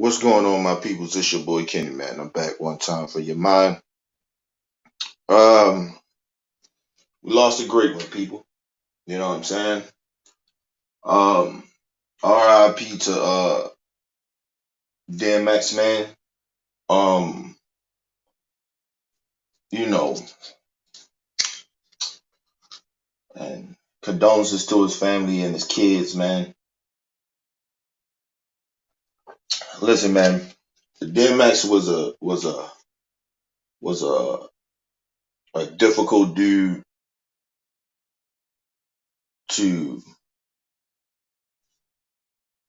What's going on, my peoples? It's your boy Kenny, man. I'm back one time for your mind. Um, we lost a great one, people. You know what I'm saying? Um, R.I.P. to DMX, man. Um, you know, and condolences to his family and his kids, man. Listen, man, DMX was a difficult dude to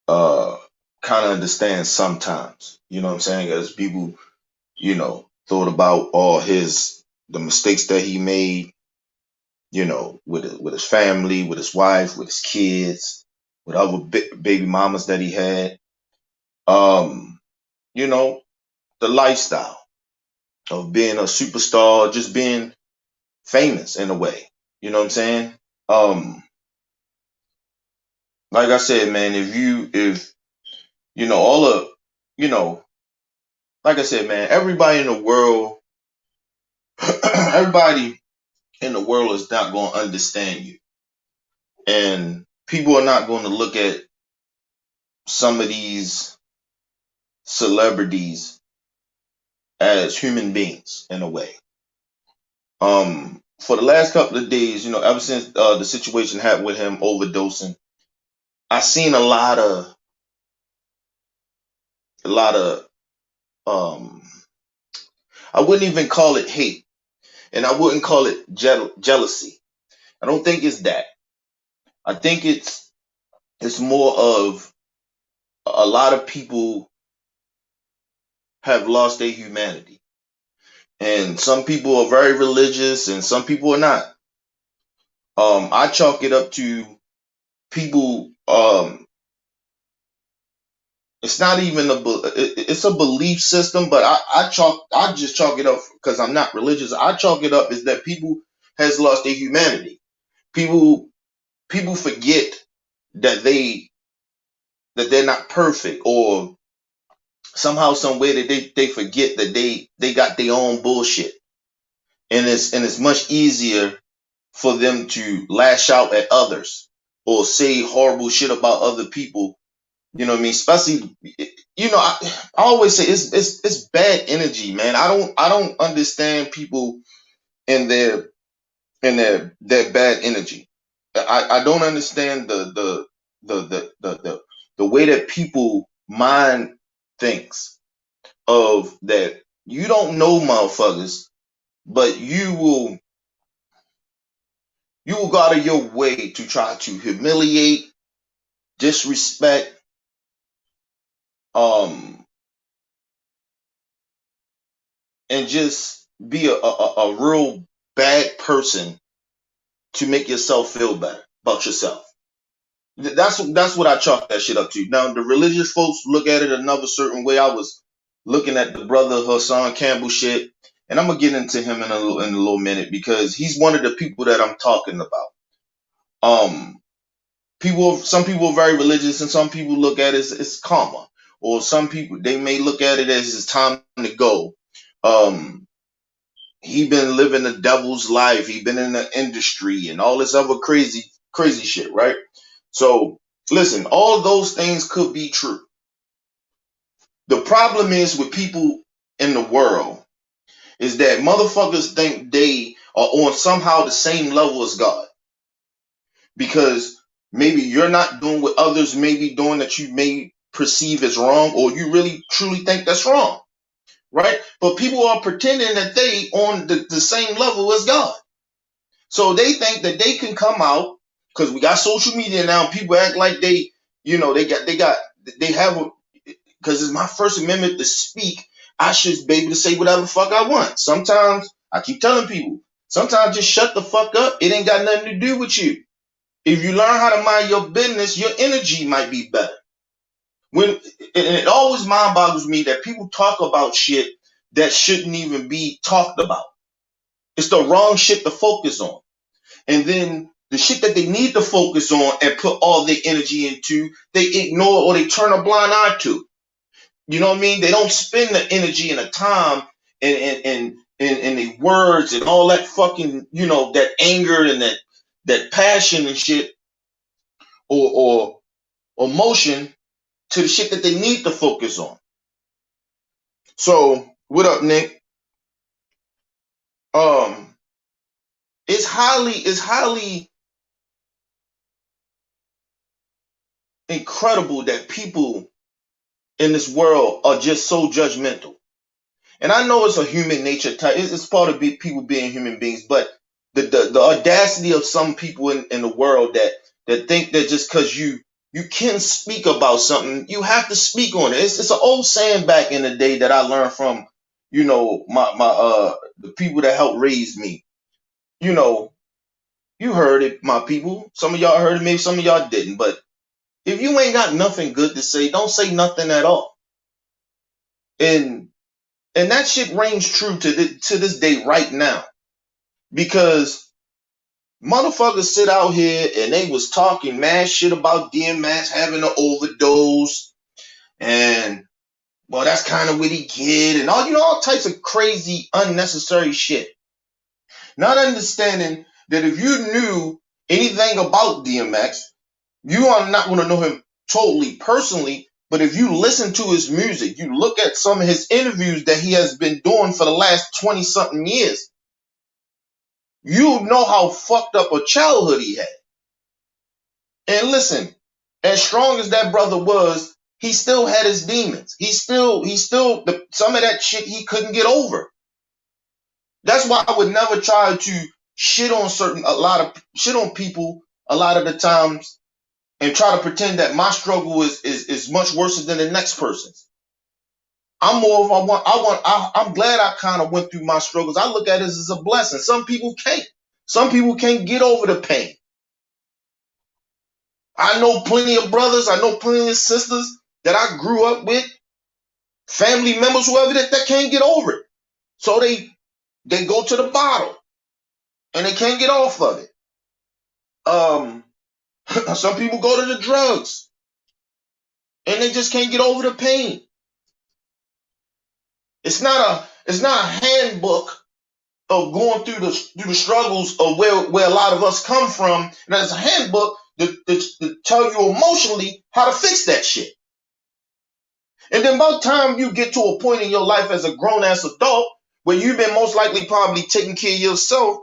uh kind of understand sometimes. You know what I'm saying? As people thought about all the mistakes that he made, with his family, with his wife, with his kids, with other baby mamas that he had. Um, you know, the lifestyle of being a superstar, just being famous in a way. You know what I'm saying? Um, like I said, man, if all of you know, like I said, man, everybody in the world, everybody in the world is not going to understand you. And people are not going to look at some of these celebrities as human beings in a way. For the last couple of days, ever since the situation happened with him overdosing, I seen a lot of um I wouldn't even call it hate, and I wouldn't call it jealousy. I don't think it's that. I think it's more of a lot of people have lost their humanity. And some people are very religious and some people are not. I chalk it up to people. It's not even it's a belief system, but I just chalk it up because I'm not religious. I chalk it up is that people has lost their humanity. People people forget that they're not perfect, or somehow, some way that they forget that they got their own bullshit. And it's much easier for them to lash out at others or say horrible shit about other people. You know what I mean? Especially, I always say it's bad energy, man. I don't understand people and their bad energy. I don't understand the way that people mind thinks of that. You don't know motherfuckers, but you will go out of your way to try to humiliate, disrespect, um, and just be a real bad person to make yourself feel better about yourself. That's what I chalk that shit up to. Now the religious folks look at it another certain way. I was looking at the brother Hassan Campbell shit, and I'm gonna get into him in a little minute because he's one of the people that I'm talking about. Um, some people are very religious, and some people look at it as karma, or some people they may look at it as it's time to go. Um, he been living the devil's life. He been in the industry and all this other crazy shit, right? So listen, all those things could be true. The problem is with people in the world is that motherfuckers think they are on somehow the same level as God because maybe you're not doing what others may be doing that you may perceive as wrong, or you really truly think that's wrong, right? But people are pretending that they on the same level as God. So they think that they can come out because we got social media now. People act like they have because it's my First Amendment to speak. I should be able to say whatever the fuck I want. Sometimes I keep telling people, sometimes just shut the fuck up. It ain't got nothing to do with you. If you learn how to mind your business, your energy might be better. And it always mind boggles me that people talk about shit that shouldn't even be talked about. It's the wrong shit to focus on. And then the shit that they need to focus on and put all their energy into, they ignore or they turn a blind eye to. You know what I mean? They don't spend the energy and the time and the words and all that fucking, that anger and that passion and shit, or motion, to the shit that they need to focus on. So, what up, Nick? Um, it's highly incredible that people in this world are just so judgmental. And I know it's a human nature type. It's part of people being human beings, but the audacity of some people in the world that think that just because you can speak about something, you have to speak on it. It's an old saying back in the day that I learned from, my the people that helped raise me. You know, you heard it, my people. Some of y'all heard it, maybe some of y'all didn't. But if you ain't got nothing good to say, don't say nothing at all. And that shit rings true to this day right now, because motherfuckers sit out here and they was talking mad shit about DMX having an overdose, and well, that's kind of what he did, and all types of crazy, unnecessary shit. Not understanding that if you knew anything about DMX, you are not going to know him totally personally, but if you listen to his music, you look at some of his interviews that he has been doing for the last 20 something years, you know how fucked up a childhood he had. And listen, as strong as that brother was, he still had his demons. Some of that shit he couldn't get over. That's why I would never try to shit on shit on people a lot of the times, and try to pretend that my struggle is much worse than the next person's. I'm more of I'm glad I kind of went through my struggles. I look at it as a blessing. Some people can't. Some people can't get over the pain. I know plenty of brothers, I know plenty of sisters that I grew up with, family members, whoever that can't get over it. So they go to the bottle and they can't get off of it. Some people go to the drugs and they just can't get over the pain. It's not a handbook of going through the struggles of where a lot of us come from. And it's a handbook to tell you emotionally how to fix that shit. And then by the time you get to a point in your life as a grown-ass adult where you've been most likely probably taking care of yourself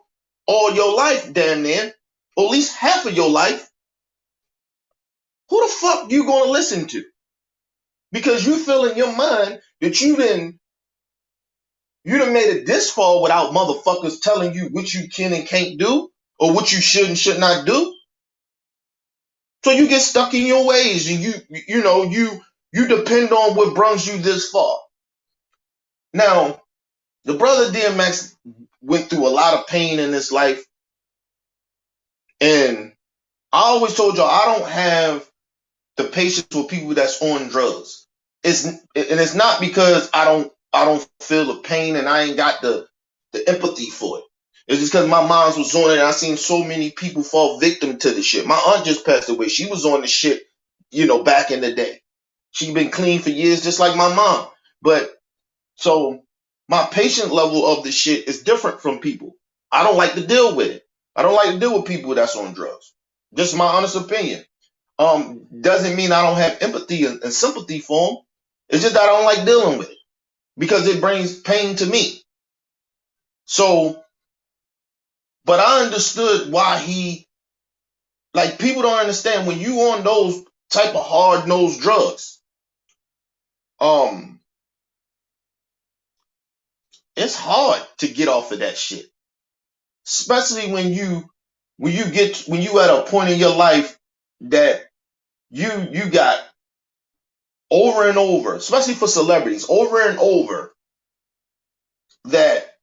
all your life, damn near, or at least half of your life, who the fuck you gonna listen to? Because you feel in your mind that you done made it this far without motherfuckers telling you what you can and can't do, or what you should and should not do. So you get stuck in your ways, and you depend on what brings you this far. Now, the brother DMX went through a lot of pain in his life, and I always told y'all I don't have the patience with people that's on drugs. It's not because I don't feel the pain and I ain't got the empathy for it. It's just because my mom was on it, and I seen so many people fall victim to the shit. My aunt just passed away. She was on the shit, back in the day. She been clean for years, just like my mom. But so my patient level of the shit is different from people. I don't like to deal with it. I don't like to deal with people that's on drugs. Just my honest opinion. Doesn't mean I don't have empathy and sympathy for them. It's just that I don't like dealing with it because it brings pain to me. So, but I understood why people don't understand when you on those type of hard nosed drugs. It's hard to get off of that shit, especially when you at a point in your life that you got over and over, especially for celebrities, over and over, that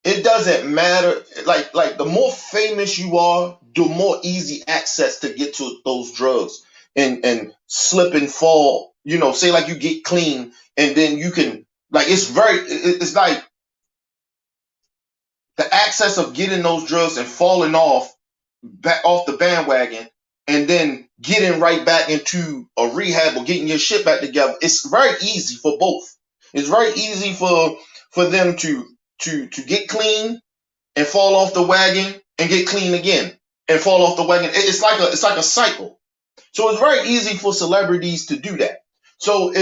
it doesn't matter. Like the more famous you are, the more easy access to get to those drugs and slip and fall. Say like you get clean and then you can it's like the access of getting those drugs and falling back off the bandwagon and then getting right back into a rehab or getting your shit back together, it's very easy for both. It's very easy for them to get clean and fall off the wagon and get clean again and fall off the wagon. It's like a cycle. So it's very easy for celebrities to do that. So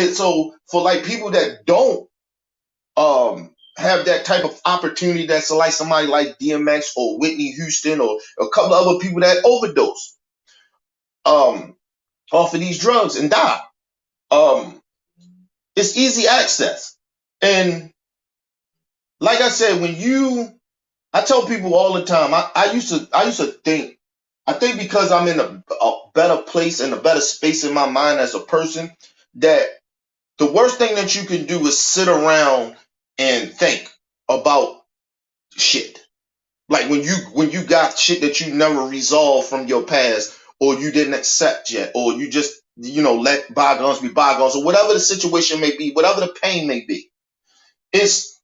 for like people that don't have that type of opportunity, that's like somebody like DMX or Whitney Houston or a couple of other people that overdose um off of these drugs and die. Um it's easy access. And like I said, I tell people all the time, I used to think, I think because I'm in a better place and a better space in my mind as a person, that the worst thing that you can do is sit around and think about shit. Like when you got shit that you never resolved from your past, or you didn't accept yet, or you just let bygones be bygones, or whatever the situation may be, whatever the pain may be. It's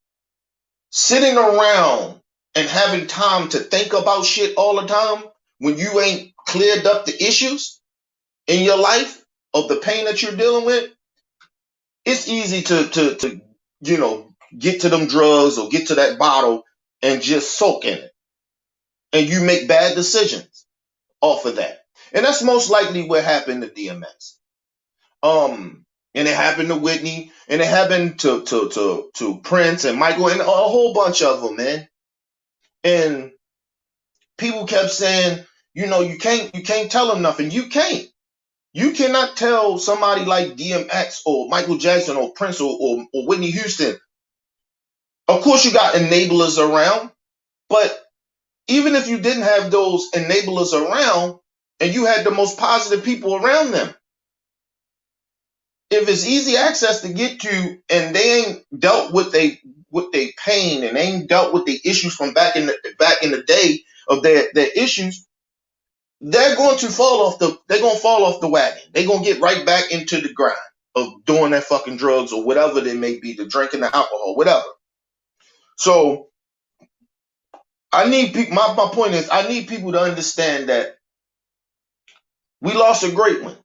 sitting around and having time to think about shit all the time when you ain't cleared up the issues in your life of the pain that you're dealing with. It's easy to get to them drugs or get to that bottle and just soak in it, and you make bad decisions off of that. And that's most likely what happened to DMX. And it happened to Whitney, and it happened to Prince and Michael and a whole bunch of them, man. And people kept saying, you can't tell them nothing. You can't. You cannot tell somebody like DMX or Michael Jackson or Prince or Whitney Houston. Of course, you got enablers around, but even if you didn't have those enablers around and you had the most positive people around them, if it's easy access to get to and they ain't dealt with they pain and they ain't dealt with the issues from back in the day of their issues, they're going to fall off the wagon. They're going to get right back into the grind of doing their fucking drugs or whatever they may be, the drinking, the alcohol, whatever. So I need people. My point is, I need people to understand that we lost a great one.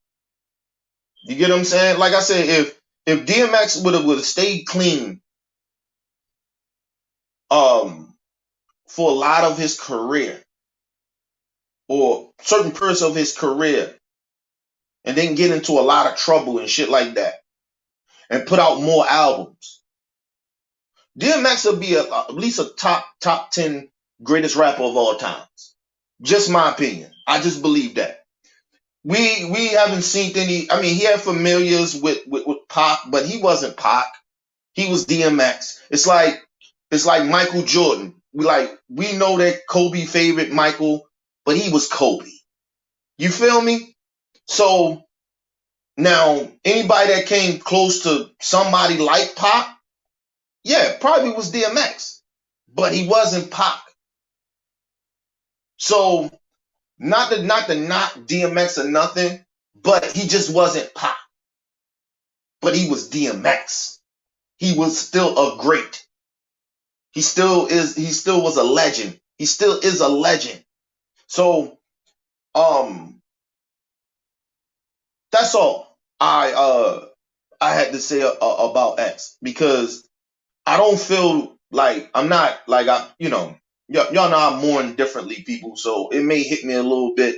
You get what I'm saying? Like I said, if DMX would have stayed clean, for a lot of his career or certain periods of his career, and then get into a lot of trouble and shit like that, and put out more albums, DMX will be at least a top 10 greatest rapper of all times. Just my opinion. I just believe that. We haven't seen any. I mean, he had familiars with Pac, but he wasn't Pac. He was DMX. It's like Michael Jordan. We know that Kobe favored Michael, but he was Kobe. You feel me? So now anybody that came close to somebody like Pac, yeah, probably was DMX, but he wasn't Pac. So not DMX or nothing, but he just wasn't Pac. But he was DMX. He was still a great. He still is. He still was a legend. He still is a legend. So that's all I had to say about X, because I don't feel like I'm not like y'all know I mourn differently, people. So it may hit me a little bit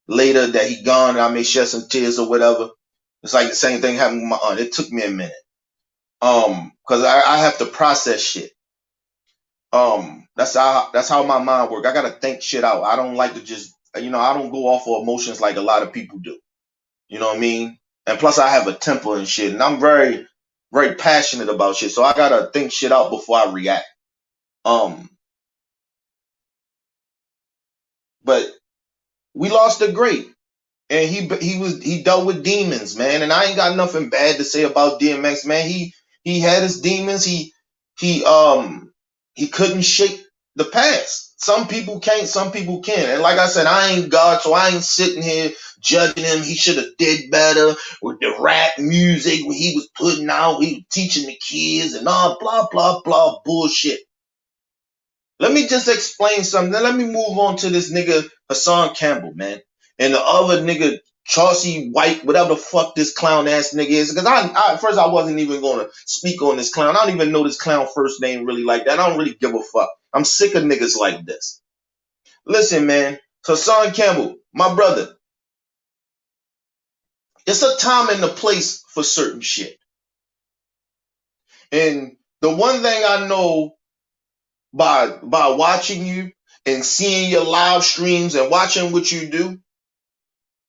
later that he gone, and I may shed some tears or whatever. It's like the same thing happened with my aunt. It took me a minute, because I have to process shit. That's how my mind works. I gotta think shit out. I don't like to just I don't go off of emotions like a lot of people do. You know what I mean? And plus, I have a temper and shit, and I'm very, very passionate about shit. So I gotta think shit out before I react. Um, but we lost a great, and he dealt with demons, man. And I ain't got nothing bad to say about DMX, man. He had his demons. He he couldn't shake the past. Some people can't, some people can. And like I said, I ain't God, so I ain't sitting here judging him. He should have did better with the rap music when he was putting out. He was teaching the kids and all blah blah blah bullshit. Let me just explain something. Let me move on to this nigga Hassan Campbell, man, and the other nigga. Chauncey White, whatever the fuck this clown ass nigga is. Because I first I wasn't even gonna speak on this clown. I don't even know this clown first name really like that. I don't really give a fuck. I'm sick of niggas like this. Listen, man. Hassan Campbell, my brother. It's a time and a place for certain shit. And the one thing I know by watching you and seeing your live streams and watching what you do,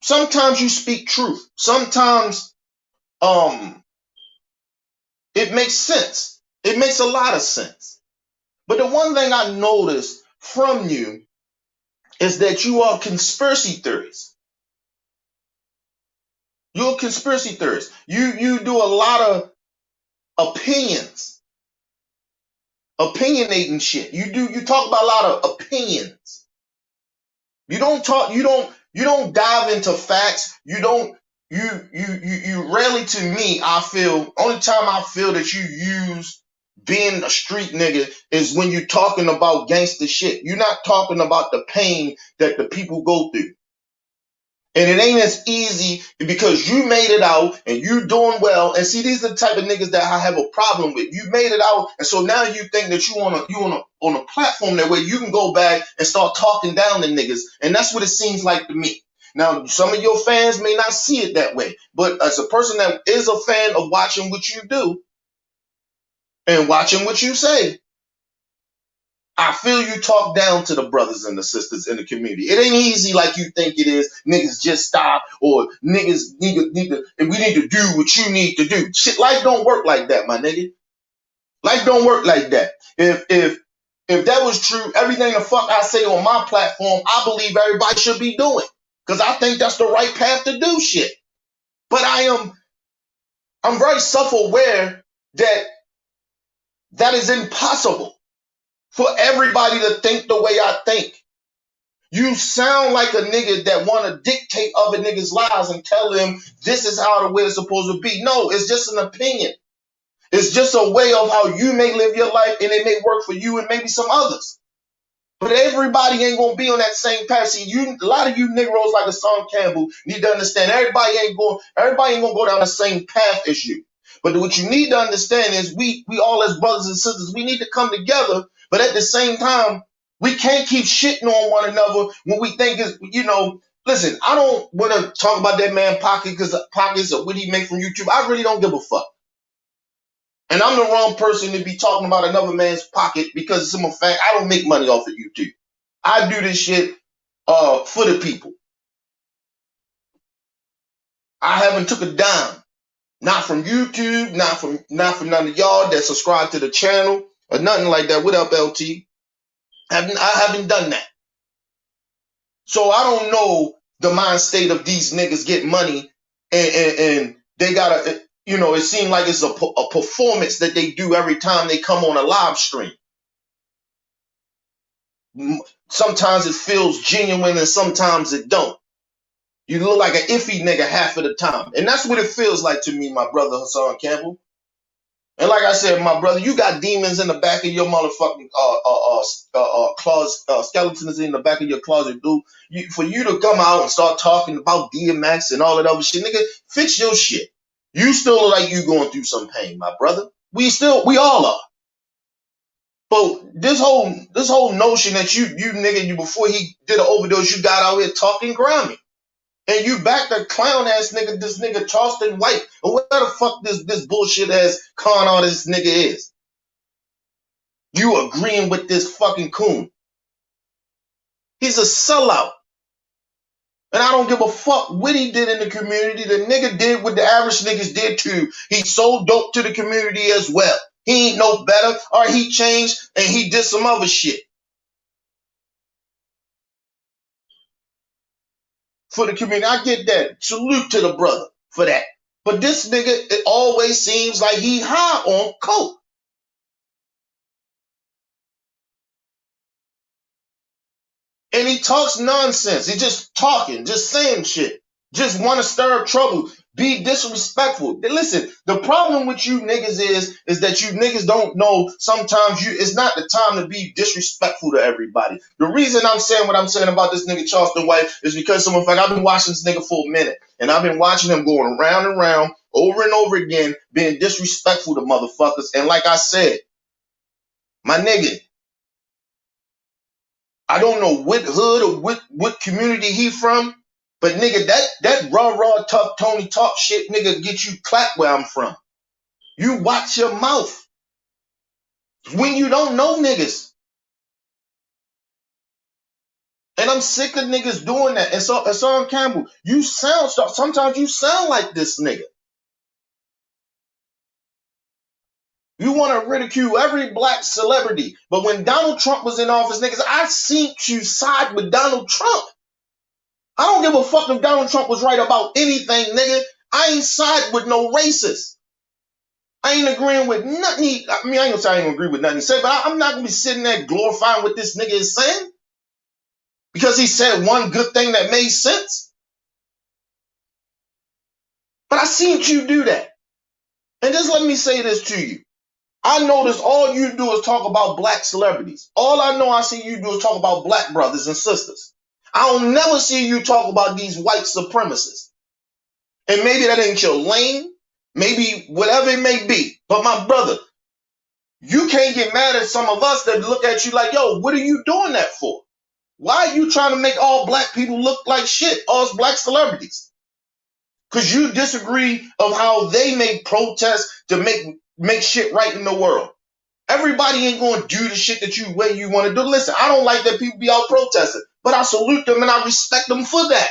sometimes you speak truth. Sometimes it makes sense. It makes a lot of sense. But the one thing I noticed from you is that you are conspiracy theorists. You're a conspiracy theorist. You do a lot of opinions, opinionating shit. You talk about a lot of opinions. You don't dive into facts. You rarely, to me, I feel, only time I feel that you use being a street nigga is when you're talking about gangster shit. You're not talking about the pain that the people go through. And it ain't as easy because you made it out and you doing well. And see, these are the type of niggas that I have a problem with. You made it out, and so now you think that you on a platform that where you can go back and start talking down to niggas. And that's what it seems like to me. Now, some of your fans may not see it that way, but as a person that is a fan of watching what you do and watching what you say, I feel you talk down to the brothers and the sisters in the community. It ain't easy like you think it is. Niggas just stop, or niggas need to, and we need to do what you need to do. Shit, life don't work like that, my nigga. Life don't work like that. If that was true, everything the fuck I say on my platform, I believe everybody should be doing. Because I think that's the right path to do shit. But I'm very self-aware that is impossible for everybody to think the way I think. You sound like a nigga that want to dictate other niggas' lives and tell them this is how the way it's supposed to be. No, it's just an opinion. It's just a way of how you may live your life, and it may work for you and maybe some others. But everybody ain't gonna be on that same path. See, a lot of you Negroes like Hassan Campbell need to understand everybody ain't gonna go down the same path as you. But what you need to understand is we all as brothers and sisters, we need to come together. But at the same time, we can't keep shitting on one another when we think is, listen, I don't want to talk about that man Pocket because Pocket's or what he make from YouTube. I really don't give a fuck. And I'm the wrong person to be talking about another man's pocket because it's a fact. I don't make money off of YouTube. I do this shit for the people. I haven't took a dime. Not from YouTube, not from none of y'all that subscribe to the channel or nothing like that. What up, LT? I haven't done that. So I don't know the mind state of these niggas getting money and they gotta, it seems like it's a performance that they do every time they come on a live stream. Sometimes it feels genuine and sometimes it don't. You look like an iffy nigga half of the time. And that's what it feels like to me, my brother Hassan Campbell. And like I said, my brother, you got demons in the back of your motherfucking skeletons in the back of your closet, dude. For you to come out and start talking about DMX and all that other shit, nigga, fix your shit. You still look like you going through some pain, my brother. We all are. But this whole notion that you nigga, before he did an overdose, you got out here talking grimy. And you back the clown ass nigga, this nigga Charleston White, or what the fuck this bullshit ass con artist nigga is. You agreeing with this fucking coon. He's a sellout. And I don't give a fuck what he did in the community. The nigga did what the average niggas did too. He sold dope to the community as well. He ain't no better, or he changed and he did some other shit. For the community, I get that. Salute to the brother for that. But this nigga, it always seems like he high on coke. And he talks nonsense. He just talking, just saying shit. Just want to stir up trouble. Be disrespectful. Listen, the problem with you niggas is that you niggas don't know sometimes it's not the time to be disrespectful to everybody. The reason I'm saying what I'm saying about this nigga Charleston White is because I've been watching this nigga for a minute. And I've been watching him going around and around over and over again, being disrespectful to motherfuckers. And like I said, my nigga, I don't know what hood or what community he from, but nigga, that raw tough Tony Talk shit, nigga, get you clapped where I'm from. You watch your mouth when you don't know niggas. And I'm sick of niggas doing that. And so Hassan Campbell, sometimes you sound like this nigga. You want to ridicule every black celebrity. But when Donald Trump was in office, niggas, I seen you side with Donald Trump. I don't give a fuck if Donald Trump was right about anything, nigga. I ain't side with no racist. I ain't agreeing with nothing. I ain't gonna say I ain't gonna agree with nothing he said, but I'm not gonna be sitting there glorifying what this nigga is saying because he said one good thing that made sense. But I seen you do that. And just let me say this to you. I notice all you do is talk about black celebrities. All I see you do is talk about black brothers and sisters. I don't never see you talk about these white supremacists. And maybe that ain't your lane, maybe whatever it may be. But my brother, you can't get mad at some of us that look at you like, yo, what are you doing that for? Why are you trying to make all black people look like shit, all black celebrities? Because you disagree of how they make protests to make shit right in the world. Everybody ain't going to do the shit that way you want to do. Listen, I don't like that people be out protesting, but I salute them and I respect them for that.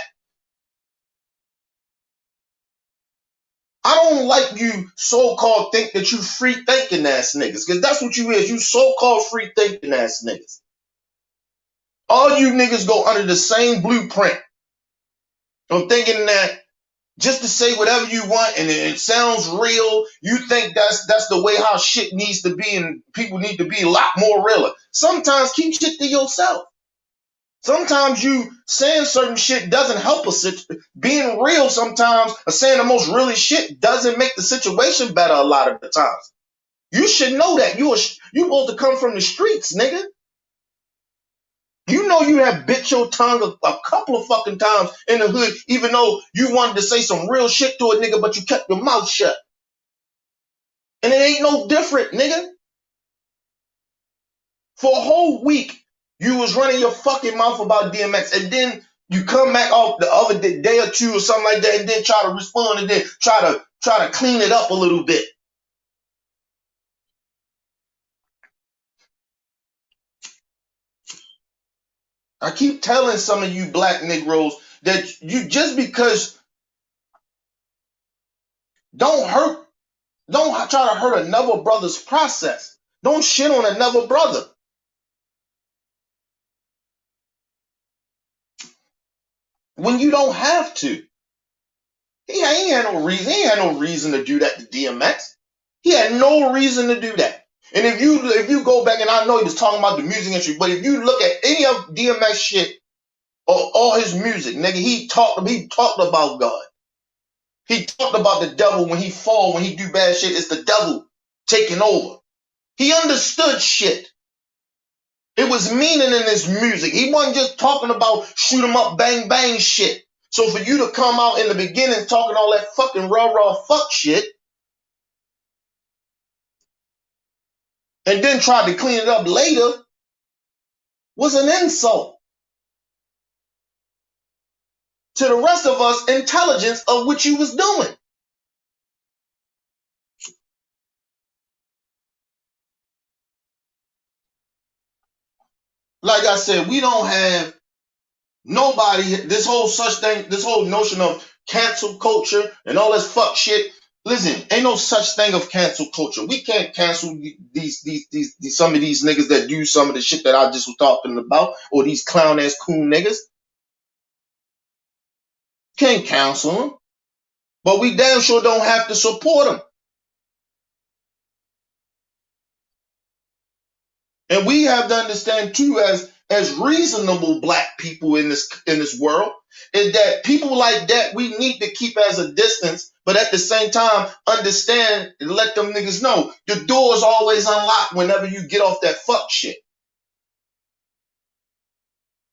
I don't like you so-called think that you free thinking ass niggas, because that's what you is. You so-called free thinking ass niggas. All you niggas go under the same blueprint of thinking that just to say whatever you want and it sounds real, you think that's the way how shit needs to be and people need to be a lot more realer. Sometimes keep shit to yourself. Sometimes you saying certain shit doesn't help us. Being real sometimes or saying the most really shit doesn't make the situation better a lot of the times. You should know that. You supposed to come from the streets, nigga. You know you have bit your tongue a couple of fucking times in the hood, even though you wanted to say some real shit to a nigga, but you kept your mouth shut. And it ain't no different, nigga. For a whole week, you was running your fucking mouth about DMX, and then you come back off the other day or two or something like that, and then try to respond and then try to clean it up a little bit. I keep telling some of you black Negroes that you just because don't try to hurt another brother's process. Don't shit on another brother. When you don't have to. He ain't had no reason. He ain't had no reason to do that to DMX. He had no reason to do that. And if you go back, and I know he was talking about the music industry, but if you look at any of DMX shit or all his music, nigga, he talked about God. He talked about the devil when he fall, when he do bad shit. It's the devil taking over. He understood shit. It was meaning in his music. He wasn't just talking about shoot 'em up, bang, bang shit. So for you to come out in the beginning talking all that fucking raw fuck shit and then try to clean it up later was an insult to the rest of us intelligence of what you was doing. Like I said, we don't have nobody, this whole notion of cancel culture and all this fuck shit. Listen, ain't no such thing of cancel culture. We can't cancel these some of these niggas that do some of the shit that I just was talking about, or these clown ass coon niggas. Can't cancel them, but we damn sure don't have to support them. And we have to understand too, as reasonable black people in this world, is that people like that we need to keep as a distance, but at the same time understand and let them niggas know the door is always unlocked whenever you get off that fuck shit.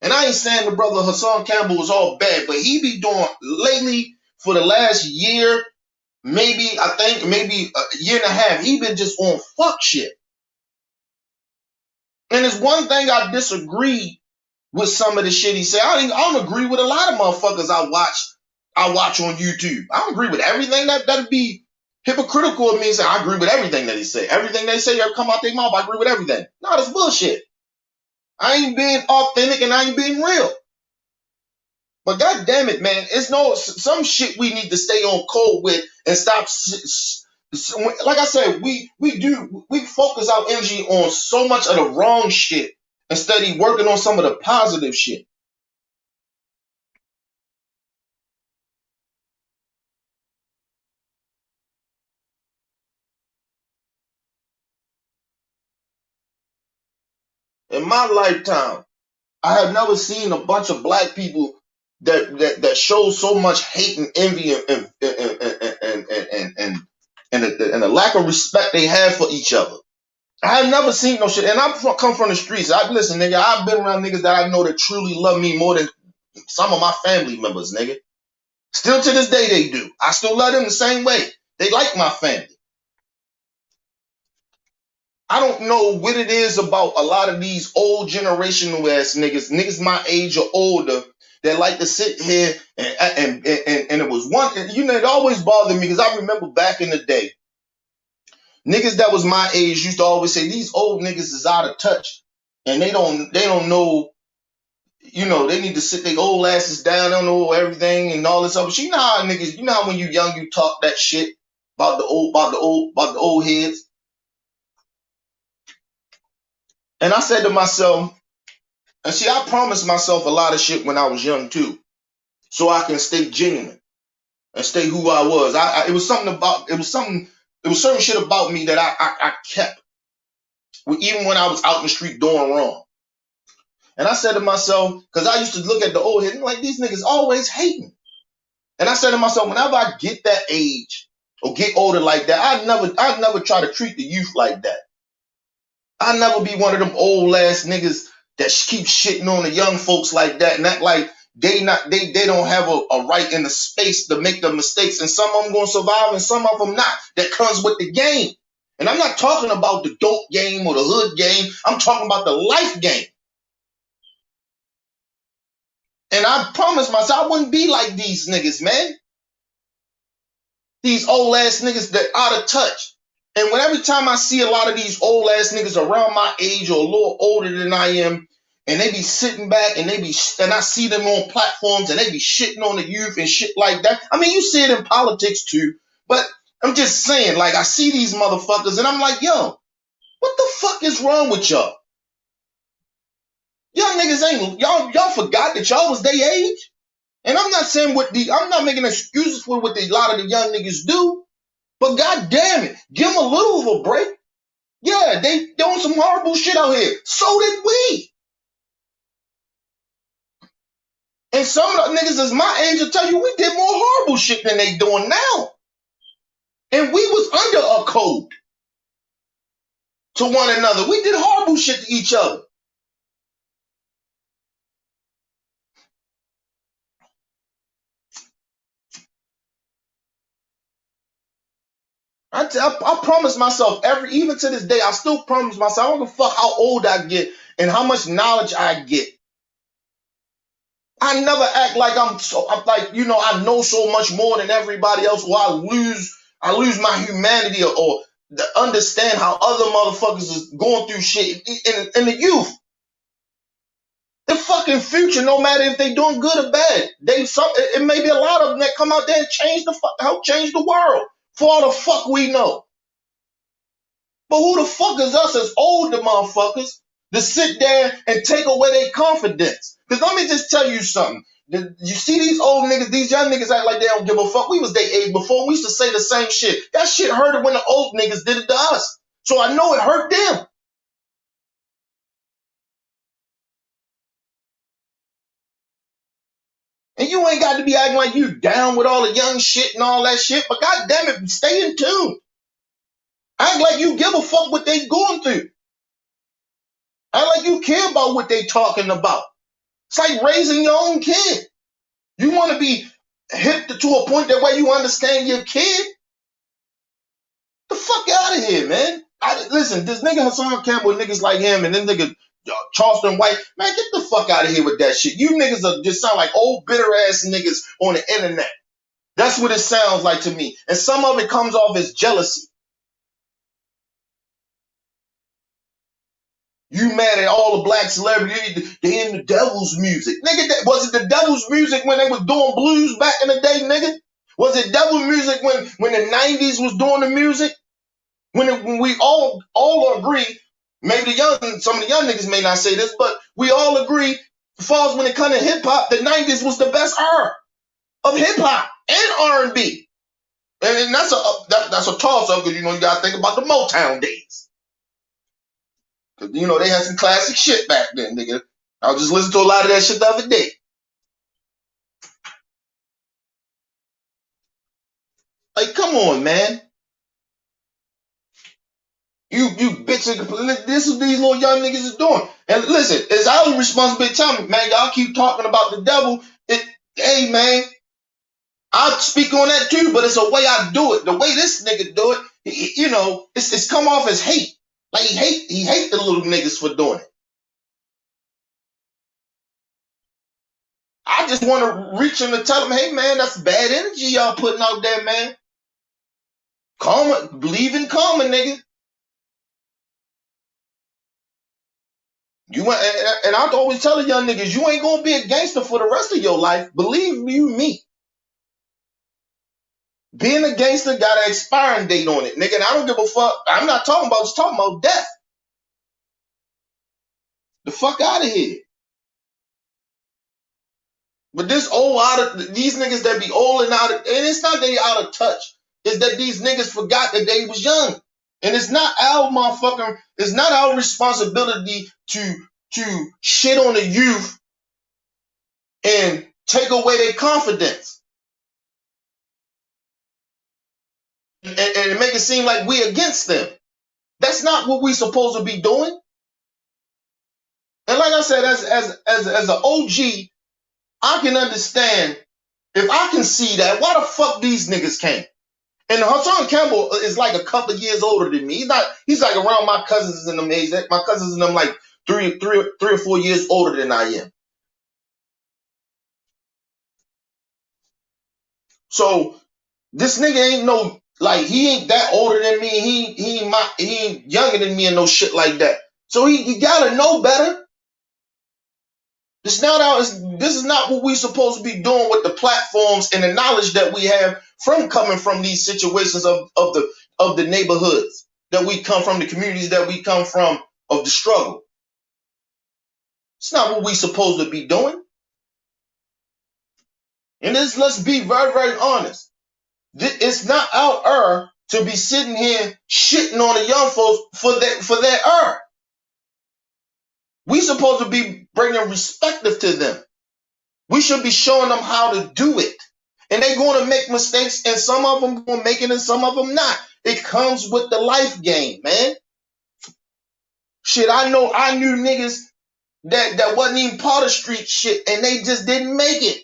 And I ain't saying the brother Hassan Campbell was all bad, but he be doing lately for the last year, maybe a year and a half, he been just on fuck shit. And there's one thing I disagree with some of the shit he said. I don't agree with a lot of motherfuckers I watch on YouTube. I don't agree with everything. That'd be hypocritical of me to say I agree with everything that he say. Everything they say come out their mouth, I agree with everything. No, that's bullshit. I ain't being authentic and I ain't being real. But god damn it, man, it's some shit we need to stay on code with and stop. Like I said, we focus our energy on so much of the wrong shit instead of working on some of the positive shit. In my lifetime, I have never seen a bunch of black people that show so much hate and envy and the lack of respect they have for each other. I have never seen no shit, and I come from the streets. Listen, nigga, I've been around niggas that I know that truly love me more than some of my family members, nigga. Still to this day, they do. I still love them the same way. They like my family. I don't know what it is about a lot of these old generational ass niggas my age or older, that like to sit here and it was one, it always bothered me because I remember back in the day, niggas that was my age used to always say these old niggas is out of touch and they don't know, they need to sit their old asses down, they don't know everything and all this other shit. You know how niggas, how when you young you talk that shit about the old heads. And I said to myself, and see, I promised myself a lot of shit when I was young too, so I can stay genuine and stay who I was. It was certain shit about me that I kept, even when I was out in the street doing wrong. And I said to myself, because I used to look at the old heads like these niggas always hating. And I said to myself, whenever I get that age or get older like that, I'd never try to treat the youth like that. I'd never be one of them old ass niggas that keep shitting on the young folks like that and act like they don't have a right in the space to make the mistakes, and some of them gonna survive and some of them not. That comes with the game. And I'm not talking about the dope game or the hood game. I'm talking about the life game. And I promised myself I wouldn't be like these niggas, man. These old ass niggas that out of touch. And when every time I see a lot of these old ass niggas around my age or a little older than I am, and they be sitting back and I see them on platforms and they be shitting on the youth and shit like that. I mean, you see it in politics too, but I'm just saying, like, I see these motherfuckers and I'm like, yo, what the fuck is wrong with y'all? Y'all niggas y'all forgot that y'all was their age? And I'm not saying I'm not making excuses for what a lot of the young niggas do, but god damn it, give them a little of a break. Yeah, they doing some horrible shit out here. So did we. And some of the niggas is my age will tell you we did more horrible shit than they doing now. And we was under a code to one another. We did horrible shit to each other. I promise myself even to this day, I still promise myself, I don't give a fuck how old I get and how much knowledge I get. I never act like I'm like, I know so much more than everybody else, or I lose my humanity or to understand how other motherfuckers is going through shit in the youth. The fucking future, no matter if they doing good or bad, it may be a lot of them that come out there and help change the world for all the fuck we know. But who the fuck is us as older motherfuckers to sit there and take away their confidence? Because let me just tell you something. You see these old niggas, these young niggas act like they don't give a fuck. We was their age before. We used to say the same shit. That shit hurted when the old niggas did it to us. So I know it hurt them. And you ain't got to be acting like you down with all the young shit and all that shit. But god damn it, stay in tune. Act like you give a fuck what they going through. Act like you care about what they talking about. It's like raising your own kid. You want to be hip to a point that way you understand your kid. The fuck out of here, man. Listen, this nigga Hassan Campbell, niggas like him, and then niggas Charleston White, man, get the fuck out of here with that shit. You niggas are just sound like old bitter ass niggas on the internet. That's what it sounds like to me. And some of it comes off as jealousy. You mad at all the black celebrities, they in the devil's music. Nigga, was it the devil's music when they was doing blues back in the day, nigga? Was it devil music when the 90s was doing the music? When we all agree, maybe some of the young niggas may not say this, but we all agree, as far as when it comes to hip hop, the 90s was the best era of hip hop and R&B. And that's a toss up because you gotta think about the Motown days. Because they had some classic shit back then, nigga. I was just listening to a lot of that shit the other day. Like, come on, man. You bitching. This is what these little young niggas is doing. And listen, it's our responsibility to tell me, man, y'all keep talking about the devil. Hey, man, I speak on that too, but it's a way I do it. The way this nigga do it, it's come off as hate. Like he hate the little niggas for doing it. I just want to reach him and tell him, hey, man, that's bad energy y'all putting out there, man. Karma, believe in karma, nigga. And I always tell the young niggas, you ain't gonna be a gangster for the rest of your life. Believe you me. Being a gangster got an expiring date on it, nigga. And I don't give a fuck. I'm not talking about just talking about death. The fuck out of here. But these niggas that be old and out of, and it's not that they out of touch. It's that these niggas forgot that they was young. And it's not our responsibility to shit on the youth and take away their confidence. And make it seem like we against them. That's not what we supposed to be doing. And like I said, as an OG, I can understand if I can see that. Why the fuck these niggas can't? And Hassan Campbell is like a couple of years older than me. He's like around my cousins in them age. My cousins in them like three or 4 years older than I am. So this nigga ain't he ain't that older than me. He ain't younger than me and no shit like that. So he gotta know better. This is not what we supposed to be doing with the platforms and the knowledge that we have from coming from these situations of the neighborhoods that we come from, the communities that we come from, of the struggle. It's not what we supposed to be doing. And let's be very, very honest. It's not our error to be sitting here shitting on the young folks for their error. We supposed to be bringing respect to them. We should be showing them how to do it. And they're going to make mistakes, and some of them going to make it and some of them not. It comes with the life game, man. Shit, I knew niggas that wasn't even part of street shit, and they just didn't make it.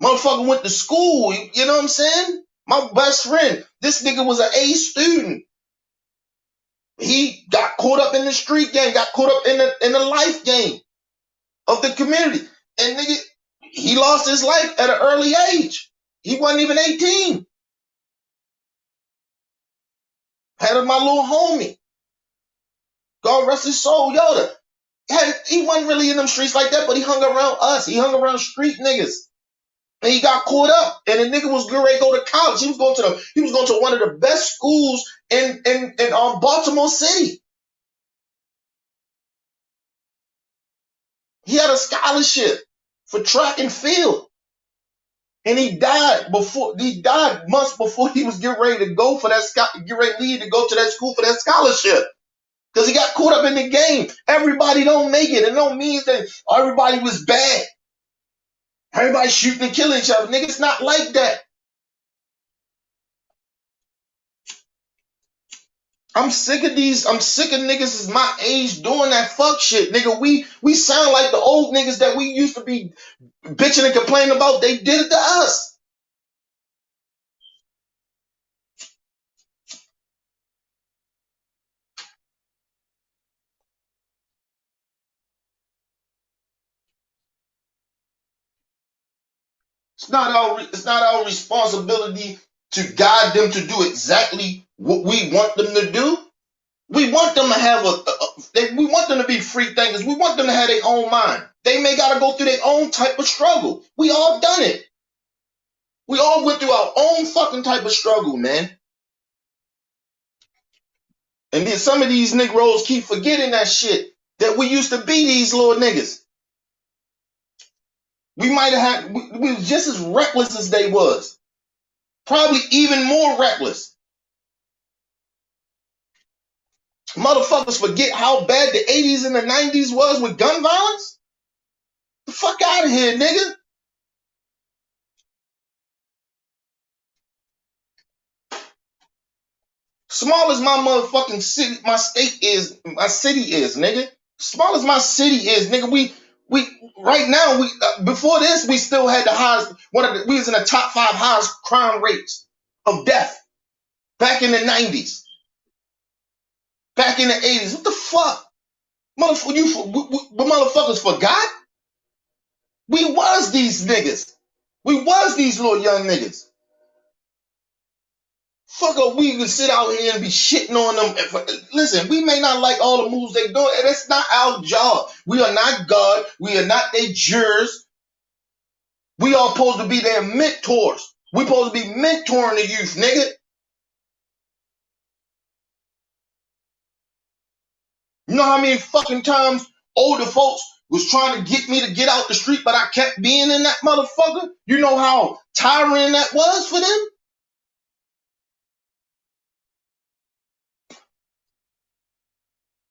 Motherfucker went to school, you know what I'm saying? My best friend, this nigga was an A student. He got caught up in the street game, got caught up in the life game of the community. And nigga, he lost his life at an early age. He wasn't even 18. Had my little homie. God rest his soul, Yoda. He wasn't really in them streets like that, but he hung around us. He hung around street niggas. And he got caught up. And the nigga was getting ready to go to college. He was going to one of the best schools in Baltimore City. He had a scholarship for track and field. And he died months before he was getting ready to go for that get ready to leave to go to that school for that scholarship. Because he got caught up in the game. Everybody don't make it. It don't mean that everybody was bad. Everybody shooting and killing each other. Nigga, it's not like that. I'm sick of niggas my age doing that fuck shit, nigga. We sound like the old niggas that we used to be bitching and complaining about. They did it to us. It's not our responsibility to guide them to do exactly what we want them to do. We want them to have we want them to be free thinkers. We want them to have their own mind. They may gotta go through their own type of struggle. We all done it. We all went through our own fucking type of struggle, man. And then some of these Negroes keep forgetting that shit. That we used to be these little niggas. We might have had, we was just as reckless as they was. Probably even more reckless. Motherfuckers forget how bad the 80s and the 90s was with gun violence? The fuck out of here, nigga. Small as my motherfucking city, my city is, nigga. Small as my city is, nigga. We right now before this we still had the highest we was in the top 5 highest crime rates of death back in the 90s, back in the 80s. What the fuck, motherfuckers forgot? We was these niggas. We was these little young niggas. Fuck up, we can sit out here and be shitting on them. Listen, we may not like all the moves they doing, and it's not our job. We are not God. We are not their jurors. We are supposed to be their mentors. We supposed to be mentoring the youth, nigga. You know how many fucking times older folks was trying to get me to get out the street, but I kept being in that motherfucker? You know how tiring that was for them?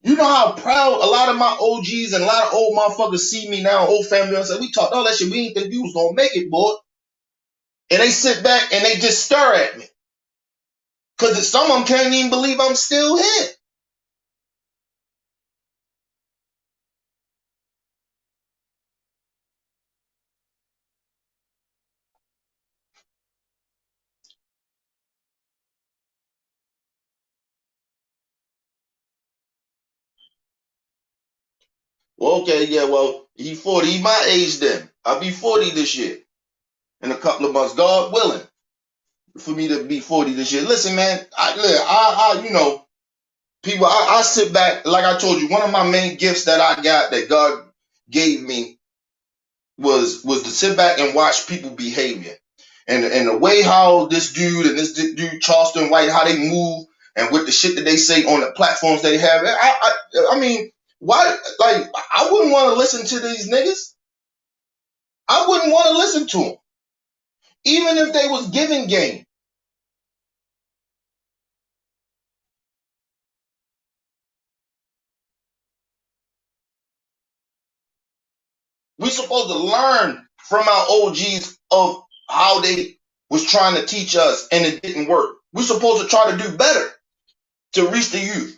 You know how proud a lot of my OGs and a lot of old motherfuckers see me now, old family, and say, we talked all that shit, we didn't think you was gonna make it, boy. And they sit back and they just stare at me. Cause some of them can't even believe I'm still here. Well, okay, yeah, well, he 40, he my age then. I'll be 40 this year. In a couple of months, God willing, for me to be 40 this year. Listen, man, you know, people, I sit back, like I told you, one of my main gifts that I got that God gave me was to sit back and watch people behavior. And the way how this dude and this dude, Charleston White, how they move and with the shit that they say on the platforms they have. I mean, why, like, I wouldn't want to listen to these niggas. I wouldn't want to listen to them. Even if they was giving game. We supposed to learn from our OGs of how they was trying to teach us and it didn't work. We supposed to try to do better to reach the youth.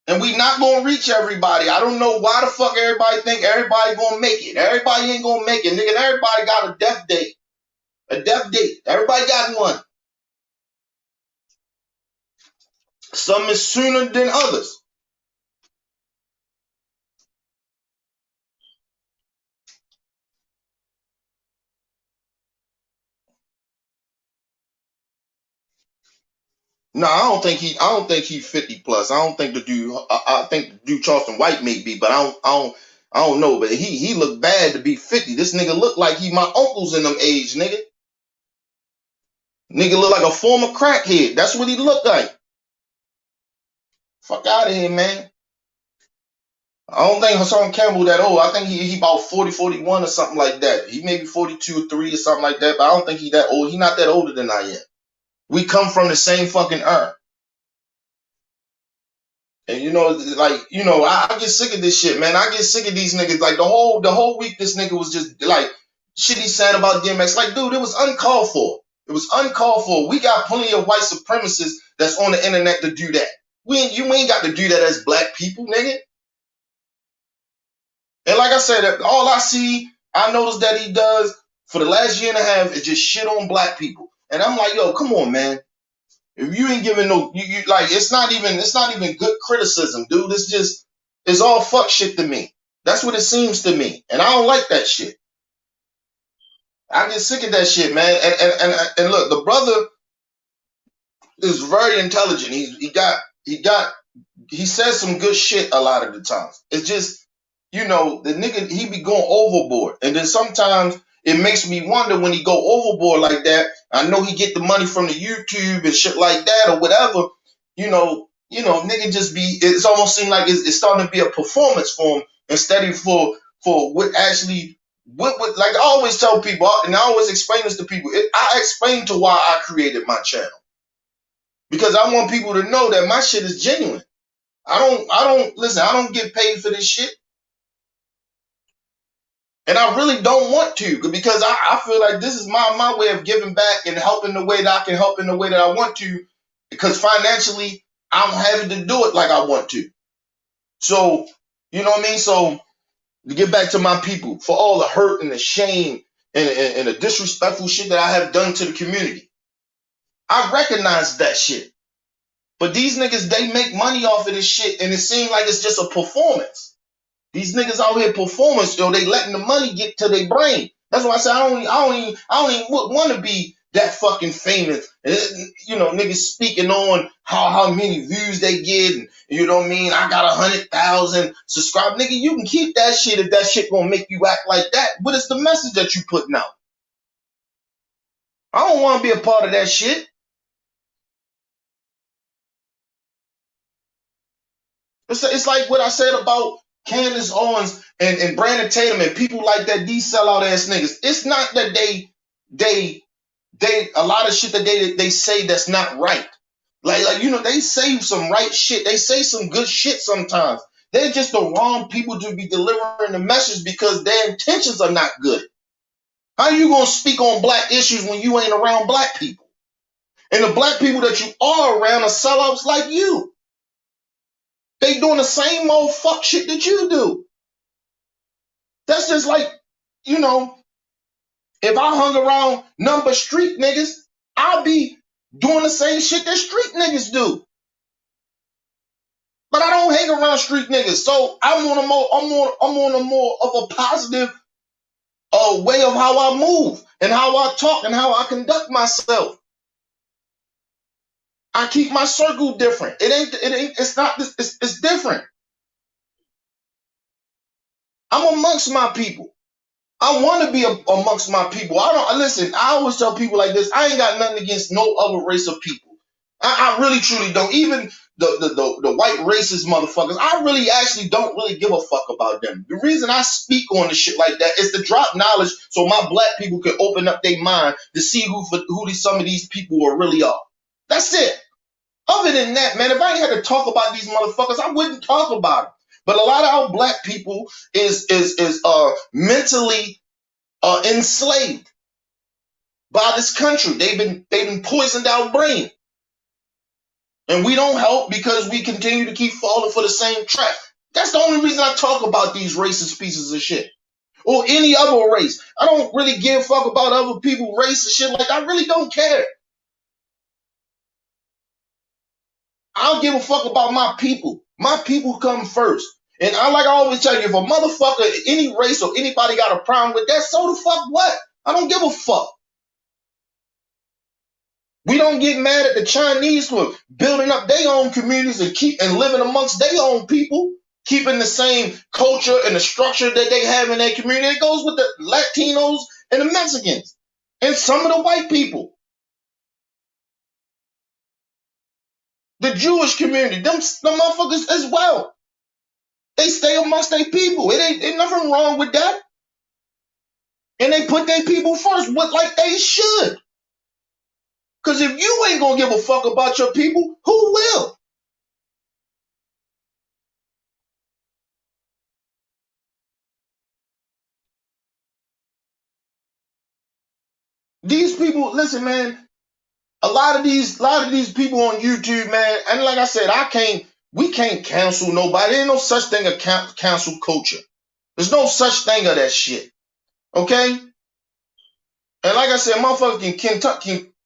And we not gonna reach everybody. I don't know why the fuck everybody think everybody gonna make it. Everybody ain't gonna make it, nigga. Everybody got a death date. A death date. Everybody got one. Some is sooner than others. No, I don't think he 50 plus. I don't think the dude I think the dude Charleston White may be, but I don't know. But he looked bad to be 50. This nigga look like he my uncles in them age, nigga. Nigga look like a former crackhead. That's what he looked like. Fuck out of here, man. I don't think Hassan Campbell that old. I think he about 40, 41 or something like that. He may be 42 or 3 or something like that, but I don't think he that old. He not that older than I am. We come from the same fucking earth. And you know, like, you know, I get sick of this shit, man. I get sick of these niggas. Like the whole week this nigga was just like shit he said about DMX. Like, dude, it was uncalled for. It was uncalled for. We got plenty of white supremacists that's on the internet to do that. You ain't got to do that as black people, nigga. And like I said, all I noticed that he does for the last year and a half is just shit on black people. And I'm like, yo, come on, man. If you ain't giving no, you like, it's not even good criticism, dude. It's all fuck shit to me. That's what it seems to me, and I don't like that shit. I get sick of that shit, man. And look, the brother is very intelligent. He says some good shit a lot of the times. It's just, the nigga, he be going overboard. And then sometimes it makes me wonder when he go overboard like that. I know he get the money from the YouTube and shit like that or whatever. Nigga just be, it's almost seem like it's starting to be a performance for him instead of for what actually, like I always tell people, and I always explain this to people. I explain to why I created my channel. Because I want people to know that my shit is genuine. Listen, I don't get paid for this shit. And I really don't want to, because I feel like this is my way of giving back and helping the way that I can help in the way that I want to, because financially I'm having to do it like I want to. So, you know what I mean? So to get back to my people, for all the hurt and the shame and the disrespectful shit that I have done to the community, I recognize that shit. But these niggas, they make money off of this shit, and it seems like it's just a performance. These niggas out here performance, they letting the money get to their brain. That's why I say I don't even want to be that fucking famous. Niggas speaking on how many views they get, and you know what I mean? I got 100,000 subscribers. Nigga, you can keep that shit if that shit gonna make you act like that. What is the message that you putting out? I don't want to be a part of that shit. It's like what I said about Candace Owens and Brandon Tatum and people like that, these sellout ass niggas. It's not that they a lot of shit that they say that's not right. Like they say some right shit. They say some good shit sometimes. They're just the wrong people to be delivering the message because their intentions are not good. How you gonna speak on black issues when you ain't around black people? And the black people that you are around are sellouts like you. They doing the same old fuck shit that you do. That's just like, if I hung around number street niggas, I'll be doing the same shit that street niggas do. But I don't hang around street niggas, so I'm on a more of a positive way of how I move and how I talk and how I conduct myself. I keep my circle different. It's different. I'm amongst my people. I want to be amongst my people. Listen, I always tell people like this, I ain't got nothing against no other race of people. I really truly don't. Even the white racist motherfuckers, I really actually don't really give a fuck about them. The reason I speak on the shit like that is to drop knowledge so my black people can open up their mind to see who some of these people really are. That's it. Other than that, man, if I ain't had to talk about these motherfuckers, I wouldn't talk about them. But a lot of our black people is mentally enslaved by this country. They've been poisoned our brain. And we don't help because we continue to keep falling for the same trap. That's the only reason I talk about these racist pieces of shit. Or any other race. I don't really give a fuck about other people's race and shit. Like, I really don't care. I don't give a fuck about my people. My people come first. And like I always tell you, if a motherfucker, any race or anybody got a problem with that, so the fuck what? I don't give a fuck. We don't get mad at the Chinese for building up their own communities and living amongst their own people, keeping the same culture and the structure that they have in their community. It goes with the Latinos and the Mexicans and some of the white people. The Jewish community, them motherfuckers as well. They stay amongst their people. It ain't nothing wrong with that. And they put their people first, like they should. Because if you ain't gonna give a fuck about your people, who will? These people, listen, man, A lot of these people on YouTube, man, and like I said, we can't cancel nobody. There ain't no such thing as cancel culture. There's no such thing of that shit. Okay? And like I said, motherfuckers can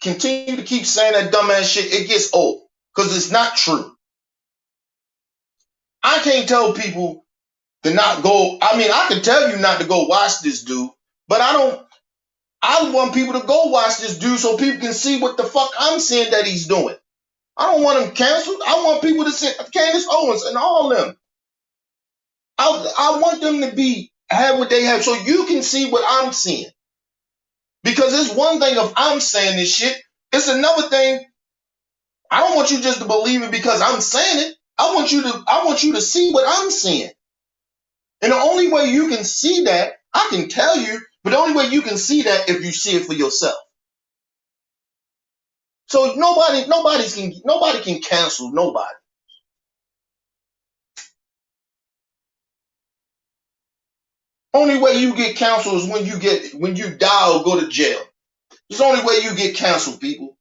continue to keep saying that dumbass shit. It gets old. Because it's not true. I can't tell people to not go. I mean, I can tell you not to go watch this dude, but I want people to go watch this dude so people can see what the fuck I'm saying that he's doing. I don't want him canceled. I want people to see Candace Owens and all them. I want them to have what they have so you can see what I'm seeing. Because it's one thing if I'm saying this shit. It's another thing. I don't want you just to believe it because I'm saying it. I want you to see what I'm seeing. And the only way you can see that, I can tell you, but the only way you can see that if you see it for yourself. So nobody can cancel nobody. Only way you get canceled is when you die or go to jail. It's the only way you get canceled, people.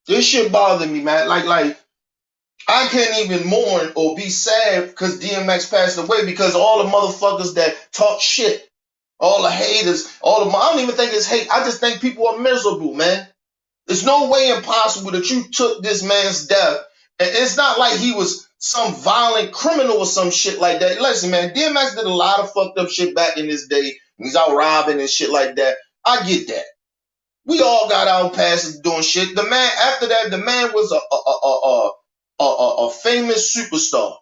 This shit bothers me, man. Like I can't even mourn or be sad because DMX passed away because all the motherfuckers that talk shit, all the haters, I don't even think it's hate. I just think people are miserable, man. There's no way impossible that you took this man's death. And it's not like he was some violent criminal or some shit like that. Listen, man, DMX did a lot of fucked up shit back in his day. He's out robbing and shit like that. I get that. We all got our passes doing shit. The man, after that, the man was a famous superstar,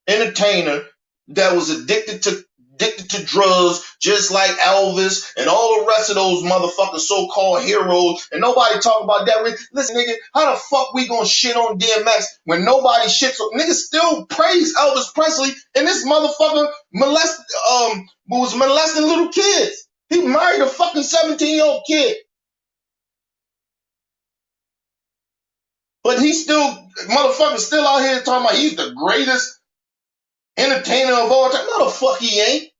entertainer that was addicted to drugs, just like Elvis and all the rest of those motherfuckers so-called heroes, and nobody talk about that. Listen, nigga, how the fuck we gonna shit on DMX when nobody shits on? Niggas still praise Elvis Presley, and this motherfucker was molesting little kids. He married a fucking 17-year-old kid. But motherfucker still out here talking about he's the greatest entertainer of all time. No, the fuck he ain't.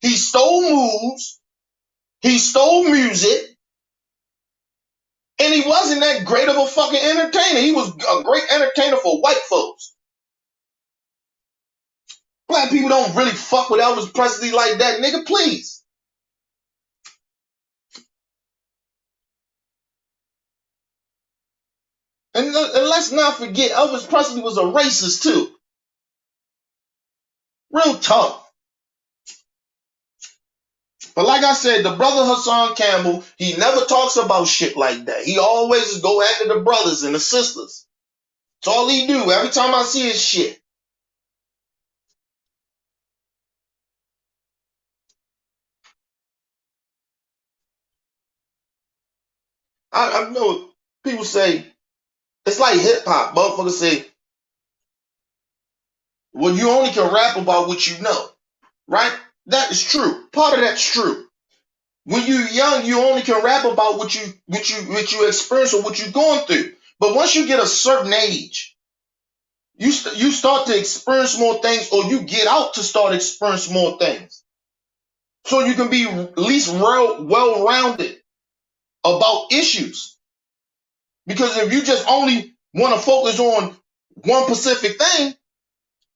He stole moves. He stole music. And he wasn't that great of a fucking entertainer. He was a great entertainer for white folks. Black people don't really fuck with Elvis Presley like that, nigga, please. And let's not forget, Elvis Presley was a racist too. Real tough. But like I said, the brother Hassan Campbell, he never talks about shit like that. He always just go after the brothers and the sisters. That's all he do. Every time I see his shit. I know people say, it's like hip hop. Motherfuckers say, well, you only can rap about what you know. Right? That is true. Part of that's true. When you're young, you only can rap about what you experience or what you're going through. But once you get a certain age, you start to experience more things, or you get out to start experience more things. So you can be at least well-rounded about issues. Because if you just only want to focus on one specific thing,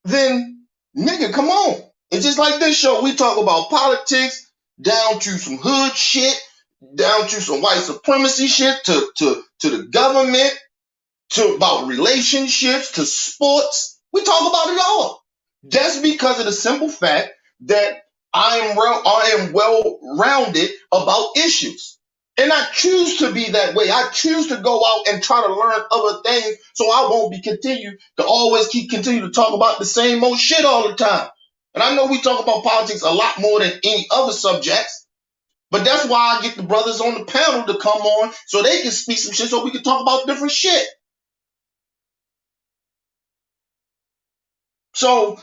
then nigga, come on. It's just like this show. We talk about politics, down to some hood shit, down to some white supremacy shit, to the government, to about relationships, to sports. We talk about it all. Just because of the simple fact that I am well-rounded about issues. And I choose to be that way. I choose to go out and try to learn other things so I won't continue to talk about the same old shit all the time. And I know we talk about politics a lot more than any other subjects, but that's why I get the brothers on the panel to come on so they can speak some shit so we can talk about different shit. So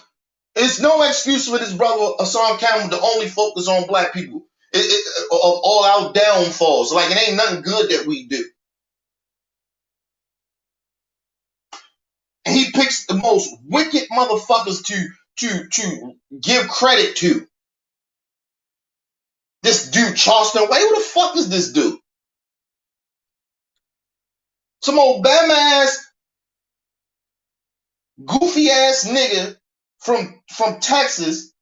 it's no excuse for this brother Hassan Campbell to only focus on black people. Of all our downfalls. Like it ain't nothing good that we do. And he picks the most wicked motherfuckers to give credit to. This dude, Charleston White, who the fuck is this dude? Some old bam ass, goofy ass nigga from Texas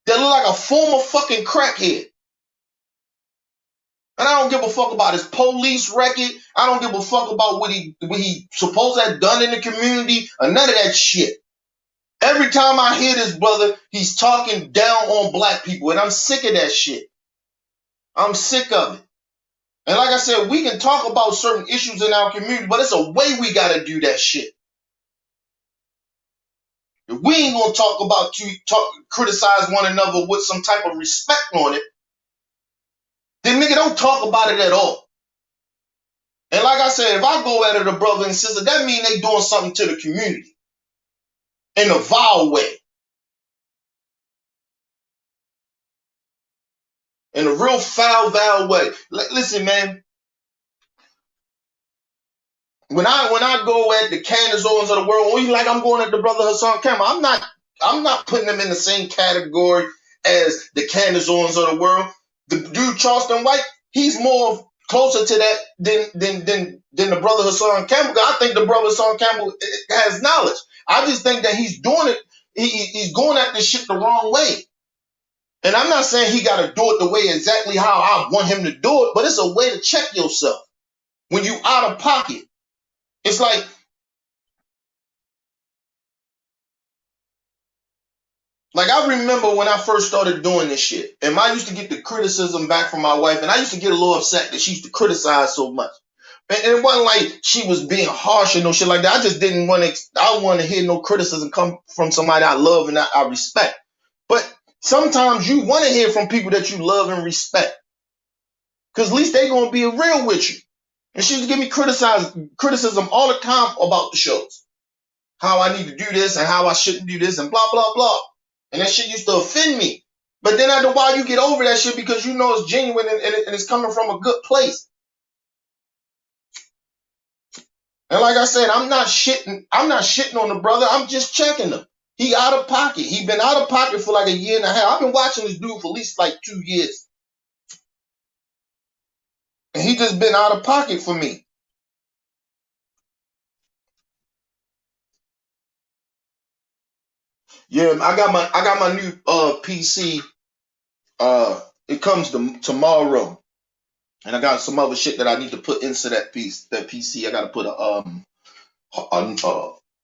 that look like a former fucking crackhead. And I don't give a fuck about his police record. I don't give a fuck about what he supposed to have done in the community or none of that shit. Every time I hear this brother, he's talking down on black people, and I'm sick of that shit. I'm sick of it. And like I said, we can talk about certain issues in our community, but it's a way we gotta do that shit. If we ain't gonna criticize one another with some type of respect on it, then nigga don't talk about it at all. And like I said, if I go at it a brother and sister, that mean they doing something to the community in a vile way. In a real foul way. Listen, man. When I go at the Candace Owens of the world, I'm going at the brother Hassan Campbell. I'm not putting them in the same category as the Candace Owens of the world. The dude Charleston White, he's more closer to that than the brother Hassan Campbell. I think the brother Hassan Campbell has knowledge. I just think that he's doing it. He's going at this shit the wrong way. And I'm not saying he got to do it the way exactly how I want him to do it, but it's a way to check yourself when you out of pocket. It's like I remember when I first started doing this shit, and I used to get the criticism back from my wife, and I used to get a little upset that she used to criticize so much. And it wasn't like she was being harsh or no shit like that. I just didn't want to. I want to hear no criticism come from somebody I love and I respect. But sometimes you want to hear from people that you love and respect, because at least they're gonna be real with you. And she used to give me criticism all the time about the shows, how I need to do this and how I shouldn't do this and blah blah blah. And that shit used to offend me. But then after a while, you get over that shit because you know it's genuine and it's coming from a good place. And like I said, I'm not shitting on the brother. I'm just checking him. He out of pocket. He been out of pocket for like a year and a half. I've been watching this dude for at least like 2 years. And he just been out of pocket for me. Yeah, I got my new PC. It comes tomorrow. And I got some other shit that I need to put into that PC. I got to put a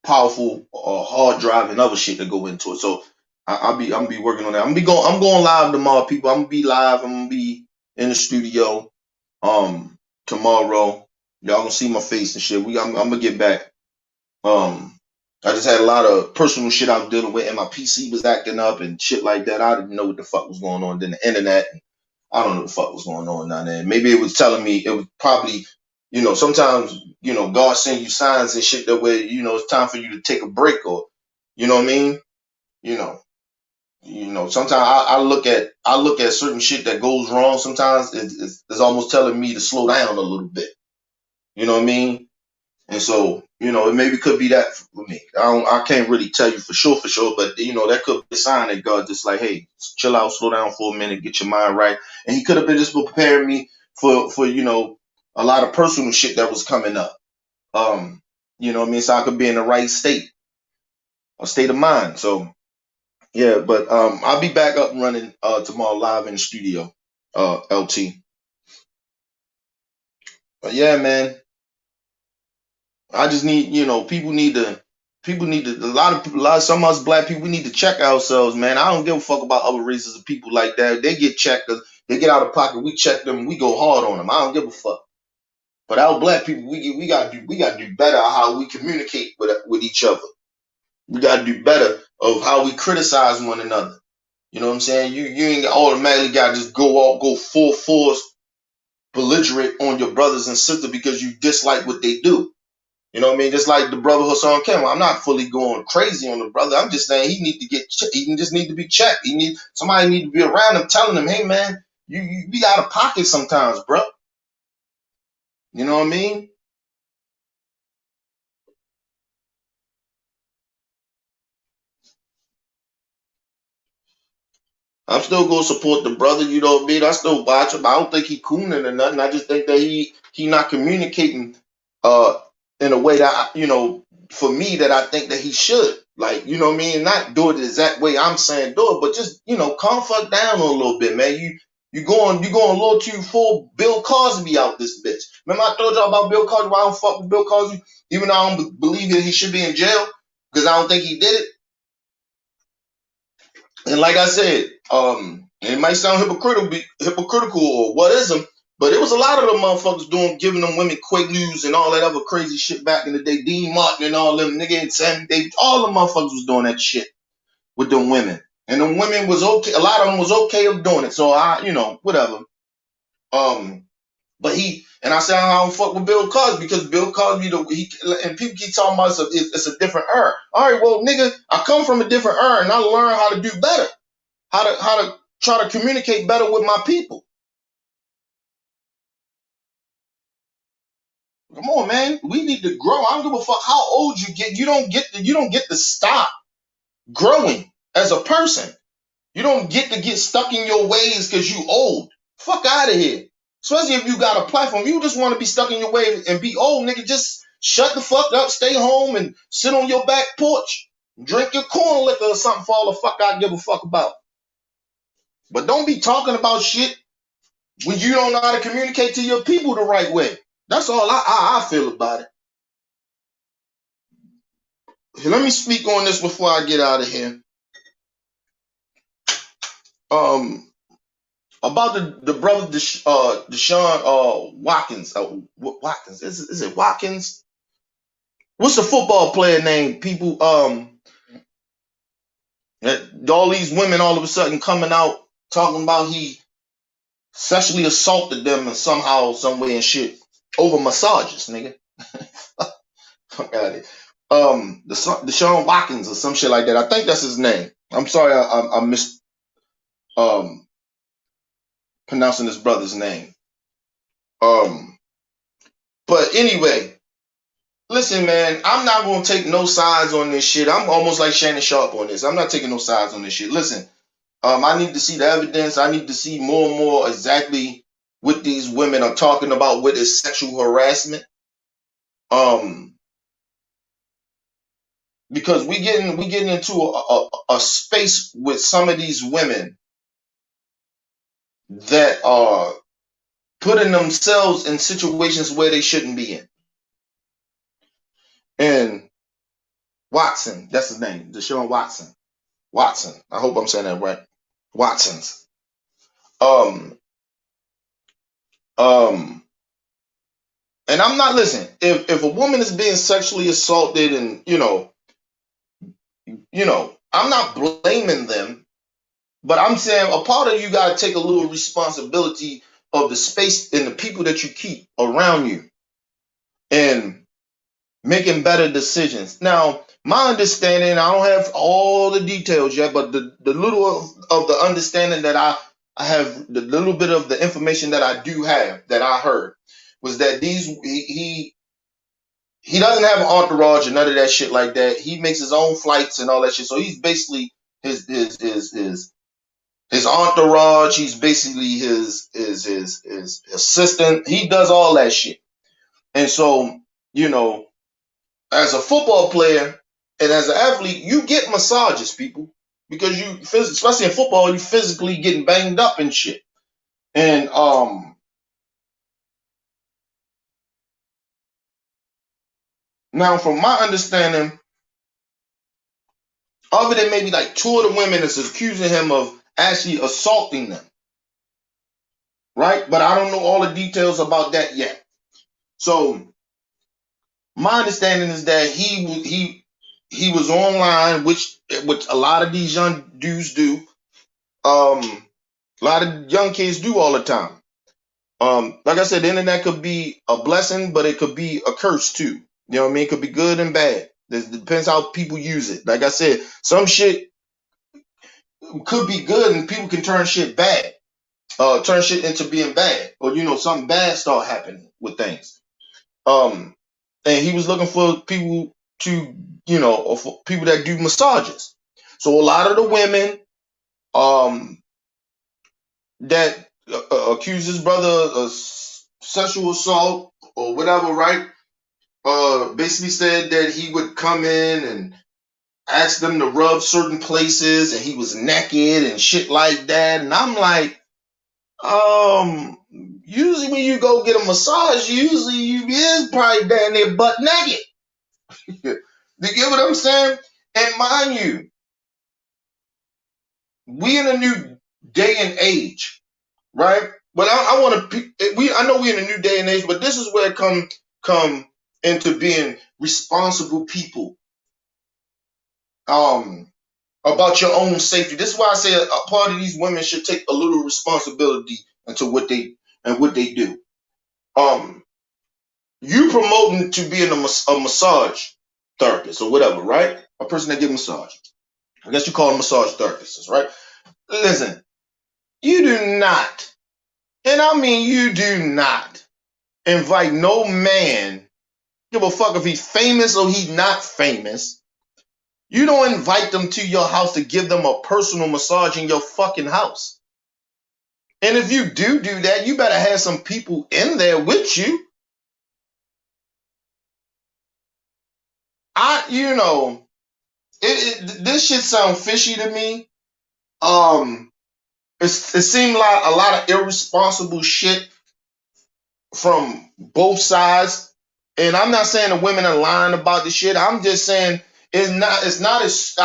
powerful hard drive and other shit to go into it. So I'm be working on that. I'm going live tomorrow, people. I'm gonna be live. I'm gonna be in the studio tomorrow. Y'all gonna see my face and shit. I'm gonna get back. I just had a lot of personal shit I was dealing with, and my PC was acting up and shit like that. I didn't know what the fuck was going on. Then the internet. I don't know what the fuck was going on down there. Maybe it was telling me, it was probably, sometimes, God send you signs and shit that way, it's time for you to take a break, or, you know what I mean? Sometimes I look at certain shit that goes wrong. Sometimes it's almost telling me to slow down a little bit. You know what I mean? And so, it maybe could be that for me. I can't really tell you for sure, but that could be a sign that God just like, hey, chill out, slow down for a minute, get your mind right. And he could have been just preparing me for a lot of personal shit that was coming up. You know what I mean? So I could be in the right state, a state of mind. So yeah, but I'll be back up and running tomorrow live in the studio, LT. But yeah, man. I just need, people need to, some of us black people, we need to check ourselves, man. I don't give a fuck about other races of people like that. They get checked, they get out of pocket, we check them, we go hard on them. I don't give a fuck. But our black people, we gotta do better how we communicate with each other. We gotta do better of how we criticize one another. You know what I'm saying? You ain't automatically gotta just go full force belligerent on your brothers and sisters because you dislike what they do. You know what I mean? Just like the brother Hassan Campbell. I'm not fully going crazy on the brother. I'm just saying he just need to be checked. Somebody need to be around him telling him, hey man, you be out of pocket sometimes, bro. You know what I mean? I'm still gonna support the brother, you know what I mean? I still watch him. I don't think he cooning or nothing. I just think that he not communicating uh in a way that for me that I think that he should. Like, you know what I mean? Not do it the exact way I'm saying do it, but just, calm fuck down a little bit, man. You going a little too full Bill Cosby out this bitch. Remember I told y'all about Bill Cosby, why I don't fuck with Bill Cosby, even though I don't believe that he should be in jail, because I don't think he did it. And like I said, it might sound hypocritical or whatism, but it was a lot of them motherfuckers giving them women Quaaludes and all that other crazy shit back in the day. Dean Martin and all them nigga and Sammy Davis, all the motherfuckers was doing that shit with them women, and the women was okay. A lot of them was okay of doing it. So whatever. Um, but I said I don't fuck with Bill Cosby because Bill Cosby, and people keep talking about it's a different era. All right, well, nigga, I come from a different era and I learned how to do better. How to try to communicate better with my people. Come on, man. We need to grow. I don't give a fuck how old you get. You don't get to stop growing as a person. You don't get to get stuck in your ways because you old. Fuck out of here. Especially if you got a platform. You just want to be stuck in your ways and be old, nigga. Just shut the fuck up, stay home, and sit on your back porch. Drink your corn liquor or something for all the fuck I give a fuck about. But don't be talking about shit when you don't know how to communicate to your people the right way. That's all I feel about it. Let me speak on this before I get out of here. About the brother Deshaun Watkins. Watkins. Is it Watkins? What's the football player name? People all these women all of a sudden coming out talking about he sexually assaulted them and somehow, some way and shit over massages, nigga. Fuck out of it. The Deshaun Watkins or some shit like that. I think that's his name. I'm sorry, I missed pronouncing his brother's name. But anyway, listen, man, I'm not gonna take no sides on this shit. I'm almost like Shannon Sharp on this. I'm not taking no sides on this shit. Listen, I need to see the evidence. I need to see more and more exactly what these women are talking about with is sexual harassment. Because we getting into a space with some of these women that are putting themselves in situations where they shouldn't be in. And Watson, that's his name, Deshaun Watson. Watson. I hope I'm saying that right. Watsons. Um, and I'm not listening. If a woman is being sexually assaulted and I'm not blaming them, but I'm saying a part of you gotta take a little responsibility of the space and the people that you keep around you and making better decisions. Now, my understanding, I don't have all the details yet, but the little of the understanding that I have, the little bit of the information that I do have that I heard was that he doesn't have an entourage and none of that shit like that. He makes his own flights and all that shit. So he's basically his entourage. He's basically his assistant. He does all that shit. And so, as a football player and as an athlete, you get massages, people, because especially in football, you physically getting banged up and shit. And now, from my understanding, other than maybe like two of the women is accusing him of actually assaulting them, right? But I don't know all the details about that yet. So my understanding is that he was online, which a lot of these young dudes do. A lot of young kids do all the time. Like I said, the internet could be a blessing, but it could be a curse too. You know what I mean? It could be good and bad. It depends how people use it. Like I said, some shit could be good and people can turn shit bad, turn shit into being bad, or something bad start happening with things. And he was looking for people to, or for people that do massages. So a lot of the women, that accused his brother of sexual assault or whatever, right? Basically said that he would come in and ask them to rub certain places and he was naked and shit like that. And I'm like, usually when you go get a massage, usually you is probably down there butt naked. You get what I'm saying? And mind you, we in a new day and age, right? But I want to. I know we're in a new day and age, but this is where it come into being responsible people. About your own safety. This is why I say a part of these women should take a little responsibility into what they do. Um, you promoting to being a massage therapist or whatever, right? A person that get massage. I guess you call them massage therapists, right? Listen, you do not, and I mean you do not, invite no man, give a fuck if he's famous or he's not famous. You don't invite them to your house to give them a personal massage in your fucking house. And if you do that, you better have some people in there with you. This shit sound fishy to me. It seemed like a lot of irresponsible shit from both sides. And I'm not saying the women are lying about the shit. I'm just saying it's not as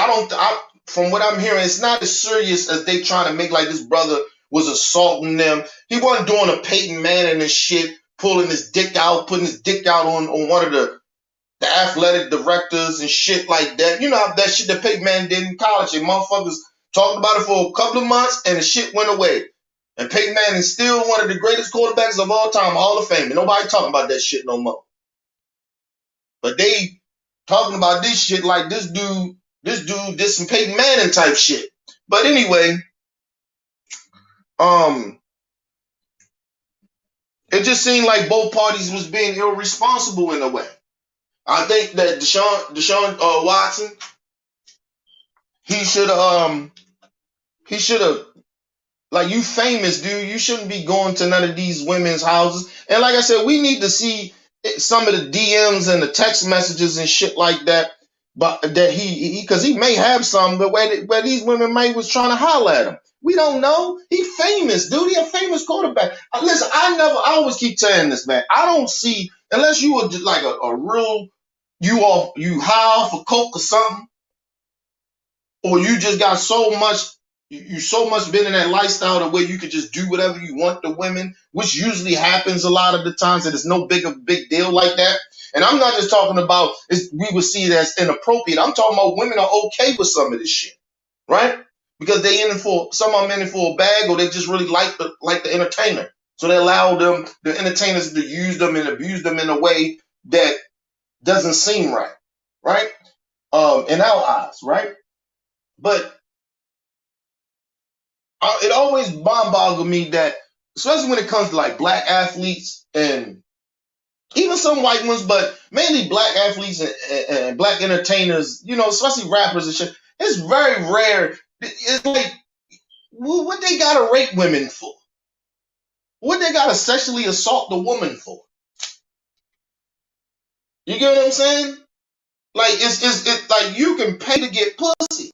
from what I'm hearing, it's not as serious as they trying to make like this brother was assaulting them. He wasn't doing a Peyton Manning and shit, pulling his dick out, putting his dick out on one of the athletic directors and shit like that. You know that shit that Peyton Manning did in college, and motherfuckers talked about it for a couple of months and the shit went away. And Peyton Manning is still one of the greatest quarterbacks of all time, Hall of Fame. And nobody talking about that shit no more. But they talking about this shit like this dude did some Peyton Manning type shit. But anyway, it just seemed like both parties was being irresponsible in a way. I think that Deshaun Watson, he should have, like, you famous, dude. You shouldn't be going to none of these women's houses. And like I said, we need to see some of the DMs and the text messages and shit like that. But that because he may have some, but where these women may was trying to holler at him. We don't know. He famous, dude. He a famous quarterback. Listen, I always keep saying this, man. I don't see, unless you were just like a real, you high off a coke or something, or you just got so much, you so much been in that lifestyle to where you could just do whatever you want to women, which usually happens a lot of the times, and it's no big deal like that. And I'm not just talking about we would see it as inappropriate. I'm talking about women are okay with some of this shit, right? Because some of them in it for a bag, or they just really like the entertainer. So they allow the entertainers, to use them and abuse them in a way that doesn't seem right, right? In our eyes, right? But it always boggled me that, especially when it comes to like black athletes and even some white ones, but mainly black athletes and black entertainers, especially rappers and shit, it's very rare. It's like, what they gotta rape women for? What they gotta sexually assault the woman for? You get what I'm saying? Like, it's like you can pay to get pussy.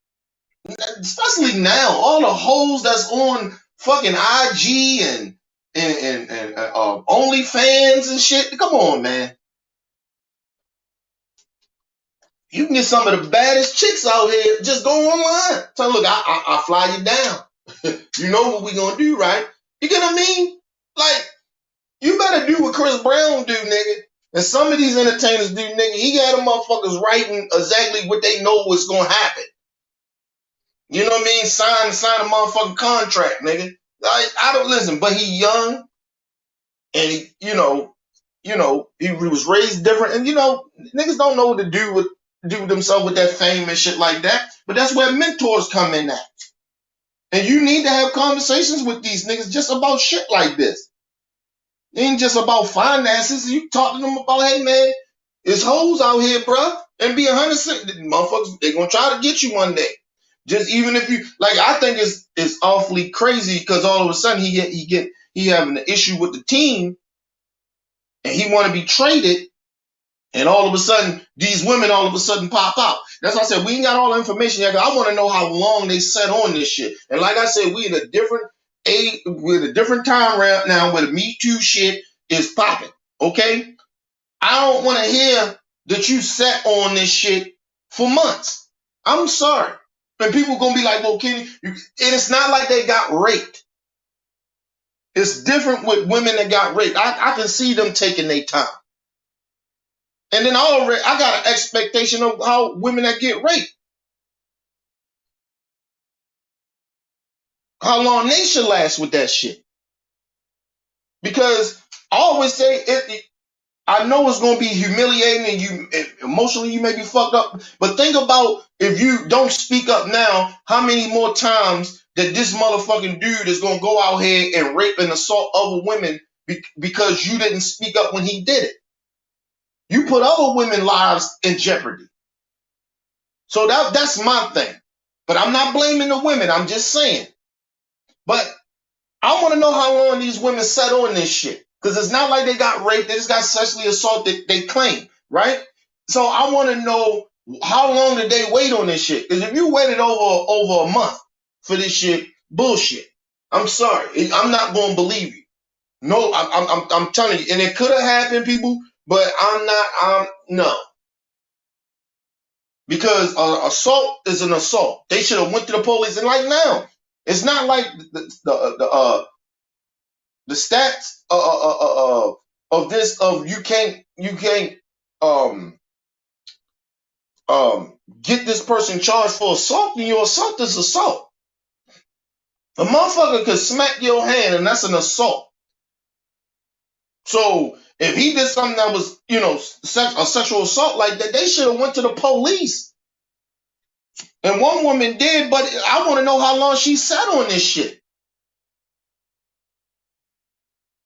Especially now, all the hoes that's on fucking IG and OnlyFans and shit. Come on, man. You can get some of the baddest chicks out here. Just go online. Tell them, look, I fly you down. You know what we gonna do, right? You get what I mean? Like, you better do what Chris Brown do, nigga. And some of these entertainers do, nigga. He got them motherfuckers writing exactly what they know was gonna happen. You know what I mean? Sign a motherfucking contract, nigga. I don't listen, but he young, and he was raised different, and niggas don't know what to do with themselves with that fame and shit like that. But that's where mentors come in at. And you need to have conversations with these niggas just about shit like this. It ain't just about finances. You talk to them about, hey man, it's hoes out here, bruh. And be 100%, motherfuckers, they gonna try to get you one day. Just even if you like, I think it's awfully crazy because all of a sudden he having an issue with the team and he want to be traded, and all of a sudden these women all of a sudden pop out. That's why I said we ain't got all the information yet. I want to know how long they sat on this shit. And like I said, we in a different age, we're in a different time right now where the Me Too shit is popping. Okay, I don't want to hear that you sat on this shit for months. I'm sorry. And people gonna be like, well, Kenny, and it's not like they got raped. It's different with women that got raped. I can see them taking their time. And then I got an expectation of how women that get raped, how long they should last with that shit. Because I always say I know it's gonna be humiliating and you emotionally you may be fucked up, but think about if you don't speak up now, how many more times that this motherfucking dude is gonna go out here and rape and assault other women because you didn't speak up when he did it. You put other women's lives in jeopardy. So that's my thing. But I'm not blaming the women. I'm just saying. But I want to know how long these women sat on this shit. Because it's not like they got raped. They just got sexually assaulted, they claim, right? So I want to know how long did they wait on this shit? Because if you waited over a month for this shit, bullshit. I'm sorry. I'm not going to believe you. No, I'm telling you. And it could have happened, people, but no. Because assault is an assault. They should have went to the police. And like now, it's not like the stats of this of you can't get this person charged for assault, and your assault is assault. A motherfucker could smack your hand, and that's an assault. So if he did something that was, a sexual assault like that, they should have went to the police. And one woman did, but I want to know how long she sat on this shit.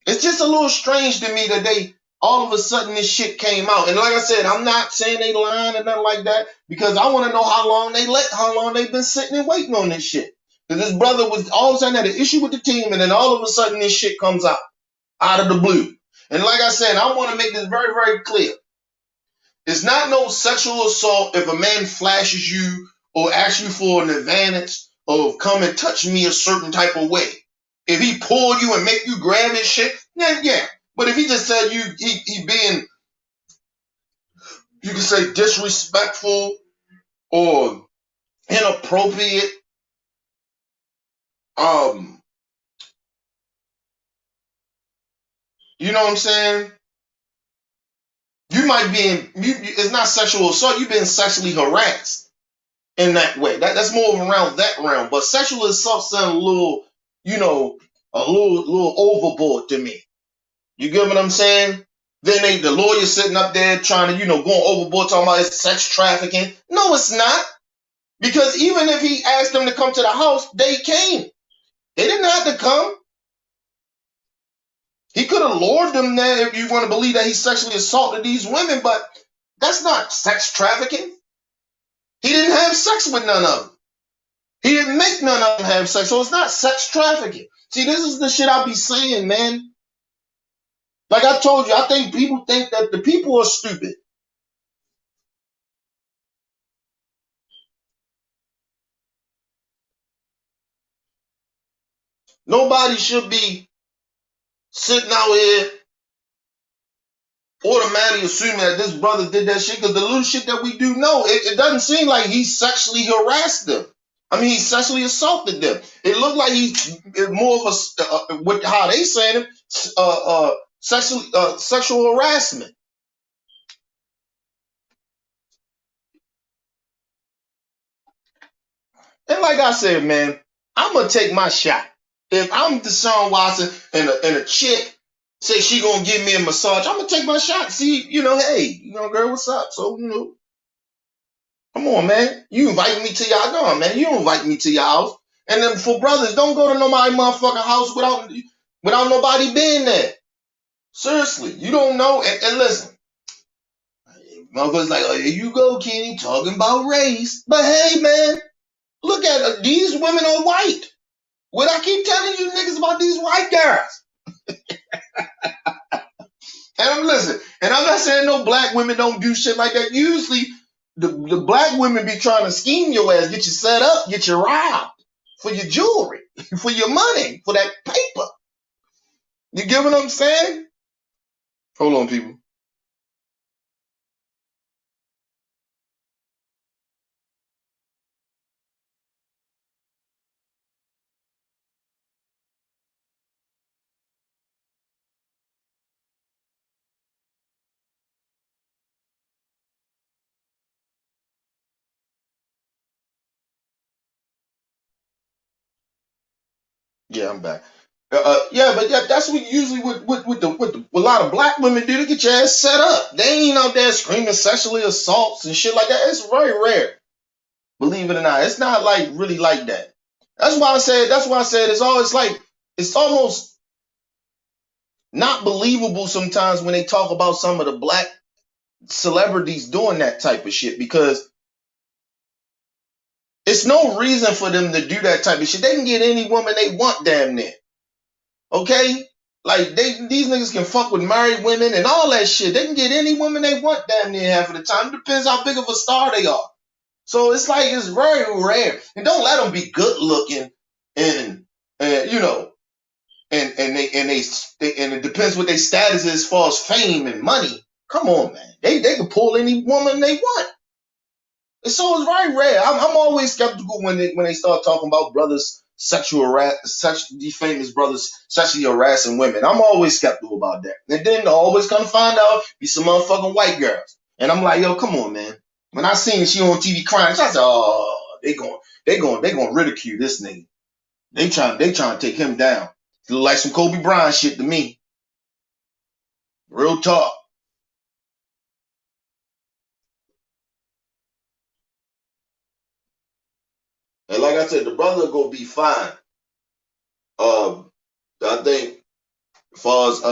It's just a little strange to me that they all of a sudden this shit came out. And like I said, I'm not saying they lying or nothing like that, because I want to know how long they've been sitting and waiting on this shit. Because this brother was all of a sudden had an issue with the team, and then all of a sudden this shit comes out of the blue. And like I said, I want to make this very, very clear. It's not no sexual assault if a man flashes you or asks you for an advantage of come and touch me a certain type of way. If he pull you and make you grab his shit, then yeah. But if he just said he being, you can say disrespectful or inappropriate, you know what I'm saying? You might be it's not sexual assault, you've been sexually harassed in that way. That's more around that realm. But sexual assault sounds a little, a little overboard to me. You get what I'm saying? Then the lawyer sitting up there trying to, going overboard talking about it's sex trafficking. No, it's not. Because even if he asked them to come to the house, they came. They didn't have to come. He could have lured them there if you want to believe that he sexually assaulted these women, but that's not sex trafficking. He didn't have sex with none of them. He didn't make none of them have sex, so it's not sex trafficking. See, this is the shit I be saying, man. Like I told you, I think people think that the people are stupid. Nobody should be sitting out here automatically assuming that this brother did that shit, because the little shit that we do know, it doesn't seem like he sexually harassed them. I mean, he sexually assaulted them. It looked like he's more of a, with how they saying it, sexual harassment. And like I said, man, I'm gonna take my shot. If I'm Deshaun Watson and a chick say she gonna give me a massage, I'm gonna take my shot. See, hey, girl, what's up? So, come on, man. You invite me to y'all. No, man, you don't invite me to your house. And then for brothers, don't go to nobody's motherfucking house without nobody being there. Seriously, you don't know. And listen, motherfuckers like, oh, here you go, Kenny, talking about race. But hey, man, Look at these women are white. What I keep telling you niggas about these white girls. And I'm listening. And I'm not saying no black women don't do shit like that. Usually the black women be trying to scheme your ass, get you set up, get you robbed for your jewelry, for your money, for that paper. You get what I'm saying? Hold on, people. Yeah, I'm back. Yeah, but that's what usually with a lot of black women do. They get your ass set up. They ain't out there screaming sexually assaults and shit like that. It's very rare. Believe it or not, it's not like really like that. That's why I said. That's why I said it's always like it's almost not believable sometimes when they talk about some of the black celebrities doing that type of shit because it's no reason for them to do that type of shit. They can get any woman they want damn near. Okay? Like these niggas can fuck with married women and all that shit. They can get any woman they want damn near half of the time. It depends how big of a star they are. So it's like it's very rare. And don't let them be good looking and you know and it depends what their status is as far as fame and money. Come on, man. They can pull any woman they want. So it's very rare. I'm always skeptical when they start talking about brothers these famous brothers sexually harassing women. I'm always skeptical about that. And then I always come to find out be some motherfucking white girls. And I'm like, yo, come on, man. When I seen she on TV crying, I said, oh, they going ridicule this nigga. They trying to take him down. It look like some Kobe Bryant shit to me. Real talk. And like I said, the brother gonna be fine. I think as far as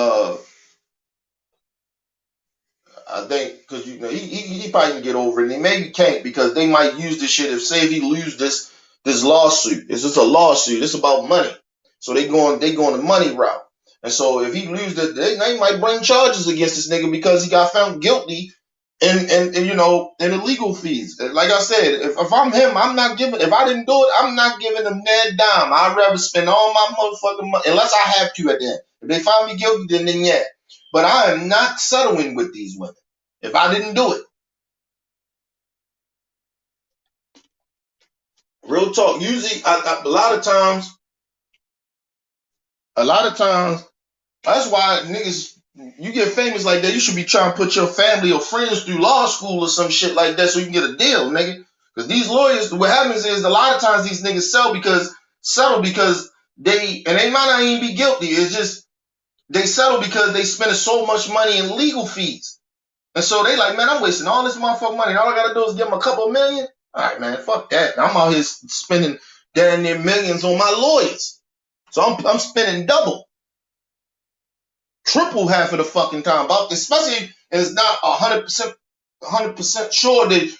I think because you know he probably can get over it. And he maybe can't because they might use this shit. If he lose this lawsuit, it's just a lawsuit. It's about money, so they going the money route. And so if he loses it, they might bring charges against this nigga because he got found guilty and you know in illegal fees. Like I said, if I'm him, I'm not giving. If I didn't do it, I'm not giving them that dime. I'd rather spend all my motherfucking money unless I have to at the end. If they find me guilty, then yeah. But I am not settling with these women if I didn't do it. Real talk. Usually, a lot of times, that's why niggas, you get famous like that, you should be trying to put your family or friends through law school or some shit like that so you can get a deal, nigga. Because these lawyers, what happens is a lot of times these niggas settle because they might not even be guilty. It's just they settle because they spend so much money in legal fees. And so they like, man, I'm wasting all this motherfucking money. And all I gotta do is give them a couple million. All right, man, fuck that. I'm out here spending damn near millions on my lawyers. So I'm spending double, triple half of the fucking time. Especially if it's not 100% sure that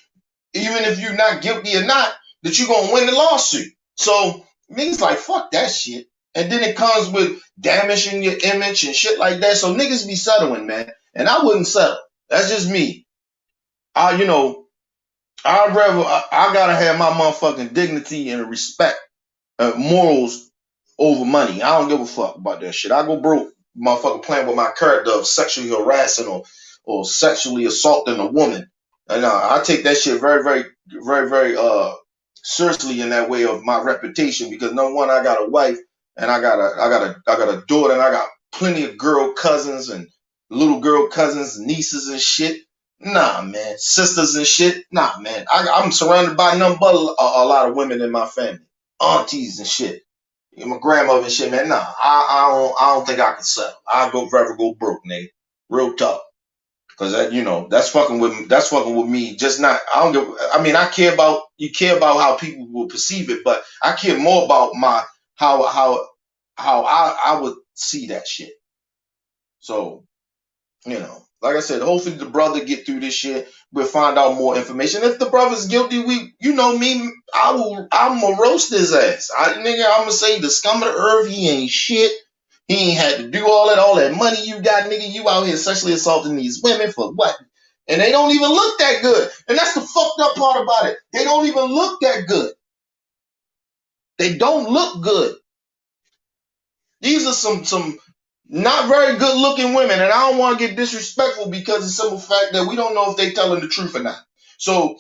even if you're not guilty or not, that you're gonna win the lawsuit. So niggas like fuck that shit. And then it comes with damaging your image and shit like that. So niggas be settling, man. And I wouldn't settle. That's just me. You know, I gotta have my motherfucking dignity and respect, morals over money. I don't give a fuck about that shit. I go broke, motherfucker, playing with my character of sexually harassing or sexually assaulting a woman. And I take that shit very, very, very, very seriously in that way of my reputation because number one, I got a wife and I got a daughter and I got plenty of girl cousins and little girl cousins, nieces and shit. Nah, man, sisters and shit. Nah, man, I'm surrounded by nothing but a lot of women in my family, aunties and shit. My grandmother and shit, man. Nah, I don't think I can settle. I'll go forever go broke, nigga. Real talk. Cause that, you know, that's fucking with me. Just not. I don't give. I mean, I care about you care about how people will perceive it, but I care more about my how I would see that shit. So you know, like I said, hopefully the brother get through this shit. We'll find out more information. If the brother's guilty, you know me, I'm gonna roast his ass. I'm gonna say the scum of the earth, he ain't shit. He ain't had to do all that money you got, nigga. You out here sexually assaulting these women for what? And they don't even look that good. And that's the fucked up part about it. They don't even look that good. They don't look good. These are some not very good looking women, and I don't want to get disrespectful because of the simple fact that we don't know if they're telling the truth or not. So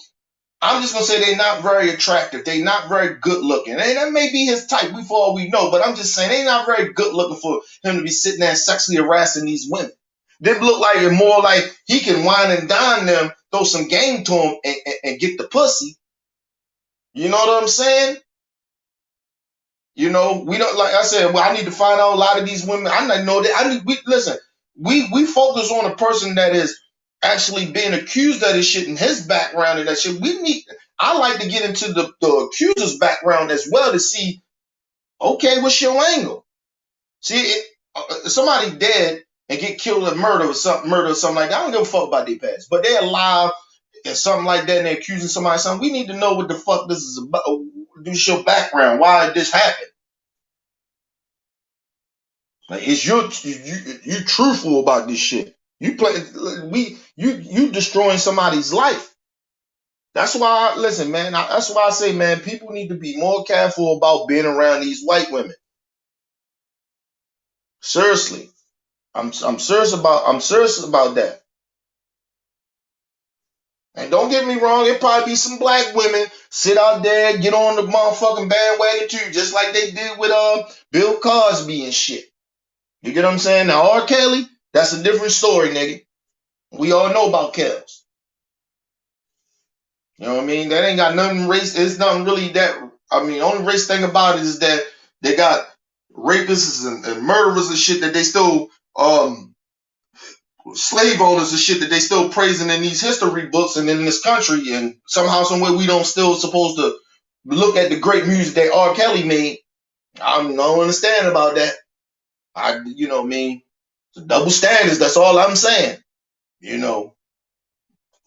I'm just gonna say they're not very attractive. They're not very good looking. And that may be his type, for all we know, but I'm just saying they're not very good looking for him to be sitting there sexually harassing these women. They look like it more like he can wine and dine them, throw some game to them, and get the pussy. You know what I'm saying? You know, we don't, like I said, well, I need to find out a lot of these women. I not know that. Listen, we focus on a person that is actually being accused of this shit and his background and that shit. I like to get into the accuser's background as well to see, okay, what's your angle? See, somebody dead and get killed in murder or something like that. I don't give a fuck about their past, but they're alive and something like that and they're accusing somebody of something. We need to know what the fuck this is about. What's your background? Why did this happen? Like, is you truthful about this shit? You destroying somebody's life. That's why, listen, man. That's why I say, man, people need to be more careful about being around these white women. Seriously, I'm serious about that. And don't get me wrong, it probably be some black women sit out there, get on the motherfucking bandwagon too, just like they did with Bill Cosby and shit. You get what I'm saying? Now, R. Kelly, that's a different story, nigga. We all know about Kells. You know what I mean? That ain't got nothing race. It's nothing really that. I mean, the only race thing about it is that they got rapists and murderers and shit that they still, slave owners and shit that they still praising in these history books and in this country. And somehow, some way, we don't still supposed to look at the great music that R. Kelly made. I don't understand about that. You know what I mean? It's double standards. That's all I'm saying. You know,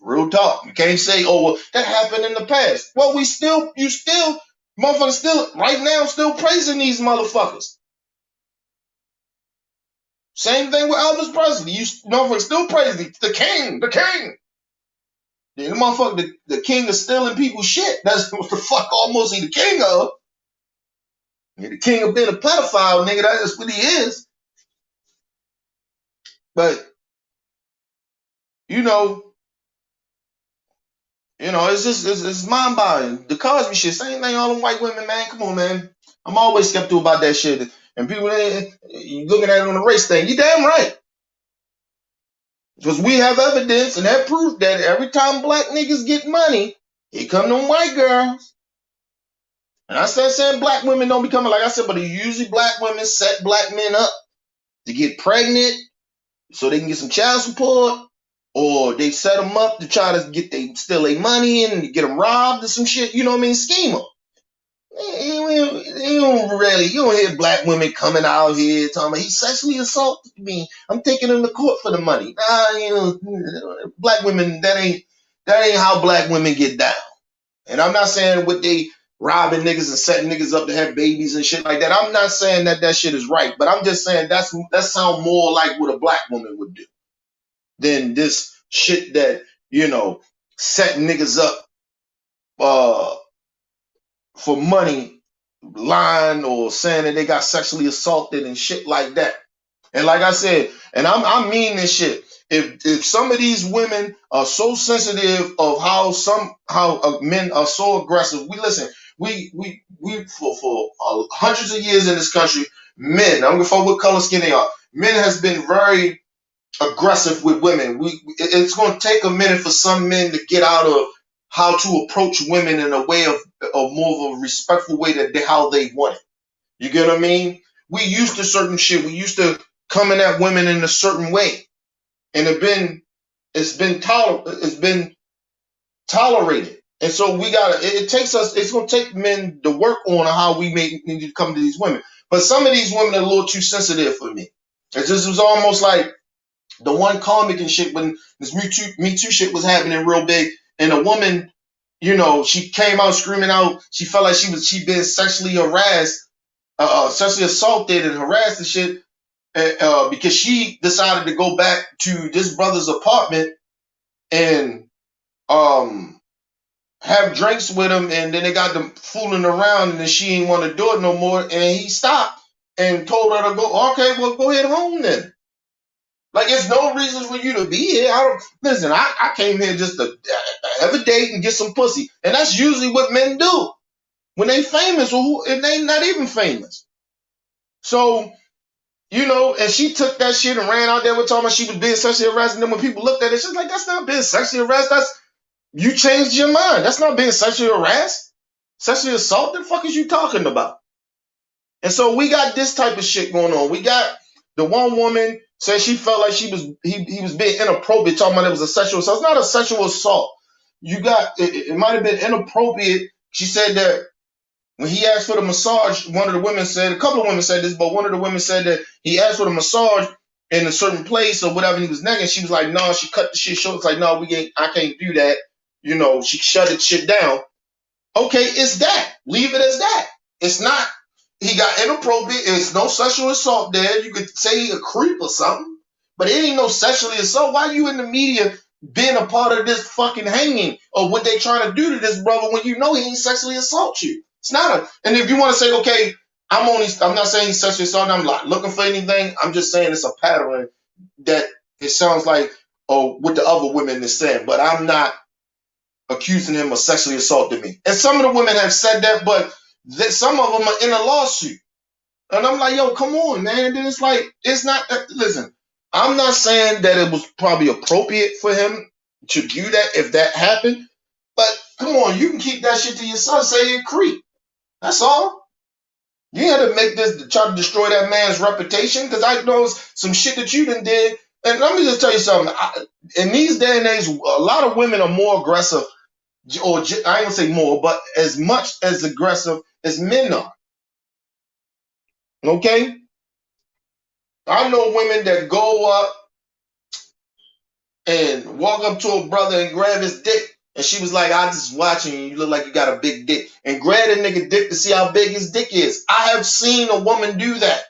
real talk. You can't say, oh, well, that happened in the past. Well, motherfuckers still, right now, still praising these motherfuckers. Same thing with Elvis Presley. You motherfuckers still praising the king. The motherfucker, the king of stealing people's shit. That's what the fuck almost he the king of. Yeah, the king of being a pedophile, nigga. That's what he is. But, you know, it's mind-boggling. The Cosby shit, same thing, all them white women, man. Come on, man. I'm always skeptical about that shit. And people, you looking at it on the race thing. You damn right. Because we have evidence and that proof that every time black niggas get money, here come them white girls. And I said saying black women don't become, like I said, but usually black women set black men up to get pregnant so they can get some child support, or they set them up to try to steal their money and get them robbed or some shit. You know what I mean? Scheme them. You don't hear black women coming out here talking about he sexually assaulted me. I'm taking him to court for the money. Black women, that ain't how black women get down. And I'm not saying what they robbing niggas and setting niggas up to have babies and shit like that. I'm not saying that shit is right, but I'm just saying that sound more like what a black woman would do than this shit that, setting niggas up for money, lying or saying that they got sexually assaulted and shit like that. And like I said, and I mean this shit. If some of these women are so sensitive of how men are so aggressive, we for hundreds of years in this country, men, I don't give a fuck what color skin they are, men has been very aggressive with women. It's going to take a minute for some men to get out of how to approach women in a way of more of a respectful way that how they want it. You get what I mean? We used to certain shit. We used to coming at women in a certain way, and it's been tolerated. And so it's going to take men to work on how we need to come to these women. But some of these women are a little too sensitive for me. It just was almost like The one comic and shit when this Me Too shit was happening real big, and a woman, she came out screaming out. She felt like she been sexually harassed, sexually assaulted and harassed and shit, because she decided to go back to this brother's apartment and um have drinks with him, and then they got them fooling around, and then she didn't want to do it no more, and he stopped and told her to go. Okay, well, go ahead home then. Like, there's no reason for you to be here. I don't listen. I came here just to have a date and get some pussy, and that's usually what men do when they famous, and they not even famous. So, and she took that shit and ran out there with talking about she was being sexually harassed, and then when people looked at it, she's like, "That's not being sexually harassed. That's you changed your mind. That's not being sexually harassed, sexually assaulted. The fuck is you talking about?" And so we got this type of shit going on. We got the one woman said she felt like he was being inappropriate, talking about it was a sexual assault. It's not a sexual assault. You got it might have been inappropriate. She said that when he asked for the massage, one of the women said, a couple of women said this, but one of the women said that he asked for the massage in a certain place or whatever, and he was naked. She was like, "No," she cut the shit short. It's like, "No, I can't do that." She shut it shit down. Okay, it's that. Leave it as that. It's not, he got inappropriate. It's no sexual assault there. You could say he a creep or something, but it ain't no sexually assault. Why are you in the media being a part of this fucking hanging or what they trying to do to this brother when you know he ain't sexually assault you? It's not and if you want to say, okay, I'm not saying he's sexually assault, I'm not looking for anything. I'm just saying it's a pattern that it sounds like, what the other women is saying, but I'm not accusing him of sexually assaulting me. And some of the women have said that, but some of them are in a lawsuit. And I'm like, yo, come on, man. And then it's like, it's not, listen, I'm not saying that it was probably appropriate for him to do that if that happened, but come on, you can keep that shit to yourself, say it creep. That's all. You had to make this to try to destroy that man's reputation, because I know some shit that you done did. And let me just tell you something. In these day and age, a lot of women are more aggressive, or I ain't gonna say more, but as much as aggressive as men are. Okay? I know women that go up and walk up to a brother and grab his dick. And she was like, "I just watching you. You look like you got a big dick." And grab a nigga dick to see how big his dick is. I have seen a woman do that.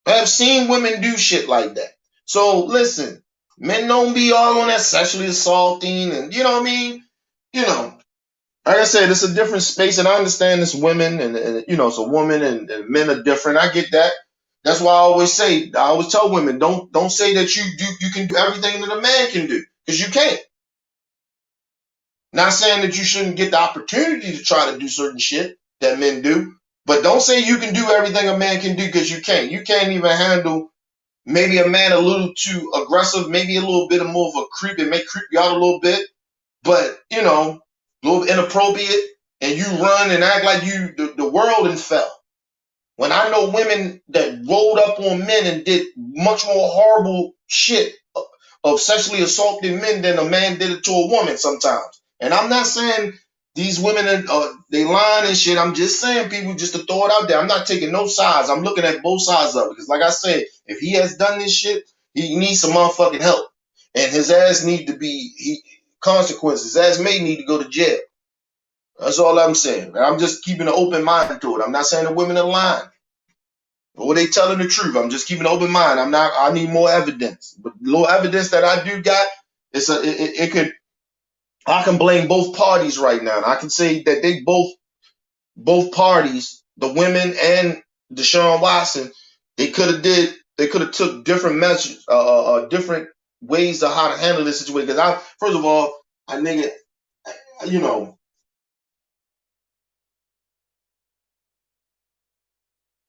I have seen women do shit like that. So listen, men don't be all on that sexually assaulting, and you know what I mean? You know, like I said, it's a different space, and I understand it's women, and it's a woman, and men are different. I get that. That's why I always tell women, don't say that you can do everything that a man can do, because you can't. Not saying that you shouldn't get the opportunity to try to do certain shit that men do, but don't say you can do everything a man can do, because you can't. You can't even handle maybe a man a little too aggressive, maybe a little bit more of a creep, and may creep you out a little bit, but a little inappropriate, and you run and act like the world and fell. When I know women that rolled up on men and did much more horrible shit of sexually assaulting men than a man did it to a woman sometimes. And I'm not saying these women they lying and shit. I'm just saying, people, just to throw it out there. I'm not taking no sides. I'm looking at both sides of it. Because like I said, if he has done this shit, he needs some motherfucking help. And his ass need to be consequences. His ass may need to go to jail. That's all I'm saying. I'm just keeping an open mind to it. I'm not saying the women are lying. Or they telling the truth. I'm just keeping an open mind. I need more evidence. But the little evidence that I do got, I can blame both parties right now. And I can say that they both parties, the women and Deshaun Watson, they could have took different measures, different ways of how to handle this situation. Because first of all, you know,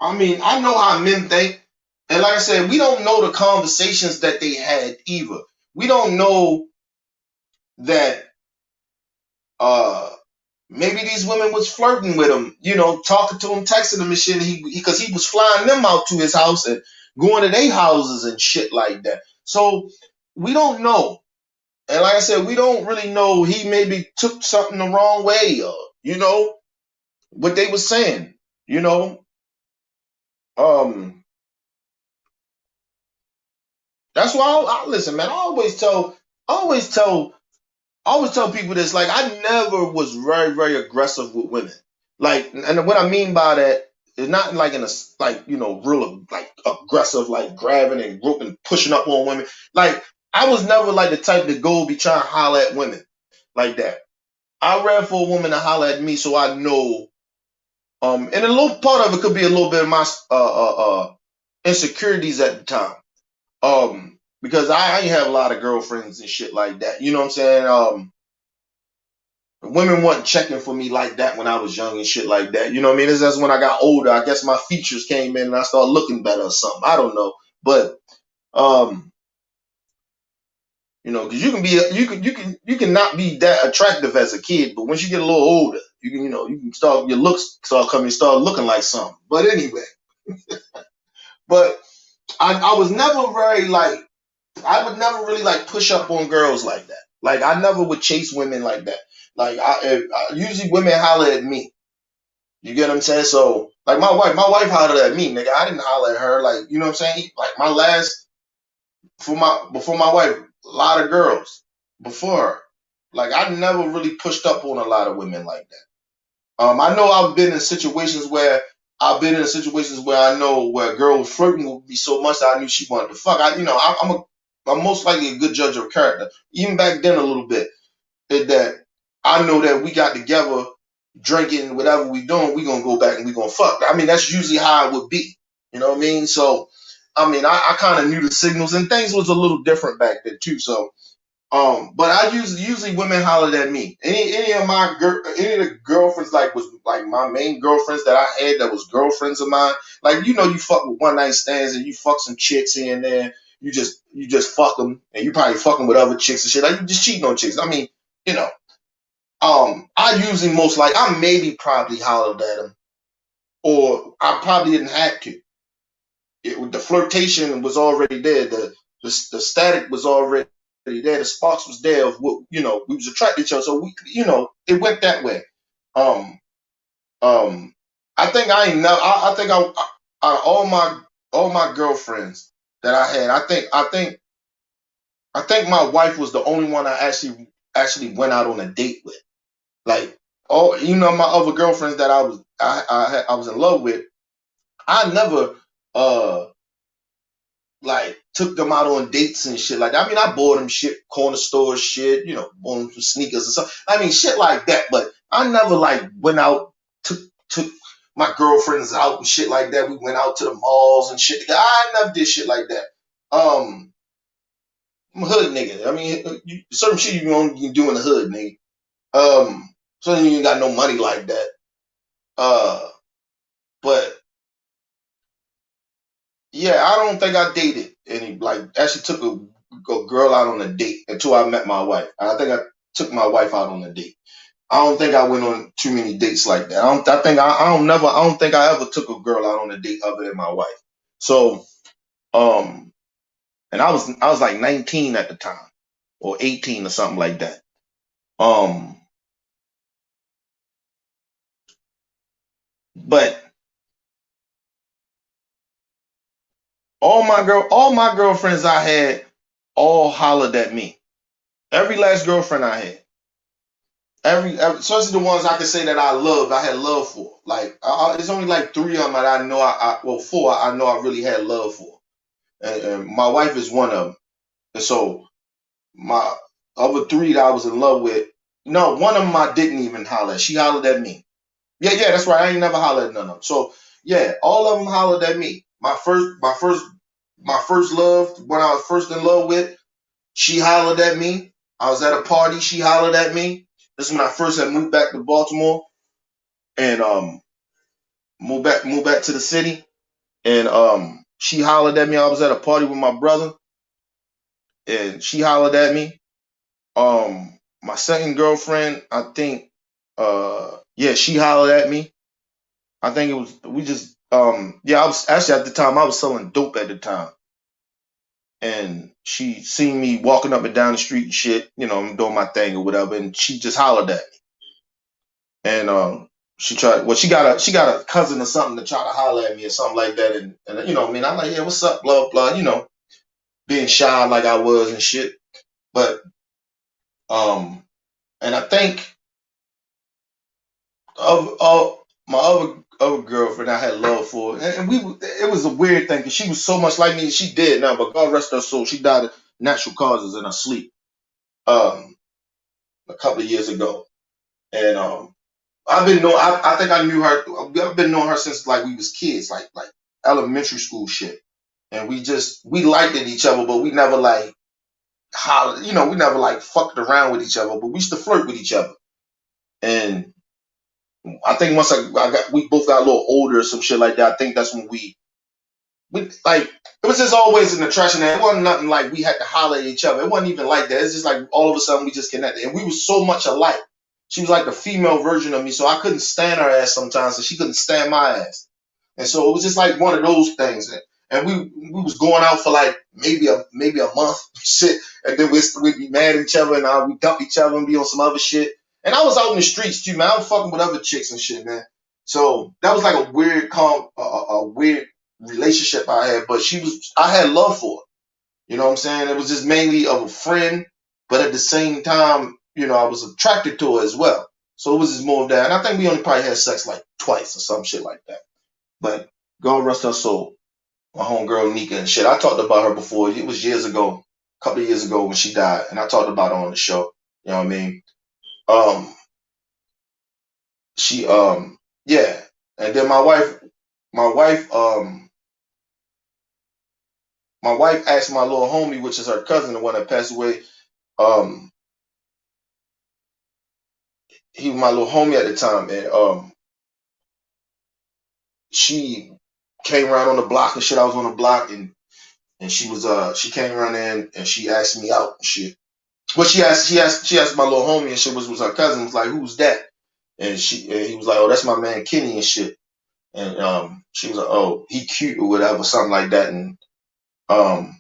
I mean, I know how men think. And like I said, we don't know the conversations that they had either. We don't know that maybe these women was flirting with him, talking to him, texting him and shit, because he was flying them out to his house and going to their houses and shit like that. So we don't know. And like I said, we don't really know. He maybe took something the wrong way, or what they were saying, um That's why I listen, man. I always tell people this. Like, I never was very, very aggressive with women. Like, and what I mean by that is not like in a like real like aggressive, like grabbing and groping, pushing up on women. Like, I was never like the type to go be trying to holler at women like that. I rather for a woman to holler at me so I know. And a little part of it could be a little bit of my insecurities at the time. Because I ain't have a lot of girlfriends and shit like that. You know what I'm saying? Women wasn't checking for me like that when I was young and shit like that. You know what I mean? That's when I got older. I guess my features came in and I started looking better or something. I don't know. But um, because you can not be that attractive as a kid, but once you get a little older, you can start your looks start looking like something. But anyway, but I was never very like I would never really like push up on girls like that. Like, I never would chase women like that. Like, usually women holler at me. You get what I'm saying? So, like, my wife hollered at me, nigga. I didn't holler at her. Like, you know what I'm saying? Like, my last before my wife, a lot of girls before her. Like, I never really pushed up on a lot of women like that. I know I've been in situations where I know where a girl was flirting with me so much that I knew she wanted to fuck. I'm most likely a good judge of character. Even back then, a little bit that I know that we got together, drinking, whatever we doing, we gonna go back and we gonna fuck. I mean, that's usually how it would be. You know what I mean? So, I mean, I kind of knew the signals, and things was a little different back then too. So, but I usually women hollered at me. Any of the girlfriends like was like my main girlfriends that I had that was girlfriends of mine. Like, you fuck with one night stands and you fuck some chicks here and there. You just fuck them and you probably fucking with other chicks and shit. Like, you just cheating on chicks. I mean, you know. I usually I maybe probably hollered at them, or I probably didn't have to. The flirtation was already there. The static was already there. The sparks was there of what we was attracted to each other. So it went that way. Um, um, I think I ain't know. I think all my girlfriends that I had. I think my wife was the only one I actually went out on a date with. Like, my other girlfriends that I was in love with, I never uh like took them out on dates and shit like that. I mean, I bought them shit, corner store shit, bought them some sneakers or something. I mean, shit like that. But I never like went out, took my girlfriends out and shit like that. We went out to the malls and shit. I never did shit like that. I'm a hood nigga. I mean, certain shit you can do in the hood, nigga. So you ain't got no money like that. Uh, but yeah, I don't think I dated any like actually took a girl out on a date until I met my wife. I think I took my wife out on a date. I don't think I went on too many dates like that. I don't think I ever took a girl out on a date other than my wife. So, um, and I was like 19 at the time or 18 or something like that. Um, but all my girlfriends I had all hollered at me. Every last girlfriend I had. Especially the ones I could say that I had love for. Like, it's only like three of them that I know well, four I know I really had love for, and my wife is one of them. And so my other three that I was in love with, no, one of them I didn't even holler at. She hollered at me. Yeah, yeah, that's right. I ain't never hollered at none of them. So yeah, all of them hollered at me. My first love, when I was first in love with, she hollered at me. I was at a party. She hollered at me. This is when I first had moved back to Baltimore and moved back to the city. And she hollered at me. I was at a party with my brother, and she hollered at me. My second girlfriend, I think, yeah, she hollered at me. I think it was we just yeah. I was actually at the time I was selling dope at the time, and she seen me walking up and down the street and shit. I'm doing my thing or whatever, and she just hollered at me. And she tried. Well, she got a cousin or something to try to holler at me or something like that. And I mean, I'm like, yeah, what's up, blah blah. being shy like I was and shit. But and I think of my other girlfriend I had love for, and it was a weird thing because she was so much like me. She did now, but God rest her soul, she died of natural causes in her sleep um a couple of years ago, and I think I knew her. I've been knowing her since like we was kids, like elementary school shit, and we liked it each other, but we never like we never like fucked around with each other, but we used to flirt with each other. And I think once we both got a little older or some shit like that. I think that's when we like it was just always an attraction. It wasn't nothing like we had to holler at each other. It wasn't even like that. It's just like all of a sudden we just connected, and we were so much alike. She was like the female version of me, so I couldn't stand her ass sometimes, and she couldn't stand my ass. And so it was just like one of those things. And we was going out for like maybe a month shit, and then we'd be mad at each other, and we dump each other and be on some other shit. And I was out in the streets too, man. I was fucking with other chicks and shit, man. So that was like a weird, a weird relationship I had. But I had love for her. You know what I'm saying? It was just mainly of a friend, but at the same time, I was attracted to her as well. So it was just more of that. And I think we only probably had sex like twice or some shit like that. But God rest her soul, my homegirl Nika and shit. I talked about her before. It was years ago, a couple of years ago when she died, and I talked about her on the show. You know what I mean? Um, she yeah. And then my wife my wife asked my little homie, which is her cousin, the one that passed away. Um, he was my little homie at the time, and she came around on the block and shit. I was on the block, and she came around there and she asked me out and shit. Well, she asked my little homie and shit was her cousin, was like, who's that? And he was like, oh, that's my man Kenny and shit. And she was like, oh, he cute or whatever, something like that. Um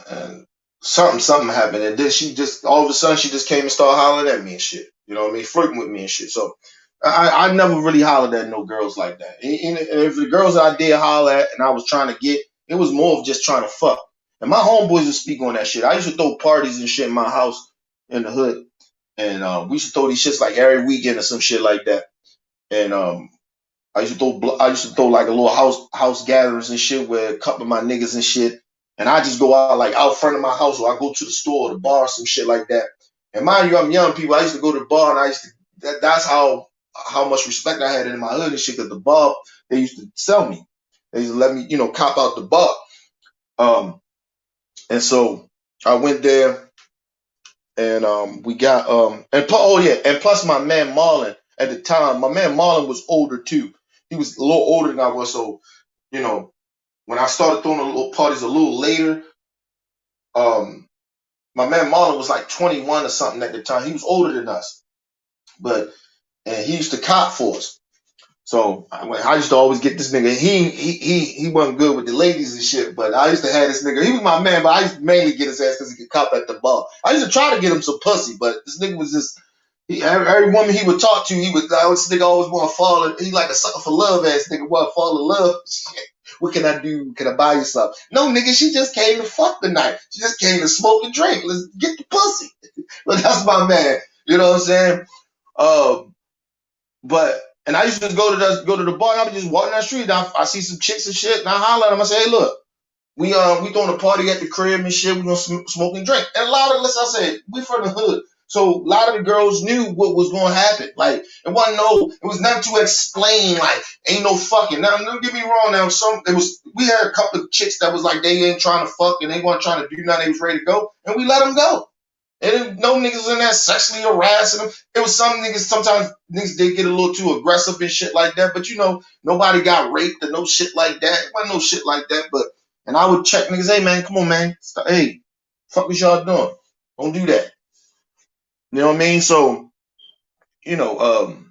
and something happened, and then she just all of a sudden she just came and started hollering at me and shit. You know what I mean? Flirting with me and shit. So I never really hollered at no girls like that. And if the girls that I did holler at and I was trying to get, it was more of just trying to fuck. And my homeboys would speak on that shit. I used to throw parties and shit in my house in the hood, and we used to throw these shits like every weekend or some shit like that. And I used to throw like a little house gatherings and shit with a couple of my niggas and shit. And I just go out like out front of my house, or I go to the store or the bar or some shit like that. And mind you, I'm young people. I used to go to the bar, and that's how much respect I had in my hood and shit. Cause the bar, they used to sell me. They used to let me, cop out the bar. And so I went there, and we got and plus my man Marlon at the time. My man Marlon was older too. He was a little older than I was, so you know when I started throwing the little parties a little later, um, my man Marlon was like 21 or something at the time. He was older than us, and he used to cop for us. So I used to always get this nigga. He wasn't good with the ladies and shit, but I used to have this nigga. He was my man, but I used to mainly get his ass because he could cop at the bar. I used to try to get him some pussy, but this nigga was just every woman he would talk to, this nigga always want to fall. He like a sucker for love ass nigga, want to fall in love. Shit. What can I do? Can I buy you something? No, nigga, she just came to fuck tonight. She just came to smoke and drink. Let's get the pussy. But that's my man. You know what I'm saying? Um, but and I used to go to the bar, and I would just walk down the street. And I see some chicks and shit, and I holler at them. I say, hey, look, we throwing a party at the crib and shit. We gonna smoke and drink. And a lot of, let's I said, we from the hood. So a lot of the girls knew what was going to happen. Like it was nothing to explain. Like ain't no fucking. Now don't get me wrong. Now we had a couple of chicks that was like they ain't trying to fuck and they weren't trying to do nothing. They was ready to go, and we let them go. And no niggas in there sexually harassing them. It was some niggas. Sometimes niggas they get a little too aggressive and shit like that. But nobody got raped or no shit like that. It wasn't no shit like that. And I would check niggas. Hey man, come on man. Hey, fuck what y'all doing? Don't do that. You know what I mean? So, you know,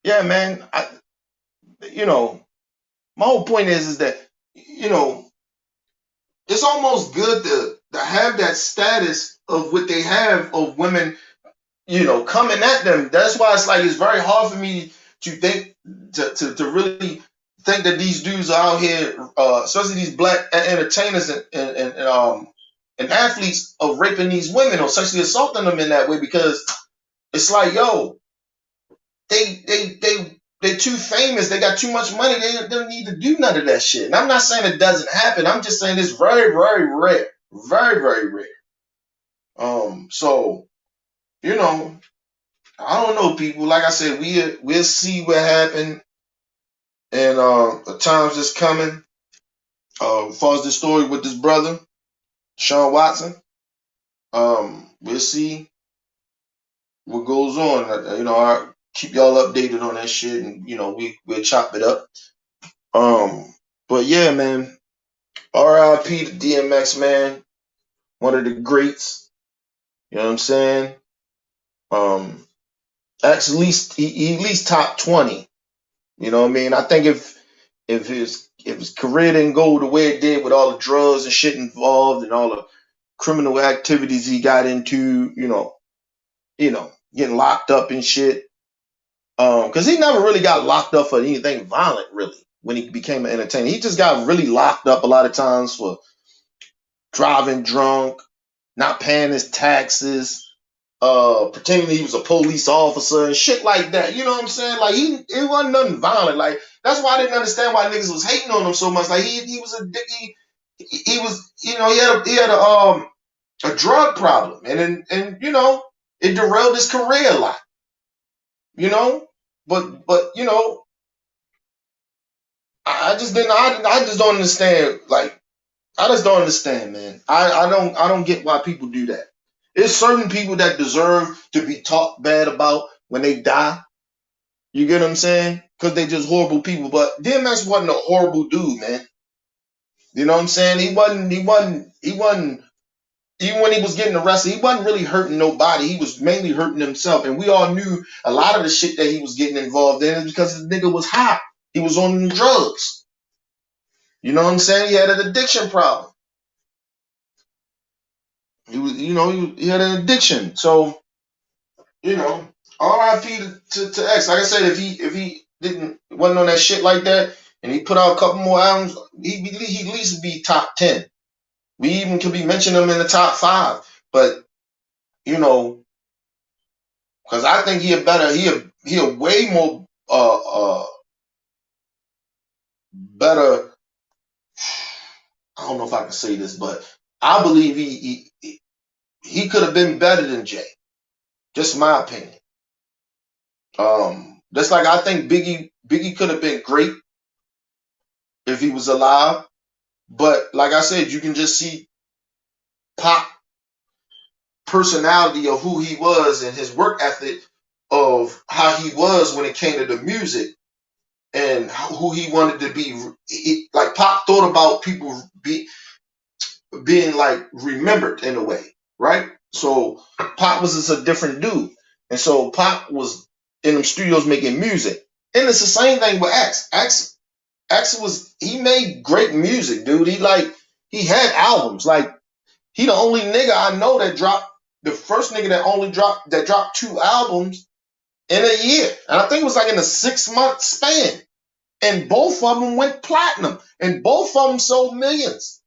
yeah, man. You know, my whole point is that, you know, it's almost good to have that status of what they have of women, coming at them. That's why it's like it's very hard for me to think to really think that these dudes are out here, especially these black entertainers and athletes, of raping these women or sexually assaulting them in that way, because it's like, yo, they're too famous. They got too much money. They don't need to do none of that shit. And I'm not saying it doesn't happen. I'm just saying it's very, very rare. Very, very rare. So, you know, I don't know, people. Like I said, we'll see what happened, and the times that's coming. As far as the story with this brother, Sean Watson, we'll see what goes on. I'll keep y'all updated on that shit, and we'll chop it up. But yeah, man, R.I.P. to DMX, man, one of the greats. You know what I'm saying? At least he at least top 20. You know what I mean? I think if his career didn't go the way it did with all the drugs and shit involved and all the criminal activities he got into, getting locked up and shit. Because he never really got locked up for anything violent, really, when he became an entertainer. He just got really locked up a lot of times for driving drunk, not paying his taxes, pretending he was a police officer and shit like that. You know what I'm saying? Like it wasn't nothing violent. Like that's why I didn't understand why niggas was hating on him so much. Like he was he was he had a drug problem, and it derailed his career a lot. But I just didn't. I just don't understand. Like I just don't understand, man. I don't get why people do that. There's certain people that deserve to be talked bad about when they die. You get what I'm saying? Because they just horrible people. But DMX wasn't a horrible dude, man. You know what I'm saying? He wasn't. Even when he was getting arrested, he wasn't really hurting nobody. He was mainly hurting himself. And we all knew a lot of the shit that he was getting involved in is because the nigga was high. He was on drugs. You know what I'm saying? He had an addiction problem. He had an addiction. So, R.I.P. to X. Like I said, if he wasn't on that shit like that, and he put out a couple more albums, he'd at least be top 10. We even could be mentioning him in the top 5. But because I think he a way more better. I don't know if I can say this, but I believe he could have been better than Jay. Just my opinion. Just like I think Biggie could have been great if he was alive. But like I said, you can just see Pac personality of who he was and his work ethic of how he was when it came to the music and who he wanted to be. Like Pac thought about people being like remembered in a way, right? So Pac was just a different dude. And so Pac was in them studios making music. And it's the same thing with X. He made great music, dude. He had albums. Like he the only nigga I know that dropped the first nigga that dropped 2 albums in a year. And I think it was like in a 6-month span. And both of them went platinum. And both of them sold millions.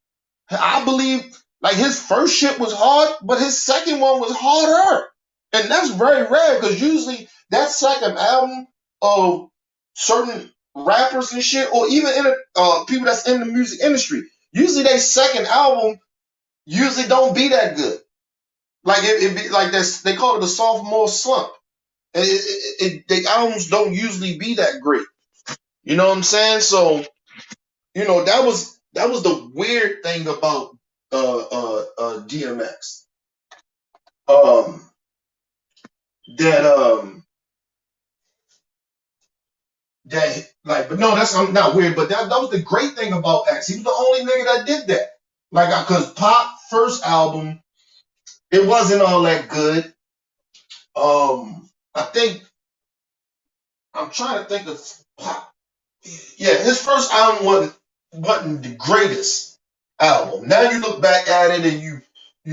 I believe like his first shit was hard, but his second one was harder. And that's very rare because usually that second album of certain rappers and shit, or even people that's in the music industry, usually their second album usually don't be that good. Like it be like this, they call it a sophomore slump. The albums don't usually be that great. You know what I'm saying? So, that was the weird thing about DMX. That that like, but no, that's not weird. But that was the great thing about X. He was the only nigga that did that. Like, because Pop first album, it wasn't all that good. I think I'm trying to think of Pop. Yeah, his first album wasn't the greatest album. Now you look back at it and you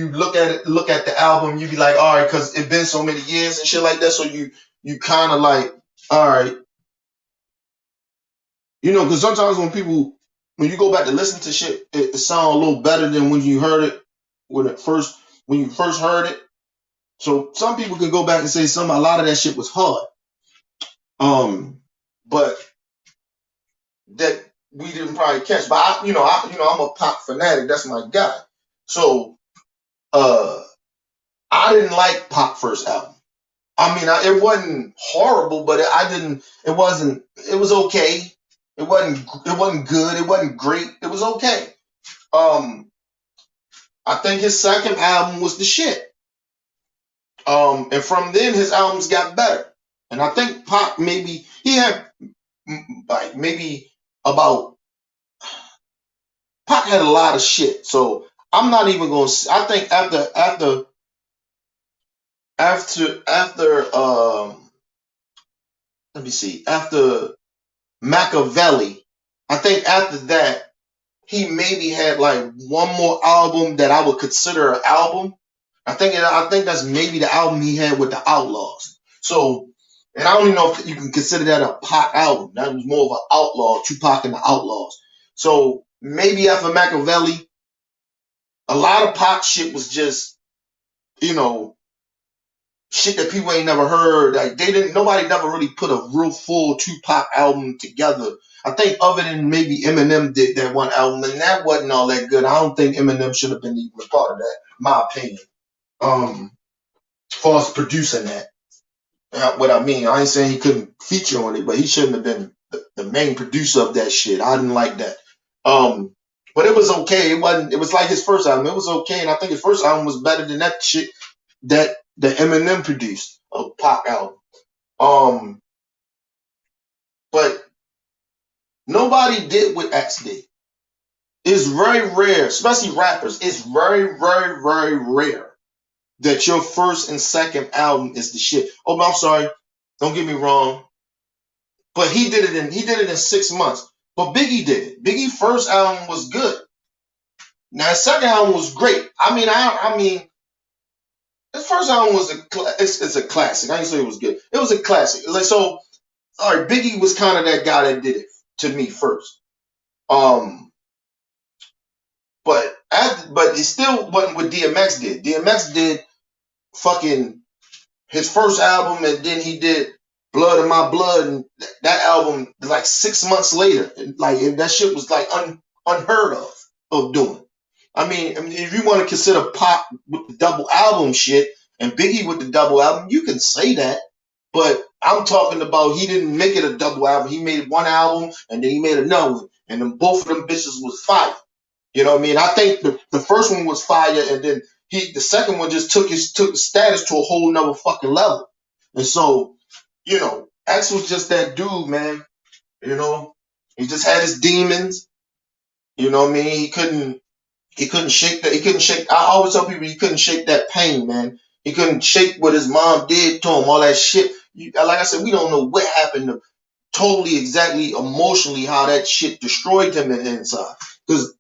look at the album, you be like, all right, because it's been so many years and shit like that. So you kind of like, all right, Because sometimes when you go back to listen to shit, it sounds a little better than when you heard it when you first heard it. So some people can go back and say a lot of that shit was hard. But that we didn't probably catch. But I'm a pop fanatic. That's my guy. So I didn't like Pop first album. I mean, it wasn't horrible, but I didn't. It wasn't. It was okay. It wasn't. It wasn't good. It wasn't great. It was okay. Um, I think his second album was the shit. And from then his albums got better. And I think Pop maybe he had like maybe about Pop had a lot of shit. So I'm not even gonna. I think after let me see, after Machiavelli, I think after that he maybe had like one more album that I would consider an album. I think that's maybe the album he had with the Outlaws. So, and I don't even know if you can consider that a Pac album. That was more of an outlaw, Tupac and the Outlaws. So maybe after Machiavelli, a lot of Pac shit was just, you know, shit that people ain't never heard. Like nobody never really put a real full Tupac album together. I think other than maybe Eminem did that one album, and that wasn't all that good. I don't think Eminem should have been even a part of that, my opinion. As far as producing that, what I mean, I ain't saying he couldn't feature on it, but he shouldn't have been the main producer of that shit. I didn't like that. But it was okay. It wasn't. It was like his first album. It was okay, and I think his first album was better than that shit that the Eminem produced, a pop album. Um, but nobody did what X did. It's very rare, especially rappers. It's very, very, very rare that your first and second album is the shit. Oh, I'm sorry. Don't get me wrong. But he did it in 6 months. But Biggie did it. Biggie's first album was good. Now his second album was great. I mean, his first album was it's a classic. I didn't say it was good. It was a classic. Like so, all right. Biggie was kind of that guy that did it to me first. Um, but it still wasn't what DMX did. DMX did fucking his first album, and then he did Blood in My Blood, and that album like 6 months later. Like that shit was like unheard of doing. I mean, if you want to consider Pop with the double album shit and Biggie with the double album, you can say that. But I'm talking about he didn't make it a double album. He made one album and then he made another one, and then both of them bitches was fire. You know what I mean? I think the first one was fire, and then the second one just took his status to a whole nother fucking level. And so, X was just that dude, man. You know, he just had his demons. You know what I mean? He couldn't shake that. He couldn't shake. I always tell people he couldn't shake that pain, man. He couldn't shake what his mom did to him, all that shit. Like I said, we don't know what happened to totally, exactly, emotionally, how that shit destroyed him in the inside. Because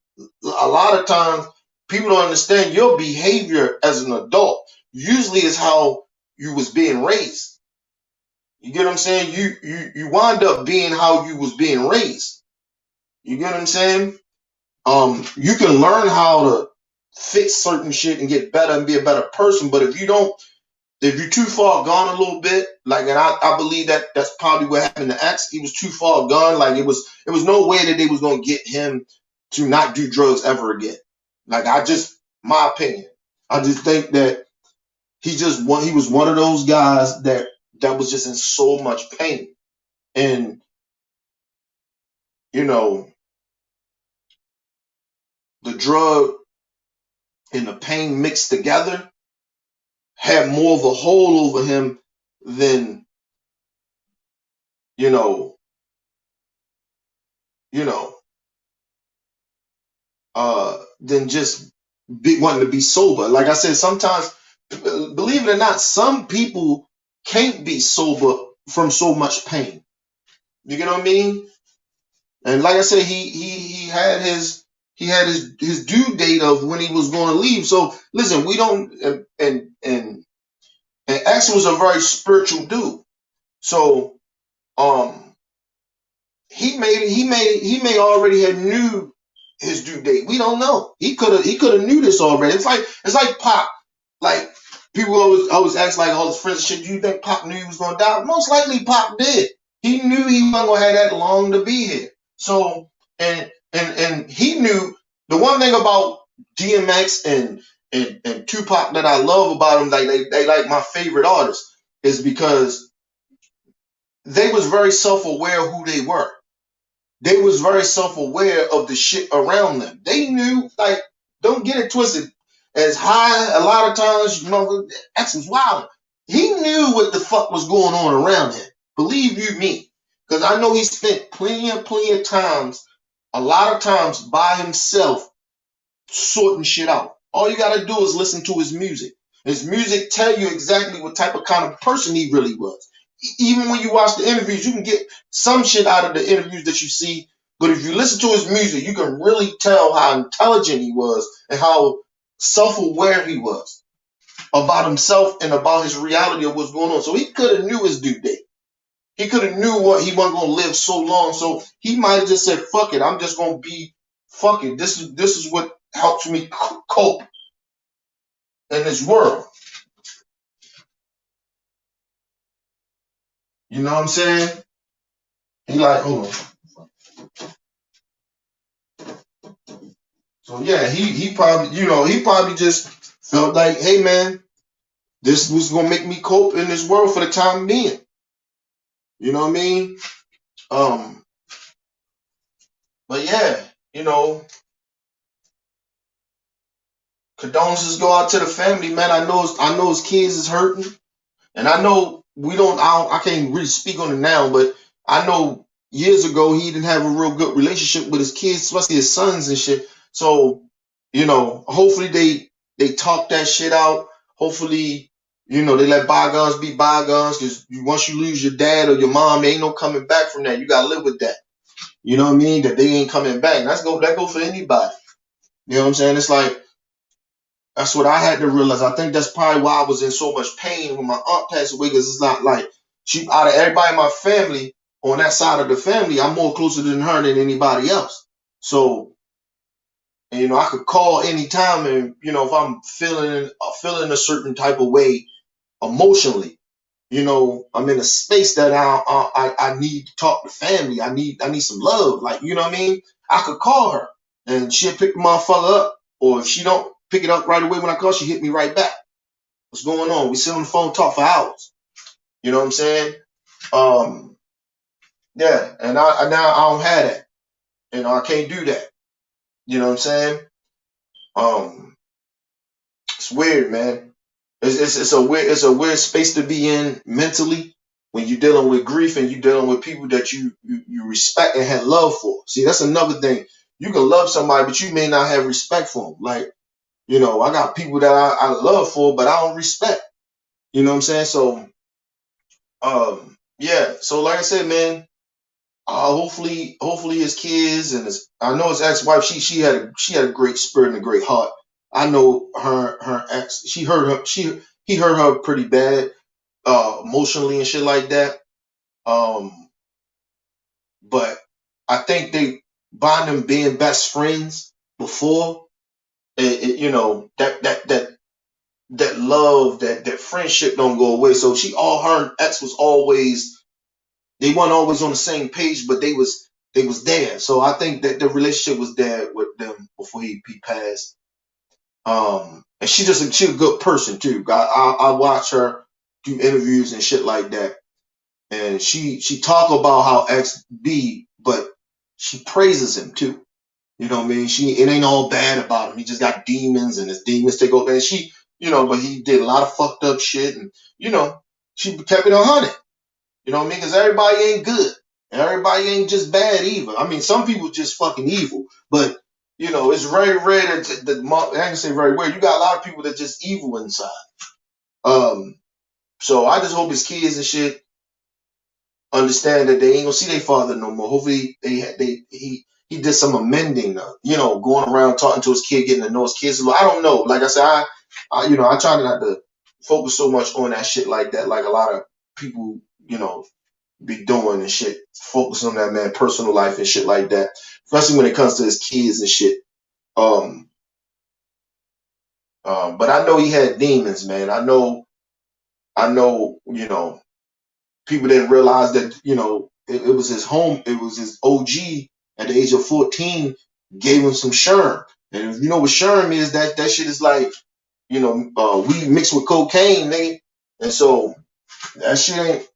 a lot of times people don't understand your behavior as an adult usually is how you was being raised. You get what I'm saying? You wind up being how you was being raised. You get what I'm saying? You can learn how to fix certain shit and get better and be a better person, but if you're too far gone a little bit, like, and I believe that's probably what happened to X. He was too far gone. Like, it was no way that they was gonna get him to not do drugs ever again. Like, my opinion, I just think that he was one of those guys that was just in so much pain, and you know, the drug and the pain mixed together had more of a hold over him than you know, you know, than just wanting to be sober. Like I said, sometimes, believe it or not, some people can't be sober from so much pain. You get what I mean? And like I said, he had his due date of when he was going to leave. So listen, we don't and X was a very spiritual dude. So um he may already have knew his due date. We don't know. He could have knew this already. It's like Pop. Like people always ask like all his friends and shit. Do you think Pop knew he was gonna die? Most likely Pop did. He knew he wasn't gonna have that long to be here. So and he knew the one thing about DMX and Tupac that I love about him, like they like my favorite artists, is because they was very self aware of who they were. They was very self-aware of the shit around them. They knew, like, don't get it twisted. As high, a lot of times, X was wild. He knew what the fuck was going on around him. Believe you me. Because I know he spent plenty of times, a lot of times by himself, sorting shit out. All you gotta do is listen to his music. His music tell you exactly what type of kind of person he really was. Even when you watch the interviews, you can get some shit out of the interviews that you see. But if you listen to his music, you can really tell how intelligent he was and how self-aware he was about himself and about his reality of what's going on. So he could have knew his due date. He could have knew what he wasn't gonna live so long. So he might have just said, "Fuck it, I'm just gonna be fuck it. This is what helps me cope in this world." You know what I'm saying? He like, hold on. So yeah, he probably, he probably just felt like, hey man, this was gonna make me cope in this world for the time being. You know what I mean? Um, but yeah, condolences go out to the family, man. I know his kids is hurting, and I know I can't really speak on it now, but I know years ago he didn't have a real good relationship with his kids, especially his sons and shit. So, hopefully they talk that shit out. Hopefully, they let bygones be bygones, because once you lose your dad or your mom, there ain't no coming back from that. You gotta live with that. You know what I mean? That they ain't coming back. And that go for anybody. You know what I'm saying? It's like that's what I had to realize. I think that's probably why I was in so much pain when my aunt passed away, because it's not like she, out of everybody in my family, on that side of the family, I'm more closer than her than anybody else. So, I could call anytime, and if I'm feeling a certain type of way emotionally, I'm in a space that I need to talk to family. I need some love. Like, you know what I mean? I could call her and she'll pick the motherfucker up. Or if she don't pick it up right away when I call, she hit me right back. What's going on? We sit on the phone, talk for hours. You know what I'm saying? Um, yeah, and I now I don't have that. I can't do that. You know what I'm saying? Um, it's weird, man. It's a weird space to be in mentally when you're dealing with grief and you're dealing with people that you respect and have love for. See, that's another thing. You can love somebody, but you may not have respect for them. Like, I got people that I love for, but I don't respect. You know what I'm saying? So, yeah. So, like I said, man, hopefully his kids and I know his ex-wife, she had a great spirit and a great heart. I know her ex, he hurt her pretty bad, emotionally and shit like that. Um, but I think they by them being best friends before, that love, that friendship don't go away. So her and ex was always, they weren't always on the same page, but they was there. So I think that the relationship was there with them before he passed. And she's a good person too. I watch her do interviews and shit like that, and she talk about how X be, but she praises him too. You know what I mean? It ain't all bad about him. He just got demons, and his demons take over. And but he did a lot of fucked up shit, and she kept it 100. You know what I mean? Because everybody ain't good. And everybody ain't just bad either. I mean, some people just fucking evil. But, it's very rare I can say very rare. You got a lot of people that just evil inside. So I just hope his kids and shit understand that they ain't gonna see their father no more. Hopefully he did some amending, going around talking to his kid, getting to know his kids. I don't know. Like I said, I try not to focus so much on that shit like that. Like a lot of people, be doing and shit. Focus on that man personal life and shit like that. Especially when it comes to his kids and shit. Um, but I know he had demons, man. I know, people didn't realize that, it was his home, it was his OG at the age of 14 gave him some Sherm. And if you know what Sherm is, that shit is like, weed mixed with cocaine, nigga. And so that shit ain't,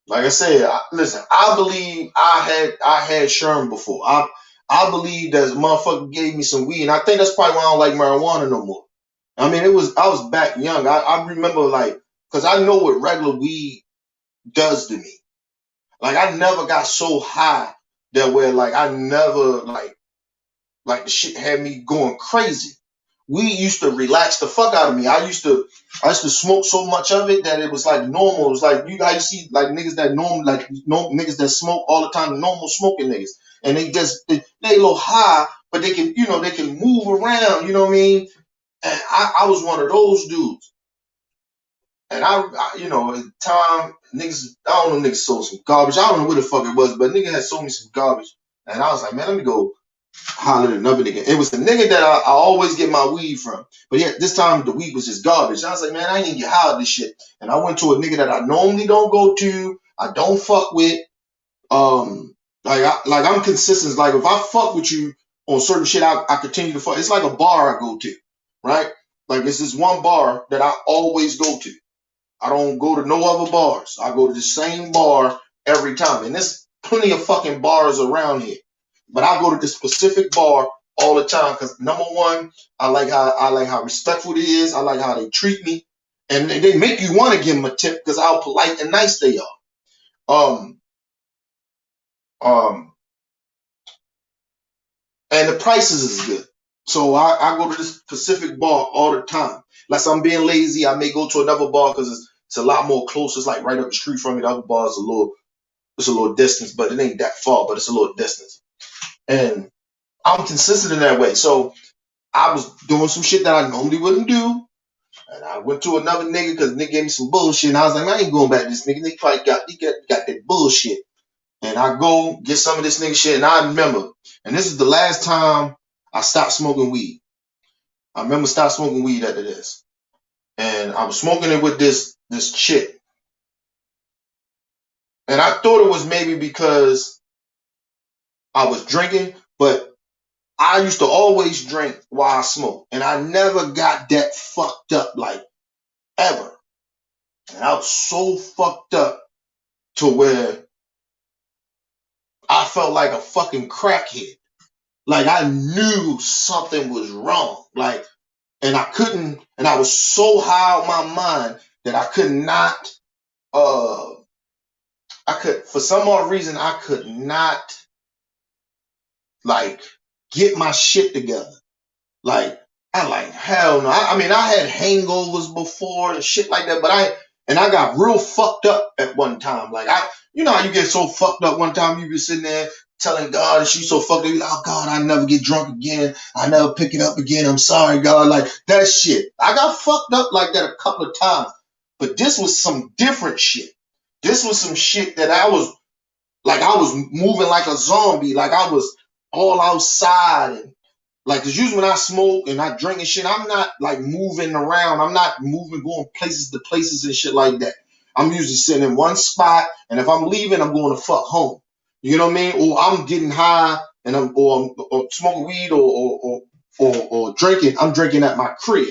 like I said, listen, I believe I had Sherm before. I believe that motherfucker gave me some weed, and I think that's probably why I don't like marijuana no more. I mean, I was back young. I remember like, cause I know what regular weed does to me. Like I never got so high that where like I never like the shit had me going crazy. Weed used to relax the fuck out of me. I used to smoke so much of it that it was like normal. It was like you guys see like niggas that normal like no niggas that smoke all the time, normal smoking niggas. And they a little high, but they can, they can move around, you know what I mean? And I was one of those dudes. And at the time, niggas, I don't know, niggas sold some garbage. I don't know what the fuck it was, but nigga had sold me some garbage. And I was like, man, let me go holler at another nigga. It was the nigga that I always get my weed from. But yeah, this time the weed was just garbage. I was like, man, I ain't even get high with this shit. And I went to a nigga that I normally don't go to, I don't fuck with. I'm consistent. Like if I fuck with you on certain shit, I continue to fuck. It's like a bar I go to, right? Like it's this one bar that I always go to. I don't go to no other bars. I go to the same bar every time. And there's plenty of fucking bars around here. But I go to this specific bar all the time because number one, I like how respectful it is. I like how they treat me. And they make you want to give them a tip because how polite and nice they are. Um, um, and the prices is good. So I go to this specific bar all the time. Unless I'm being lazy, I may go to another bar because it's a lot more close. It's like right up the street from me. The other bar is it's a little distance, but it ain't that far, but it's a little distance. And I'm consistent in that way. So I was doing some shit that I normally wouldn't do. And I went to another nigga because nigga gave me some bullshit. And I was like, man, I ain't going back to this nigga. Nigga probably got that bullshit. And I go get some of this nigga shit. And I remember, and this is the last time I stopped smoking weed. I remember stopped smoking weed after this. And I was smoking it with this chick. And I thought it was maybe because I was drinking, but I used to always drink while I smoked. And I never got that fucked up, like, ever. And I was so fucked up to where I felt like a fucking crackhead. Like I knew something was wrong. Like, and I couldn't, and I was so high on my mind that I could not, for some odd reason, I could not, like, get my shit together. Like, I like, hell no. I mean, I had hangovers before and shit like that, but I got real fucked up at one time. Like, you know how you get so fucked up one time, you be sitting there telling God and she's so fucked up, you like, oh God, I never get drunk again. I never pick it up again. I'm sorry, God. Like, that shit. I got fucked up like that a couple of times, but this was some different shit. This was some shit that I was moving like a zombie. Like I was all outside and like, cause usually when I smoke and I drink and shit, I'm not like moving around. I'm not moving, going places to places and shit like that. I'm usually sitting in one spot, and if I'm leaving, I'm going to fuck home. You know what I mean? Or I'm getting high and I'm smoking weed or drinking. I'm drinking at my crib.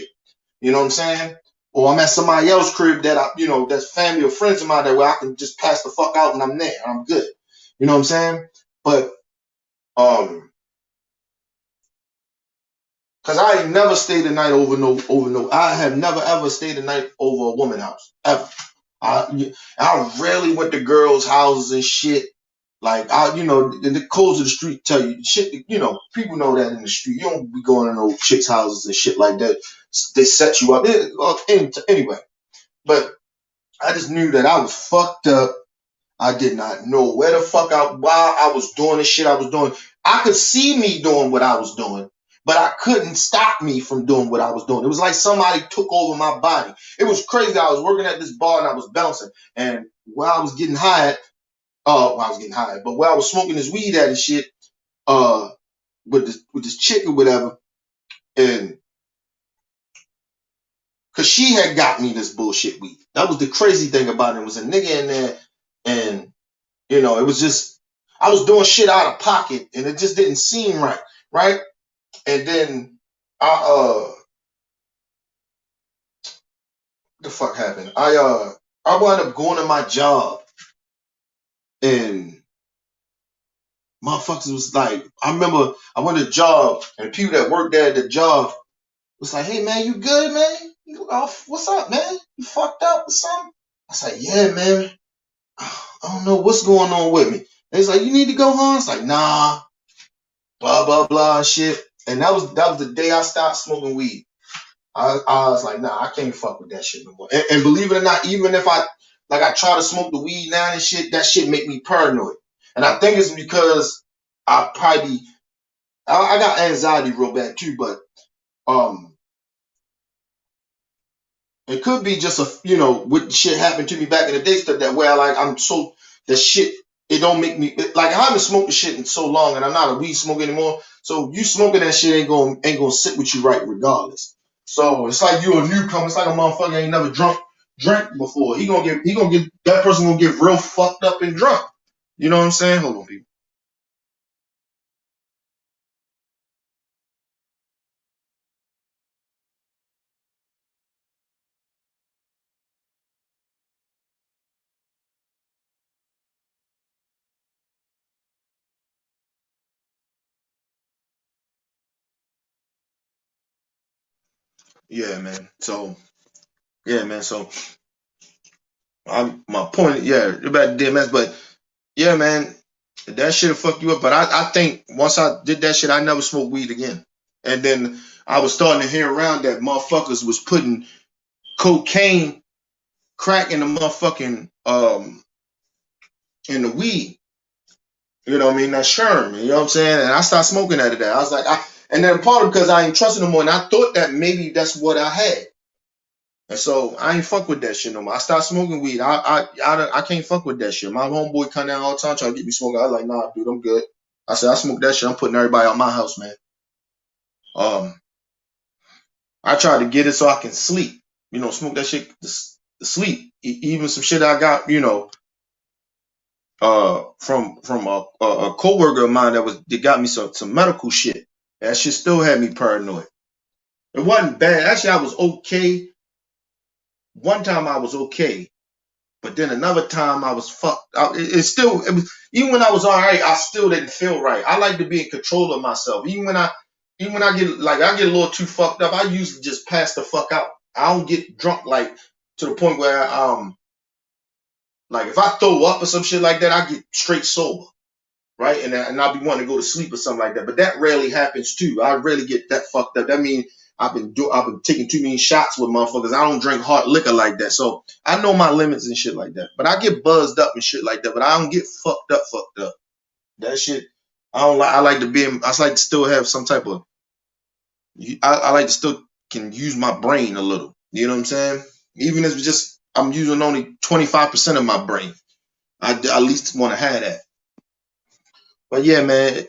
You know what I'm saying? Or I'm at somebody else's crib that's family or friends of mine that where I can just pass the fuck out and I'm there. I'm good. You know what I'm saying? But um. Cause I ain't never stayed a night over no. I have never ever stayed a night over a woman's house ever. I rarely went to girls' houses and shit. Like the codes of the street tell you shit. People know that in the street. You don't be going to no chicks' houses and shit like that. They set you up. Anyway, but I just knew that I was fucked up. I did not know where the fuck why I was doing the shit I was doing. I could see me doing what I was doing, but I couldn't stop me from doing what I was doing. It was like somebody took over my body. It was crazy. I was working at this bar and I was bouncing. And while I was getting high, but while I was smoking this weed at and shit, with this chick or whatever, and because she had got me this bullshit weed. That was the crazy thing about it. It was a nigga in there, and it was just I was doing shit out of pocket, and it just didn't seem right, right? And then what the fuck happened? I wound up going to my job, and motherfuckers was like, I remember I went to the job, and people that worked there at the job was like, "Hey man, you good, man? What's up, man? You fucked up or something?" I was like, "Yeah, man. I don't know what's going on with me." And he's like, "You need to go home." It's like, "Nah, blah blah blah and shit." And that was the day I stopped smoking weed. I was like, "Nah, I can't fuck with that shit no more." And believe it or not, even if I try to smoke the weed now and shit, that shit make me paranoid. And I think it's because I got anxiety real bad too, but it could be just what shit happened to me back in the day, stuff that where I'm so the shit. It don't make me like I haven't smoked the shit in so long, and I'm not a weed smoker anymore. So you smoking that shit ain't gonna sit with you right regardless. So it's like you a newcomer. It's like a motherfucker ain't never drank before. He gonna get that person gonna get real fucked up and drunk. You know what I'm saying? Hold on, people. Yeah, man. So yeah, man. So my point. Yeah, about DMS, but yeah, man, that shit'll fuck you up. But I think once I did that shit, I never smoked weed again. And then I was starting to hear around that motherfuckers was putting cocaine, crack in the motherfucking in the weed. You know what I mean? That sherm. You know what I'm saying? And I started smoking out of that. I was like, and then part of because I ain't trusting no more, and I thought that maybe that's what I had. And so I ain't fuck with that shit no more. I started smoking weed. I can't fuck with that shit. My homeboy come down all the time trying to get me smoking. I was like, "Nah, dude, I'm good." I said, "I smoke that shit. I'm putting everybody out my house, man." Um, I try to get it so I can sleep. Smoke that shit to sleep. Even some shit I got, from a coworker of mine that got me some medical shit. That shit still had me paranoid. It wasn't bad. Actually, I was okay. One time I was okay. But then another time I was fucked. It was even when I was all right, I still didn't feel right. I like to be in control of myself. Even when I get a little too fucked up, I usually just pass the fuck out. I don't get drunk like to the point where like if I throw up or some shit like that, I get straight sober, right? And I'll be wanting to go to sleep or something like that. But that rarely happens too. I rarely get that fucked up. That means I've been taking too many shots with motherfuckers. I don't drink hard liquor like that, so I know my limits and shit like that. But I get buzzed up and shit like that. But I don't get fucked up. That shit. I don't like. I like to be. I like to still have some type of. I like to still can use my brain a little. You know what I'm saying? Even if it's just I'm using only 25% of my brain. I at least want to have that. But yeah, man,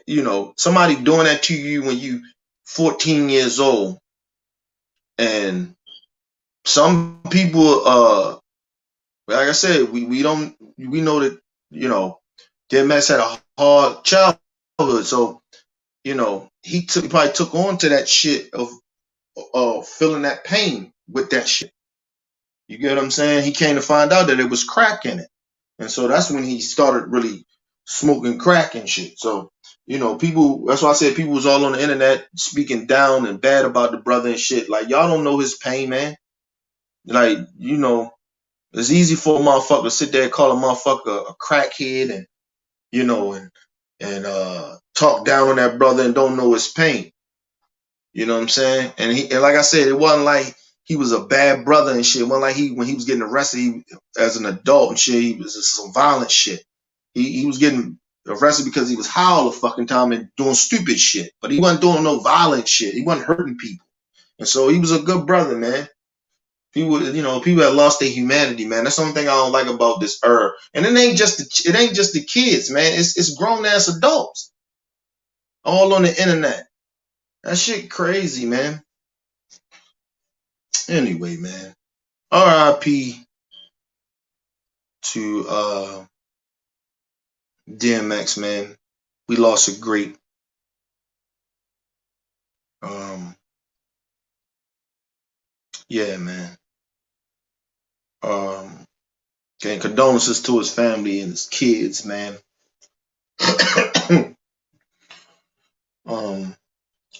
somebody doing that to you when you 14 years old, and some people, like I said, we know that DMX had a hard childhood, so he probably took on to that shit of feeling that pain with that shit. You get what I'm saying? He came to find out that it was crack in it. And so that's when he started really smoking crack and shit. So, people, that's why I said people was all on the internet speaking down and bad about the brother and shit. Like, y'all don't know his pain, man. Like, it's easy for a motherfucker to sit there and call a motherfucker a crackhead and, talk down on that brother and don't know his pain. You know what I'm saying? And like I said, it wasn't like he was a bad brother and shit. It wasn't like when he was getting arrested as an adult and shit, he was just some violent shit. He was getting arrested because he was high all the fucking time and doing stupid shit. But he wasn't doing no violent shit. He wasn't hurting people. And so he was a good brother, man. People that lost their humanity, man. That's the only thing I don't like about this era. And it ain't just the kids, man. It's grown ass adults all on the internet. That shit crazy, man. Anyway, man. R.I.P. to DMX, man. We lost a great. Yeah, man. Okay, condolences to his family and his kids, man.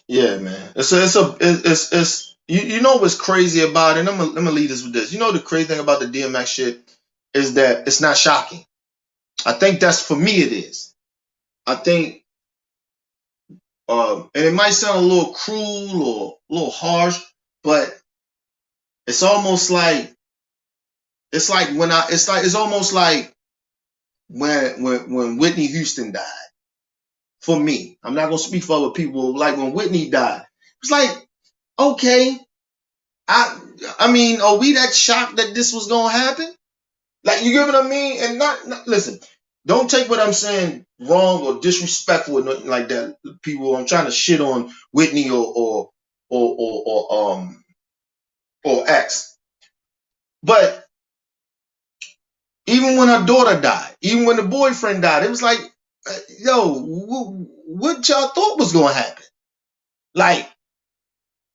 Yeah, man. It's you know what's crazy about it? And I'm gonna lead us with this. You know the crazy thing about the DMX shit is that it's not shocking. I think that's, for me, it is. I think, and it might sound a little cruel or a little harsh, but it's almost like it's almost like when Whitney Houston died. For me, I'm not gonna speak for other people. Like when Whitney died, it's like, okay, I mean, are we that shocked that this was gonna happen? Like, you get what I mean? And not listen. Don't take what I'm saying wrong or disrespectful or nothing like that. People, I'm trying to shit on Whitney or X. But even when her daughter died, even when the boyfriend died, it was like, yo, what y'all thought was gonna happen? Like,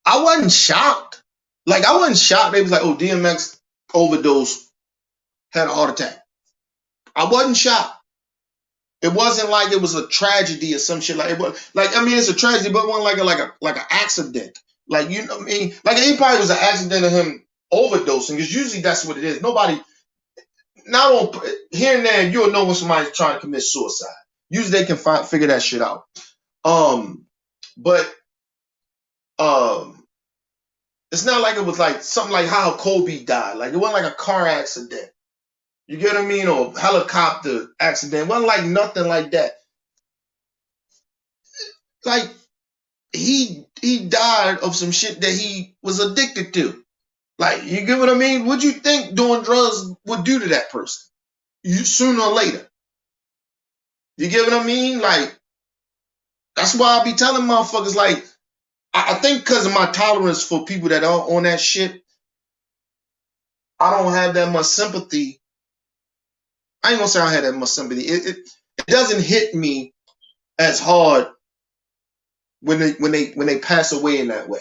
I wasn't shocked. Like, I wasn't shocked. They was like, oh, DMX overdose, had a heart attack. I wasn't shocked. It wasn't like it was a tragedy or some shit. Like, it was, like, I mean, it's a tragedy, but it wasn't like an accident. Like, you know what I mean? Like, it probably was an accident of him overdosing, because usually that's what it is. Nobody, now here and there, you'll know when somebody's trying to commit suicide. Usually they can figure that shit out. But it's not like it was like something like how Kobe died. Like, it wasn't like a car accident. You get what I mean? Or helicopter accident. It wasn't like nothing like that. Like, he died of some shit that he was addicted to. Like, you get what I mean? What you think doing drugs would do to that person? Sooner or later. You get what I mean? Like, that's why I be telling motherfuckers, like, I think because of my tolerance for people that are on that shit, I don't have that much sympathy. I ain't gonna say I had that much sympathy. It doesn't hit me as hard when they pass away in that way,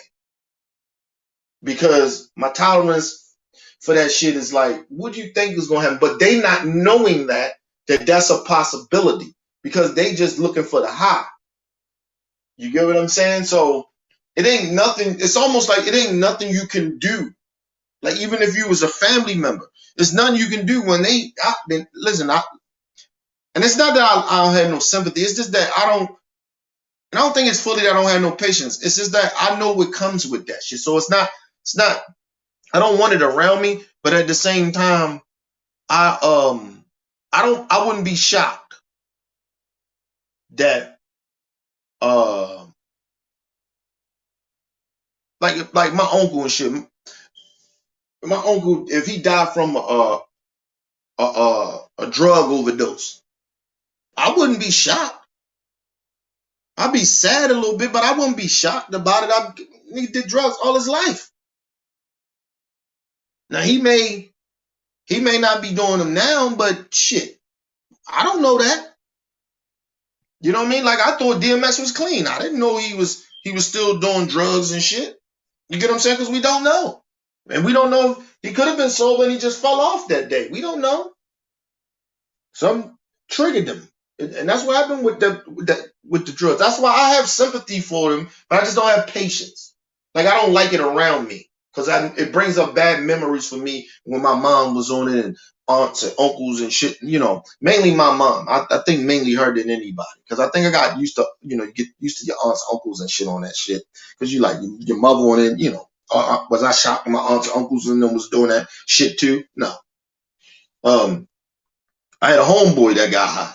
because my tolerance for that shit is like, what do you think is gonna happen? But they not knowing that that's a possibility, because they just looking for the high. You get what I'm saying? So it ain't nothing. It's almost like it ain't nothing you can do. Like, even if you was a family member, there's nothing you can do when listen. And it's not that I don't have no sympathy. It's just that I don't think it's fully that I don't have no patience. It's just that I know what comes with that shit. So it's not, I don't want it around me, but at the same time, I wouldn't be shocked that, like my uncle and shit. My uncle, if he died from a drug overdose, I wouldn't be shocked. I'd be sad a little bit, but I wouldn't be shocked about it. He did drugs all his life. Now, he may not be doing them now, but shit, I don't know that. You know what I mean? Like, I thought DMX was clean. I didn't know he was still doing drugs and shit. You get what I'm saying? Because we don't know. And we don't know if he could have been sober and he just fell off that day. We don't know. Some triggered him. And that's what happened with the drugs. That's why I have sympathy for him, but I just don't have patience. Like, I don't like it around me, because it brings up bad memories for me when my mom was on it, and aunts and uncles and shit. You know, mainly my mom. I think mainly her than anybody, because I think I got used to, you get used to your aunts, uncles, and shit on that shit, because you like your mother on it. You know, was I shocked when my aunts and uncles and them was doing that shit too? No. I had a homeboy that got high.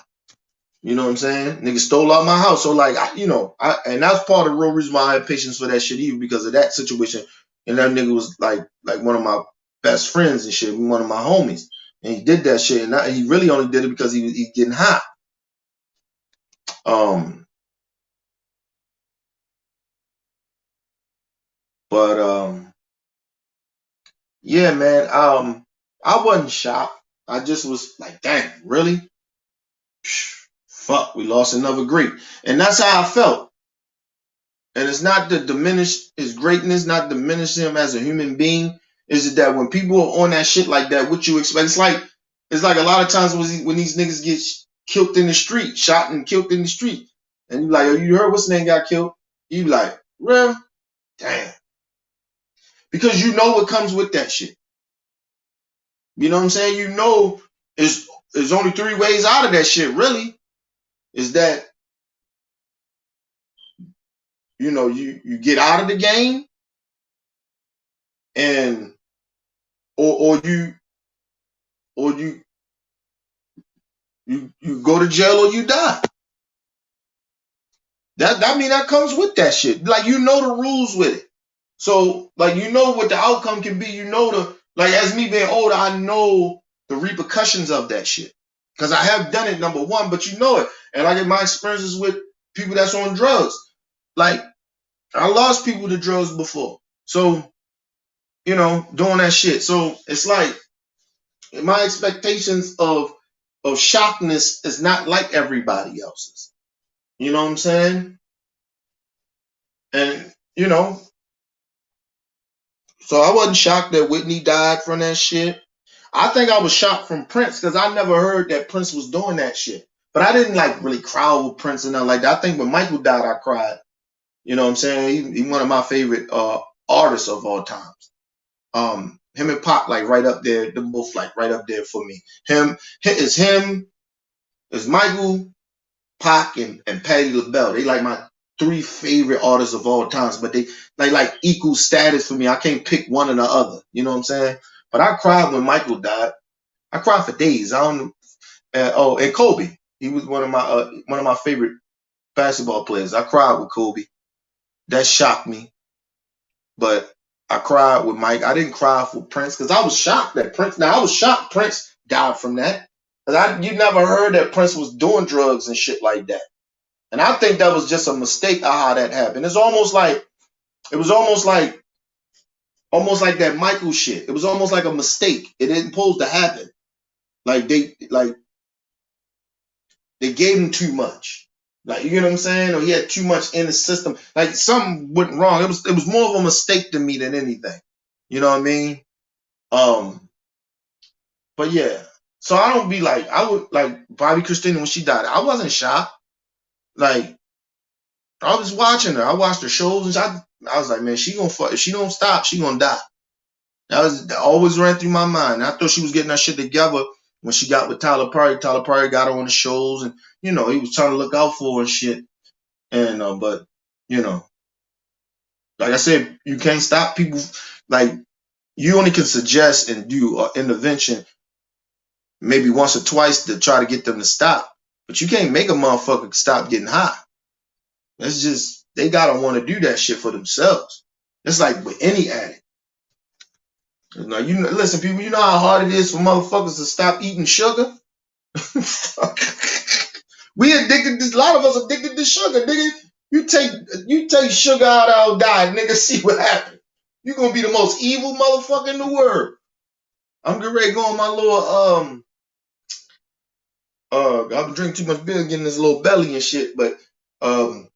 You know what I'm saying? Niggas stole out my house. So like, and that's part of the real reason why I had patience for that shit, even because of that situation. And that nigga was like one of my best friends and shit, one of my homies, and he did that shit, and he really only did it because he getting hot. But yeah, man. I wasn't shocked. I just was like, dang, really? Fuck, we lost another great, and that's how I felt. And it's not to diminish his greatness, not diminish him as a human being. Is it that when people are on that shit like that, what you expect? It's like a lot of times when these niggas get killed in the street, shot and killed in the street, and you like, oh, you heard what's name got killed? You like, well, damn, because you know what comes with that shit. You know what I'm saying? You know, there's only three ways out of that shit. Really, is that you get out of the game, and or you you go to jail or you die. That comes with that shit. Like, you know the rules with it. So like, you know what the outcome can be. You know as me being older, I know the repercussions of that shit. Cause I have done it, number one, but you know it. And I get my experiences with people that's on drugs. Like, I lost people to drugs before. So, doing that shit. So it's like my expectations of shockness is not like everybody else's. You know what I'm saying? And so I wasn't shocked that Whitney died from that shit. I think I was shocked from Prince because I never heard that Prince was doing that shit. But I didn't like really cry with Prince and nothing like that. I think when Michael died, I cried. You know what I'm saying? He's one of my favorite artists of all times. Him and Pop like right up there. They're both like right up there for me. Him is Michael, Pac, and Patti LaBelle. They like my three favorite artists of all times, but they like equal status for me. I can't pick one or the other. You know what I'm saying? But I cried when Michael died. I cried for days. I don't. And Kobe. He was one of my favorite basketball players. I cried with Kobe. That shocked me. But I cried with Mike. I didn't cry for Prince because I was shocked that Prince. Now I was shocked Prince died from that. Cause you never heard that Prince was doing drugs and shit like that. And I think that was just a mistake of how that happened. It was almost like that Michael shit. It was almost like a mistake. It didn't supposed to happen. Like they gave him too much. Like, you know what I'm saying? Or he had too much in the system. Like, something went wrong. It was more of a mistake to me than anything. You know what I mean? But yeah. So I don't be like, I would like Bobby Christina when she died. I wasn't shocked. Like, I was watching her. I watched her shows, and I was like, man, she gonna fuck. If she don't stop, she gonna die. That always ran through my mind. I thought she was getting that shit together when she got with Tyler Perry. Tyler Perry got her on the shows, and he was trying to look out for her and shit. And but like I said, you can't stop people. Like, you only can suggest and do an intervention maybe once or twice to try to get them to stop. But you can't make a motherfucker stop getting high. That's just, they gotta want to do that shit for themselves. It's like with any addict. Now, listen, people, you know how hard it is for motherfuckers to stop eating sugar? We addicted. A lot of us addicted to sugar, nigga. You take sugar out our diet, nigga. See what happens. You gonna be the most evil motherfucker in the world. I'm getting ready to go on my little I've been drinking too much beer, getting this little belly and shit. But I'm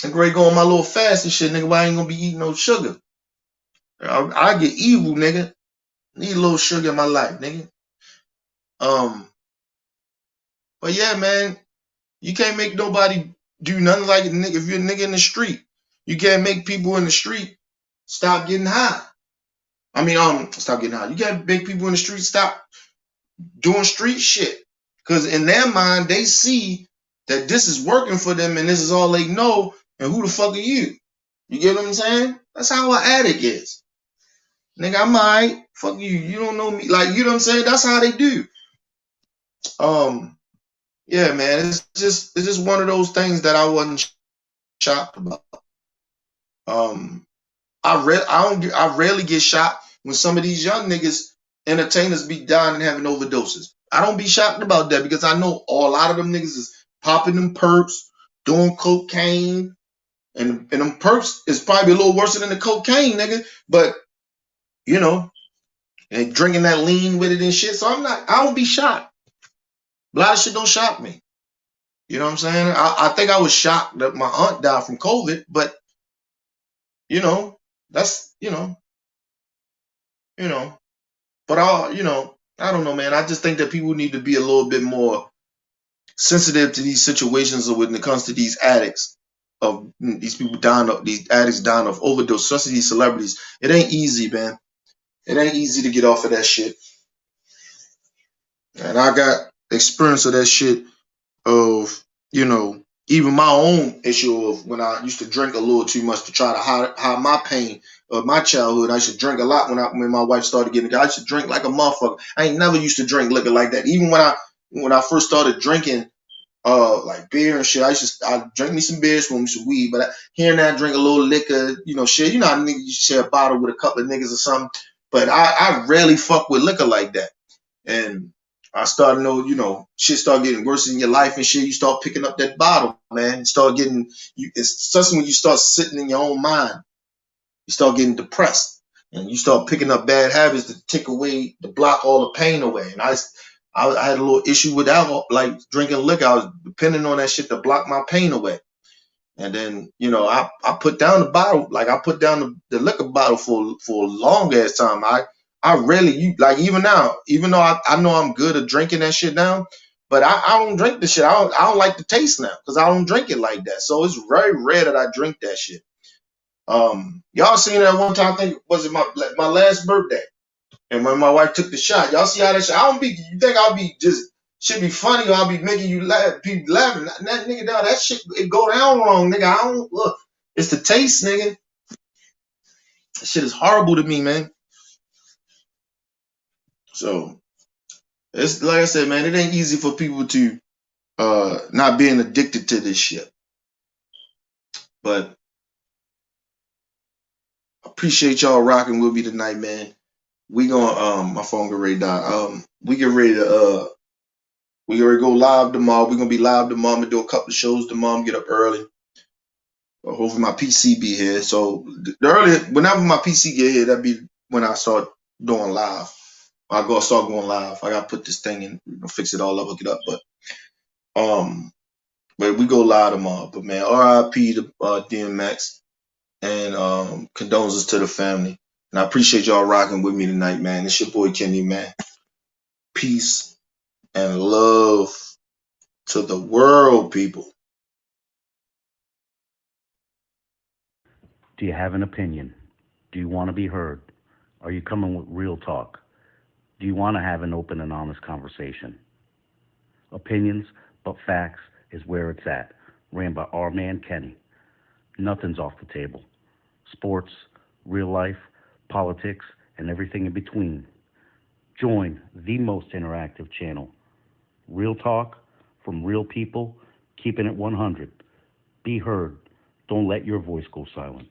getting ready to go on my little fast and shit, nigga. But I ain't gonna be eating no sugar. I get evil, nigga. Need a little sugar in my life, nigga. But yeah, man, you can't make nobody do nothing like it, nigga. If you're a nigga in the street, you can't make people in the street stop getting high. I mean, stop getting high. You can't make people in the street stop doing street shit. Because in their mind, they see that this is working for them and this is all they know. And who the fuck are you? You get what I'm saying? That's how an addict is. Nigga, I'm alright. Fuck you. You don't know me. Like, you know what I'm saying? That's how they do. yeah, man, it's just one of those things that I wasn't shocked about. Um, I rarely get shocked when some of these young niggas entertainers be dying and having overdoses. I don't be shocked about that because I know a lot of them niggas is popping them perks, doing cocaine, and them perks is probably a little worse than the cocaine, nigga. But you know, and drinking that lean with it and shit. So I don't be shocked. A lot of shit don't shock me. You know what I'm saying? I think I was shocked that my aunt died from COVID, but you know, that's you know, but I don't know, man. I just think that people need to be a little bit more sensitive to these situations when it comes to these addicts of these people dying of these addicts dying of overdose, especially these celebrities. It ain't easy, man. It ain't easy to get off of that shit. And I got experience of that shit of, even my own issue of when I used to drink a little too much to try to hide my pain of my childhood. I used to drink a lot when my wife started getting. I used to drink like a motherfucker. I ain't never used to drink liquor like that. Even when I first started drinking like beer and shit, I drink me some beer, smoke me some weed, but here and there I drink a little liquor, shit. You know how niggas you share a bottle with a couple of niggas or something. But I rarely fuck with liquor like that. And I started to know, shit start getting worse in your life and shit. You start picking up that bottle, man. You start getting, especially when you start sitting in your own mind, you start getting depressed and you start picking up bad habits to block all the pain away. And I had a little issue with alcohol, like drinking liquor. I was depending on that shit to block my pain away. And then, I put down the bottle, like I put down the liquor bottle for a long ass time. I rarely like even now, even though I know I'm good at drinking that shit now, but I don't drink the shit. I don't like the taste now because I don't drink it like that. So it's very rare that I drink that shit. Y'all seen that one time? I think was it my last birthday, and when my wife took the shot, y'all see how that shit? I don't be. You think I'll be just should be funny or I'll be making you laugh, people laughing? That nigga down, that shit it go down wrong, nigga. I don't look. It's the taste, nigga. That shit is horrible to me, man. So it's like I said, man. It ain't easy for people to not being addicted to this shit. But I appreciate y'all rocking with me tonight, man. We gonna my phone get ready to die. We get ready to we already go live tomorrow. We're gonna be live tomorrow. I'm gonna do a couple of shows tomorrow. Get up early. Hopefully my PC be here. So the earlier, whenever my PC get here, that'd be when I start doing live. I go start going live. I gotta put this thing in, fix it all up, hook it up. Um, but we go live tomorrow. But man, RIP to DMX and condolences to the family. And I appreciate y'all rocking with me tonight, man. It's your boy Kenny, man. Peace and love to the world, people. Do you have an opinion? Do you want to be heard? Are you coming with real talk? Do you want to have an open and honest conversation? Opinions, but facts is where it's at. Ran by our man Kenny. Nothing's off the table. Sports, real life, politics, and everything in between. Join the most interactive channel. Real talk from real people, keeping it 100. Be heard. Don't let your voice go silent.